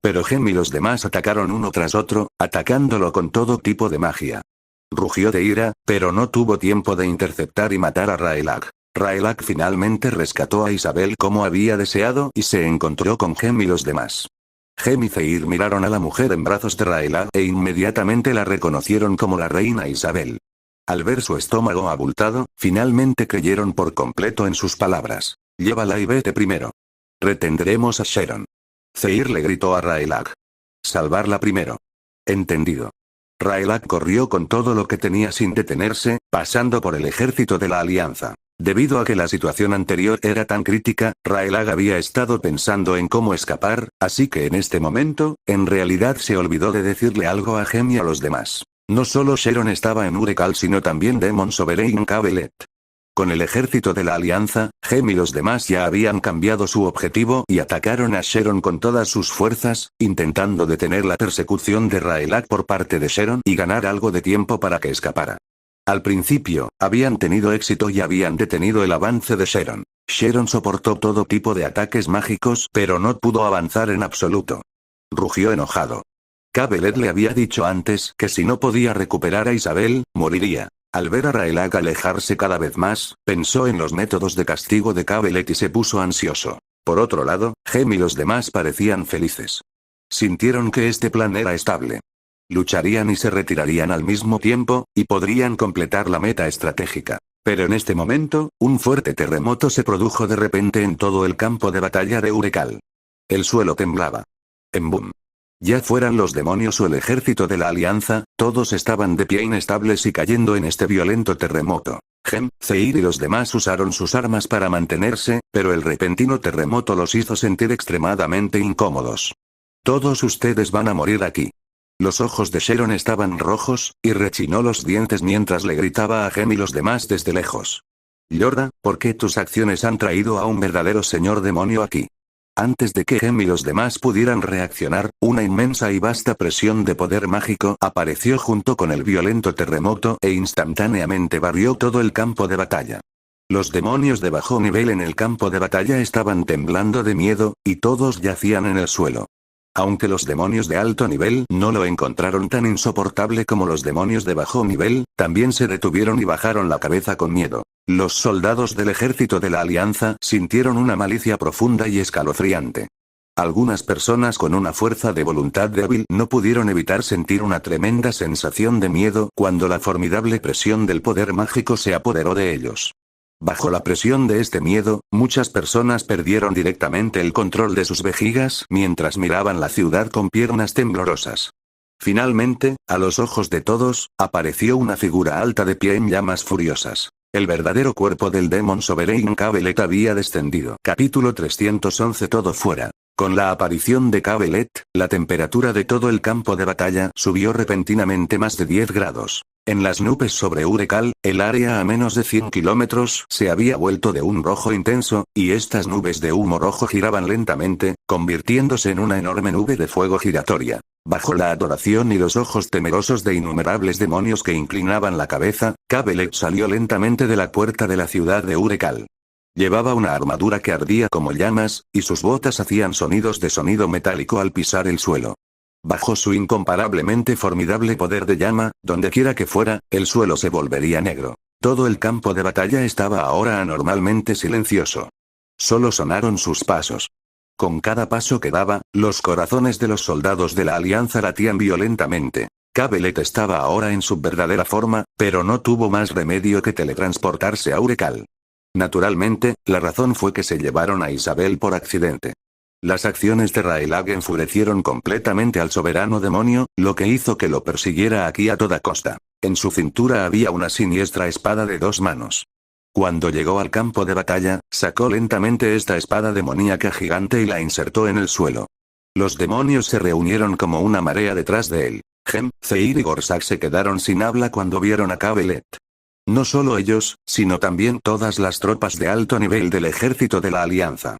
[SPEAKER 1] Pero Gem y los demás atacaron uno tras otro, atacándolo con todo tipo de magia. Rugió de ira, pero no tuvo tiempo de interceptar y matar a Raelag. Raelag finalmente rescató a Isabel como había deseado y se encontró con Gem y los demás. Gem y Zeir miraron a la mujer en brazos de Raelag e inmediatamente la reconocieron como la reina Isabel. Al ver su estómago abultado, finalmente creyeron por completo en sus palabras. Llévala y vete primero. Retendremos a Sharon. Zeir le gritó a Raelag. Salvarla primero. Entendido. Raelag corrió con todo lo que tenía sin detenerse, pasando por el ejército de la Alianza. Debido a que la situación anterior era tan crítica, Raelag había estado pensando en cómo escapar, así que en este momento, en realidad se olvidó de decirle algo a Gem y a los demás. No solo Sharon estaba en Urekal sino también Demon Sovereign Cavelet. Con el ejército de la Alianza, Gem y los demás ya habían cambiado su objetivo y atacaron a Sharon con todas sus fuerzas, intentando detener la persecución de Raelag por parte de Sharon y ganar algo de tiempo para que escapara. Al principio, habían tenido éxito y habían detenido el avance de Sharon. Sharon soportó todo tipo de ataques mágicos pero no pudo avanzar en absoluto. Rugió enojado. Cavelet le había dicho antes que si no podía recuperar a Isabel, moriría. Al ver a Raelag alejarse cada vez más, pensó en los métodos de castigo de Cavelet y se puso ansioso. Por otro lado, Gem y los demás parecían felices. Sintieron que este plan era estable. Lucharían y se retirarían al mismo tiempo, y podrían completar la meta estratégica. Pero en este momento, un fuerte terremoto se produjo de repente en todo el campo de batalla de Urekal. El suelo temblaba. En boom. Ya fueran los demonios o el ejército de la alianza, todos estaban de pie inestables y cayendo en este violento terremoto. Gem, Zeir y los demás usaron sus armas para mantenerse, pero el repentino terremoto los hizo sentir extremadamente incómodos. Todos ustedes van a morir aquí. Los ojos de Sharon estaban rojos, y rechinó los dientes mientras le gritaba a Gem y los demás desde lejos. Yorda, ¿por qué tus acciones han traído a un verdadero señor demonio aquí? Antes de que Gem y los demás pudieran reaccionar, una inmensa y vasta presión de poder mágico apareció junto con el violento terremoto e instantáneamente barrió todo el campo de batalla. Los demonios de bajo nivel en el campo de batalla estaban temblando de miedo, y todos yacían en el suelo. Aunque los demonios de alto nivel no lo encontraron tan insoportable como los demonios de bajo nivel, también se detuvieron y bajaron la cabeza con miedo. Los soldados del ejército de la Alianza sintieron una malicia profunda y escalofriante. Algunas personas con una fuerza de voluntad débil no pudieron evitar sentir una tremenda sensación de miedo cuando la formidable presión del poder mágico se apoderó de ellos. Bajo la presión de este miedo, muchas personas perdieron directamente el control de sus vejigas mientras miraban la ciudad con piernas temblorosas. Finalmente, a los ojos de todos, apareció una figura alta de pie en llamas furiosas. El verdadero cuerpo del Demon Sovereign Cabelet había descendido. Capítulo 311. Todo fuera. Con la aparición de Cabelet, la temperatura de todo el campo de batalla subió repentinamente más de 10 grados. En las nubes sobre Urekal, el área a menos de 100 kilómetros se había vuelto de un rojo intenso, y estas nubes de humo rojo giraban lentamente, convirtiéndose en una enorme nube de fuego giratoria. Bajo la adoración y los ojos temerosos de innumerables demonios que inclinaban la cabeza, Cabelet salió lentamente de la puerta de la ciudad de Urekal. Llevaba una armadura que ardía como llamas, y sus botas hacían sonidos de sonido metálico al pisar el suelo. Bajo su incomparablemente formidable poder de llama, dondequiera que fuera, el suelo se volvería negro. Todo el campo de batalla estaba ahora anormalmente silencioso. Solo sonaron sus pasos. Con cada paso que daba, los corazones de los soldados de la Alianza latían violentamente. Cabelet estaba ahora en su verdadera forma, pero no tuvo más remedio que teletransportarse a Urekal. Naturalmente, la razón fue que se llevaron a Isabel por accidente. Las acciones de Raelag enfurecieron completamente al soberano demonio, lo que hizo que lo persiguiera aquí a toda costa. En su cintura había una siniestra espada de 2 manos. Cuando llegó al campo de batalla, sacó lentamente esta espada demoníaca gigante y la insertó en el suelo. Los demonios se reunieron como una marea detrás de él. Gem, Zeir y Gorsak se quedaron sin habla cuando vieron a Cabelet. No solo ellos, sino también todas las tropas de alto nivel del ejército de la Alianza.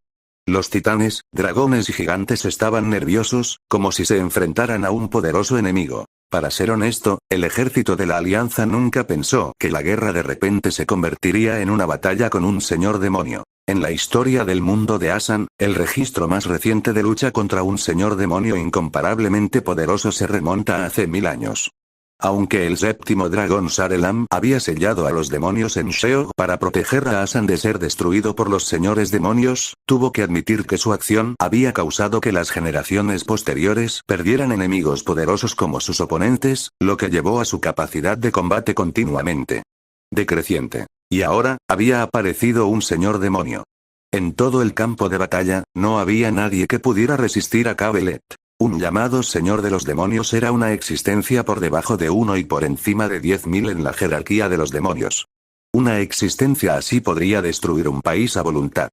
[SPEAKER 1] Los titanes, dragones y gigantes estaban nerviosos, como si se enfrentaran a un poderoso enemigo. Para ser honesto, el ejército de la Alianza nunca pensó que la guerra de repente se convertiría en una batalla con un señor demonio. En la historia del mundo de Asan, el registro más reciente de lucha contra un señor demonio incomparablemente poderoso se remonta a hace 1000 años. Aunque el séptimo dragón Sarelam había sellado a los demonios en Sheol para proteger a Asan de ser destruido por los señores demonios, tuvo que admitir que su acción había causado que las generaciones posteriores perdieran enemigos poderosos como sus oponentes, lo que llevó a su capacidad de combate continuamente decreciente. Y ahora, había aparecido un señor demonio. En todo el campo de batalla, no había nadie que pudiera resistir a Cabelet. Un llamado Señor de los Demonios era una existencia por debajo de 1 y por encima de 10.000 en la jerarquía de los demonios. Una existencia así podría destruir un país a voluntad.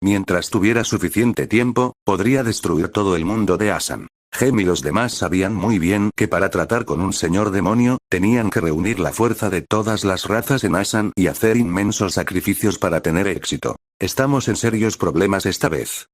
[SPEAKER 1] Mientras tuviera suficiente tiempo, podría destruir todo el mundo de Asan. Gem y los demás sabían muy bien que para tratar con un señor demonio, tenían que reunir la fuerza de todas las razas en Asan y hacer inmensos sacrificios para tener éxito. Estamos en serios problemas esta vez.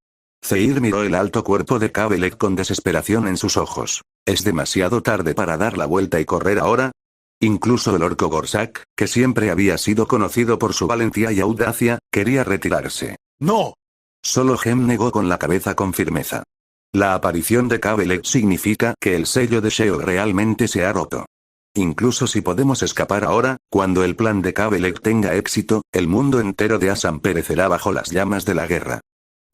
[SPEAKER 1] Zeir miró el alto cuerpo de Cabelet con desesperación en sus ojos. ¿Es demasiado tarde para dar la vuelta y correr ahora? Incluso el orco Gorsak, que siempre había sido conocido por su valentía y audacia, quería retirarse.
[SPEAKER 2] ¡No!
[SPEAKER 1] Solo Gem negó con la cabeza con firmeza. La aparición de Cabelet significa que el sello de Sheol realmente se ha roto. Incluso si podemos escapar ahora, cuando el plan de Cabelet tenga éxito, el mundo entero de Asan perecerá bajo las llamas de la guerra.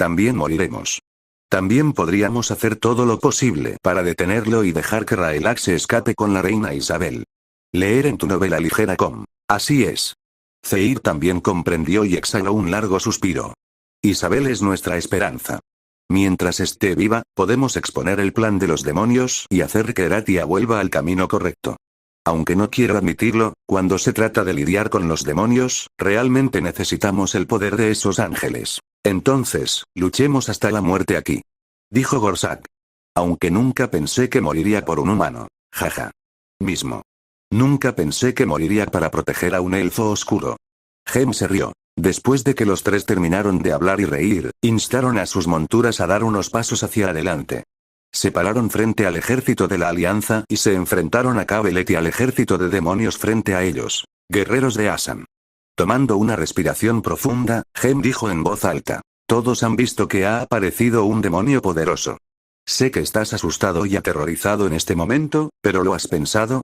[SPEAKER 1] También moriremos. También podríamos hacer todo lo posible para detenerlo y dejar que Raelag se escape con la reina Isabel. Leer en tu novela ligera com. Así es. Zeir también comprendió y exhaló un largo suspiro. Isabel es nuestra esperanza. Mientras esté viva, podemos exponer el plan de los demonios y hacer que Eratia vuelva al camino correcto. Aunque no quiero admitirlo, cuando se trata de lidiar con los demonios, realmente necesitamos el poder de esos ángeles. Entonces, luchemos hasta la muerte aquí. Dijo Gorsak. Aunque nunca pensé que moriría por un humano. Jaja. Mismo. Nunca pensé que moriría para proteger a un elfo oscuro. Hem se rió. Después de que los tres terminaron de hablar y reír, instaron a sus monturas a dar unos pasos hacia adelante. Se pararon frente al ejército de la Alianza y se enfrentaron a Cabelet y al ejército de demonios frente a ellos. Guerreros de Asan. Tomando una respiración profunda, Hem dijo en voz alta. Todos han visto que ha aparecido un demonio poderoso. Sé que estás asustado y aterrorizado en este momento, pero ¿lo has pensado?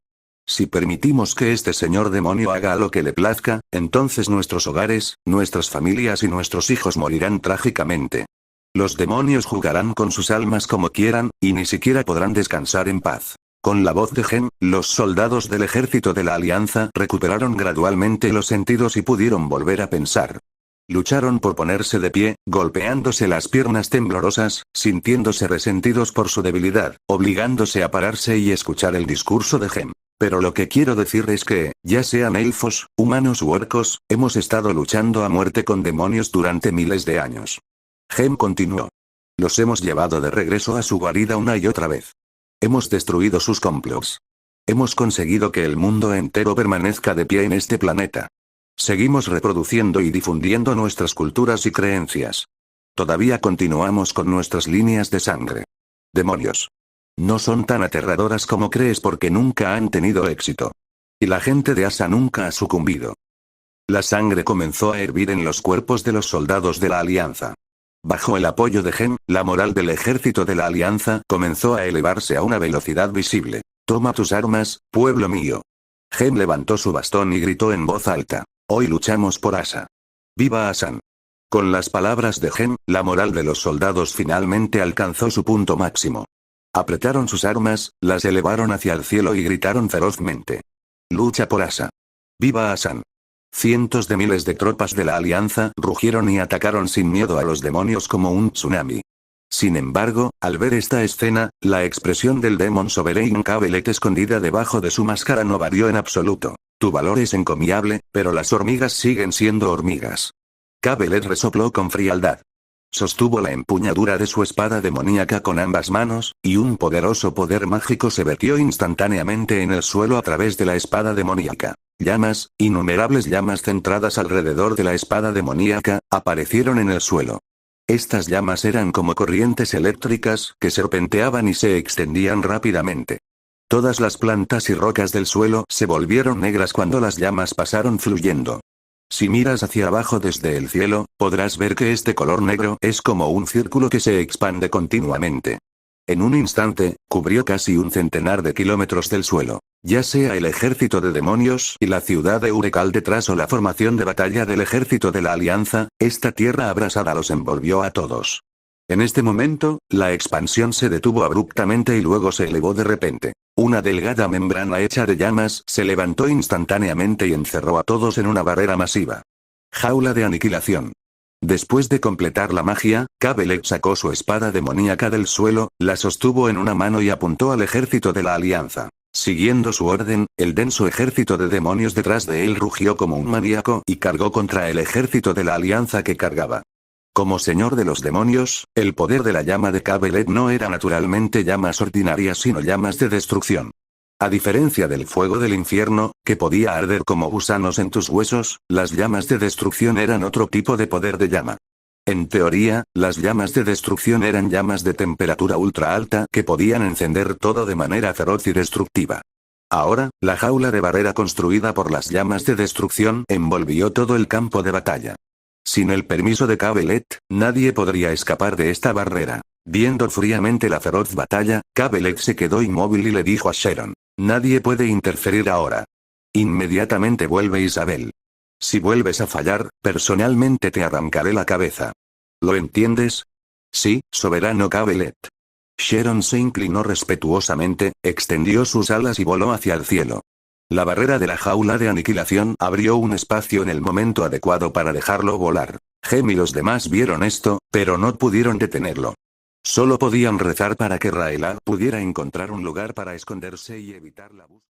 [SPEAKER 1] Si permitimos que este señor demonio haga lo que le plazca, entonces nuestros hogares, nuestras familias y nuestros hijos morirán trágicamente. Los demonios jugarán con sus almas como quieran, y ni siquiera podrán descansar en paz. Con la voz de Hem, los soldados del ejército de la Alianza recuperaron gradualmente los sentidos y pudieron volver a pensar. Lucharon por ponerse de pie, golpeándose las piernas temblorosas, sintiéndose resentidos por su debilidad, obligándose a pararse y escuchar el discurso de Hem. Pero lo que quiero decir es que, ya sean elfos, humanos u orcos, hemos estado luchando a muerte con demonios durante miles de años. Hem continuó. Los hemos llevado de regreso a su guarida una y otra vez. Hemos destruido sus complots. Hemos conseguido que el mundo entero permanezca de pie en este planeta. Seguimos reproduciendo y difundiendo nuestras culturas y creencias. Todavía continuamos con nuestras líneas de sangre. Demonios. No son tan aterradoras como crees porque nunca han tenido éxito. Y la gente de Asa nunca ha sucumbido. La sangre comenzó a hervir en los cuerpos de los soldados de la Alianza. Bajo el apoyo de Hem, la moral del ejército de la Alianza comenzó a elevarse a una velocidad visible. Toma tus armas, pueblo mío. Hem levantó su bastón y gritó en voz alta. Hoy luchamos por Asa. ¡Viva Asan! Con las palabras de Hem, la moral de los soldados finalmente alcanzó su punto máximo. Apretaron sus armas, las elevaron hacia el cielo y gritaron ferozmente. ¡Lucha por Asa! ¡Viva Asan! Cientos de miles de tropas de la Alianza rugieron y atacaron sin miedo a los demonios como un tsunami. Sin embargo, al ver esta escena, la expresión del Demon Sovereign Cabelet escondida debajo de su máscara no varió en absoluto. Tu valor es encomiable, pero las hormigas siguen siendo hormigas. Cabelet resopló con frialdad. Sostuvo la empuñadura de su espada demoníaca con ambas manos, y un poderoso poder mágico se vertió instantáneamente en el suelo a través de la espada demoníaca. Llamas, innumerables llamas centradas alrededor de la espada demoníaca, aparecieron en el suelo. Estas llamas eran como corrientes eléctricas que serpenteaban y se extendían rápidamente. Todas las plantas y rocas del suelo se volvieron negras cuando las llamas pasaron fluyendo. Si miras hacia abajo desde el cielo, podrás ver que este color negro es como un círculo que se expande continuamente. En un instante, cubrió casi un centenar de kilómetros del suelo. Ya sea el ejército de demonios y la ciudad de Urecal detrás o la formación de batalla del ejército de la Alianza, esta tierra abrasada los envolvió a todos. En este momento, la expansión se detuvo abruptamente y luego se elevó de repente. Una delgada membrana hecha de llamas se levantó instantáneamente y encerró a todos en una barrera masiva. Jaula de aniquilación. Después de completar la magia, Cabelet sacó su espada demoníaca del suelo, la sostuvo en una mano y apuntó al ejército de la Alianza. Siguiendo su orden, el denso ejército de demonios detrás de él rugió como un maníaco y cargó contra el ejército de la Alianza que cargaba. Como señor de los demonios, el poder de la llama de Cabelet no era naturalmente llamas ordinarias sino llamas de destrucción. A diferencia del fuego del infierno, que podía arder como gusanos en tus huesos, las llamas de destrucción eran otro tipo de poder de llama. En teoría, las llamas de destrucción eran llamas de temperatura ultra alta que podían encender todo de manera feroz y destructiva. Ahora, la jaula de barrera construida por las llamas de destrucción envolvió todo el campo de batalla. Sin el permiso de Cabelet, nadie podría escapar de esta barrera. Viendo fríamente la feroz batalla, Cabelet se quedó inmóvil y le dijo a Sharon: nadie puede interferir ahora. Inmediatamente vuelve Isabel. Si vuelves a fallar, personalmente te arrancaré la cabeza. ¿Lo entiendes? Sí, soberano Cabelet. Sharon se inclinó respetuosamente, extendió sus alas y voló hacia el cielo. La barrera de la jaula de aniquilación abrió un espacio en el momento adecuado para dejarlo volar. Gem y los demás vieron esto, pero no pudieron detenerlo. Solo podían rezar para que Raela pudiera encontrar un lugar para esconderse y evitar la búsqueda.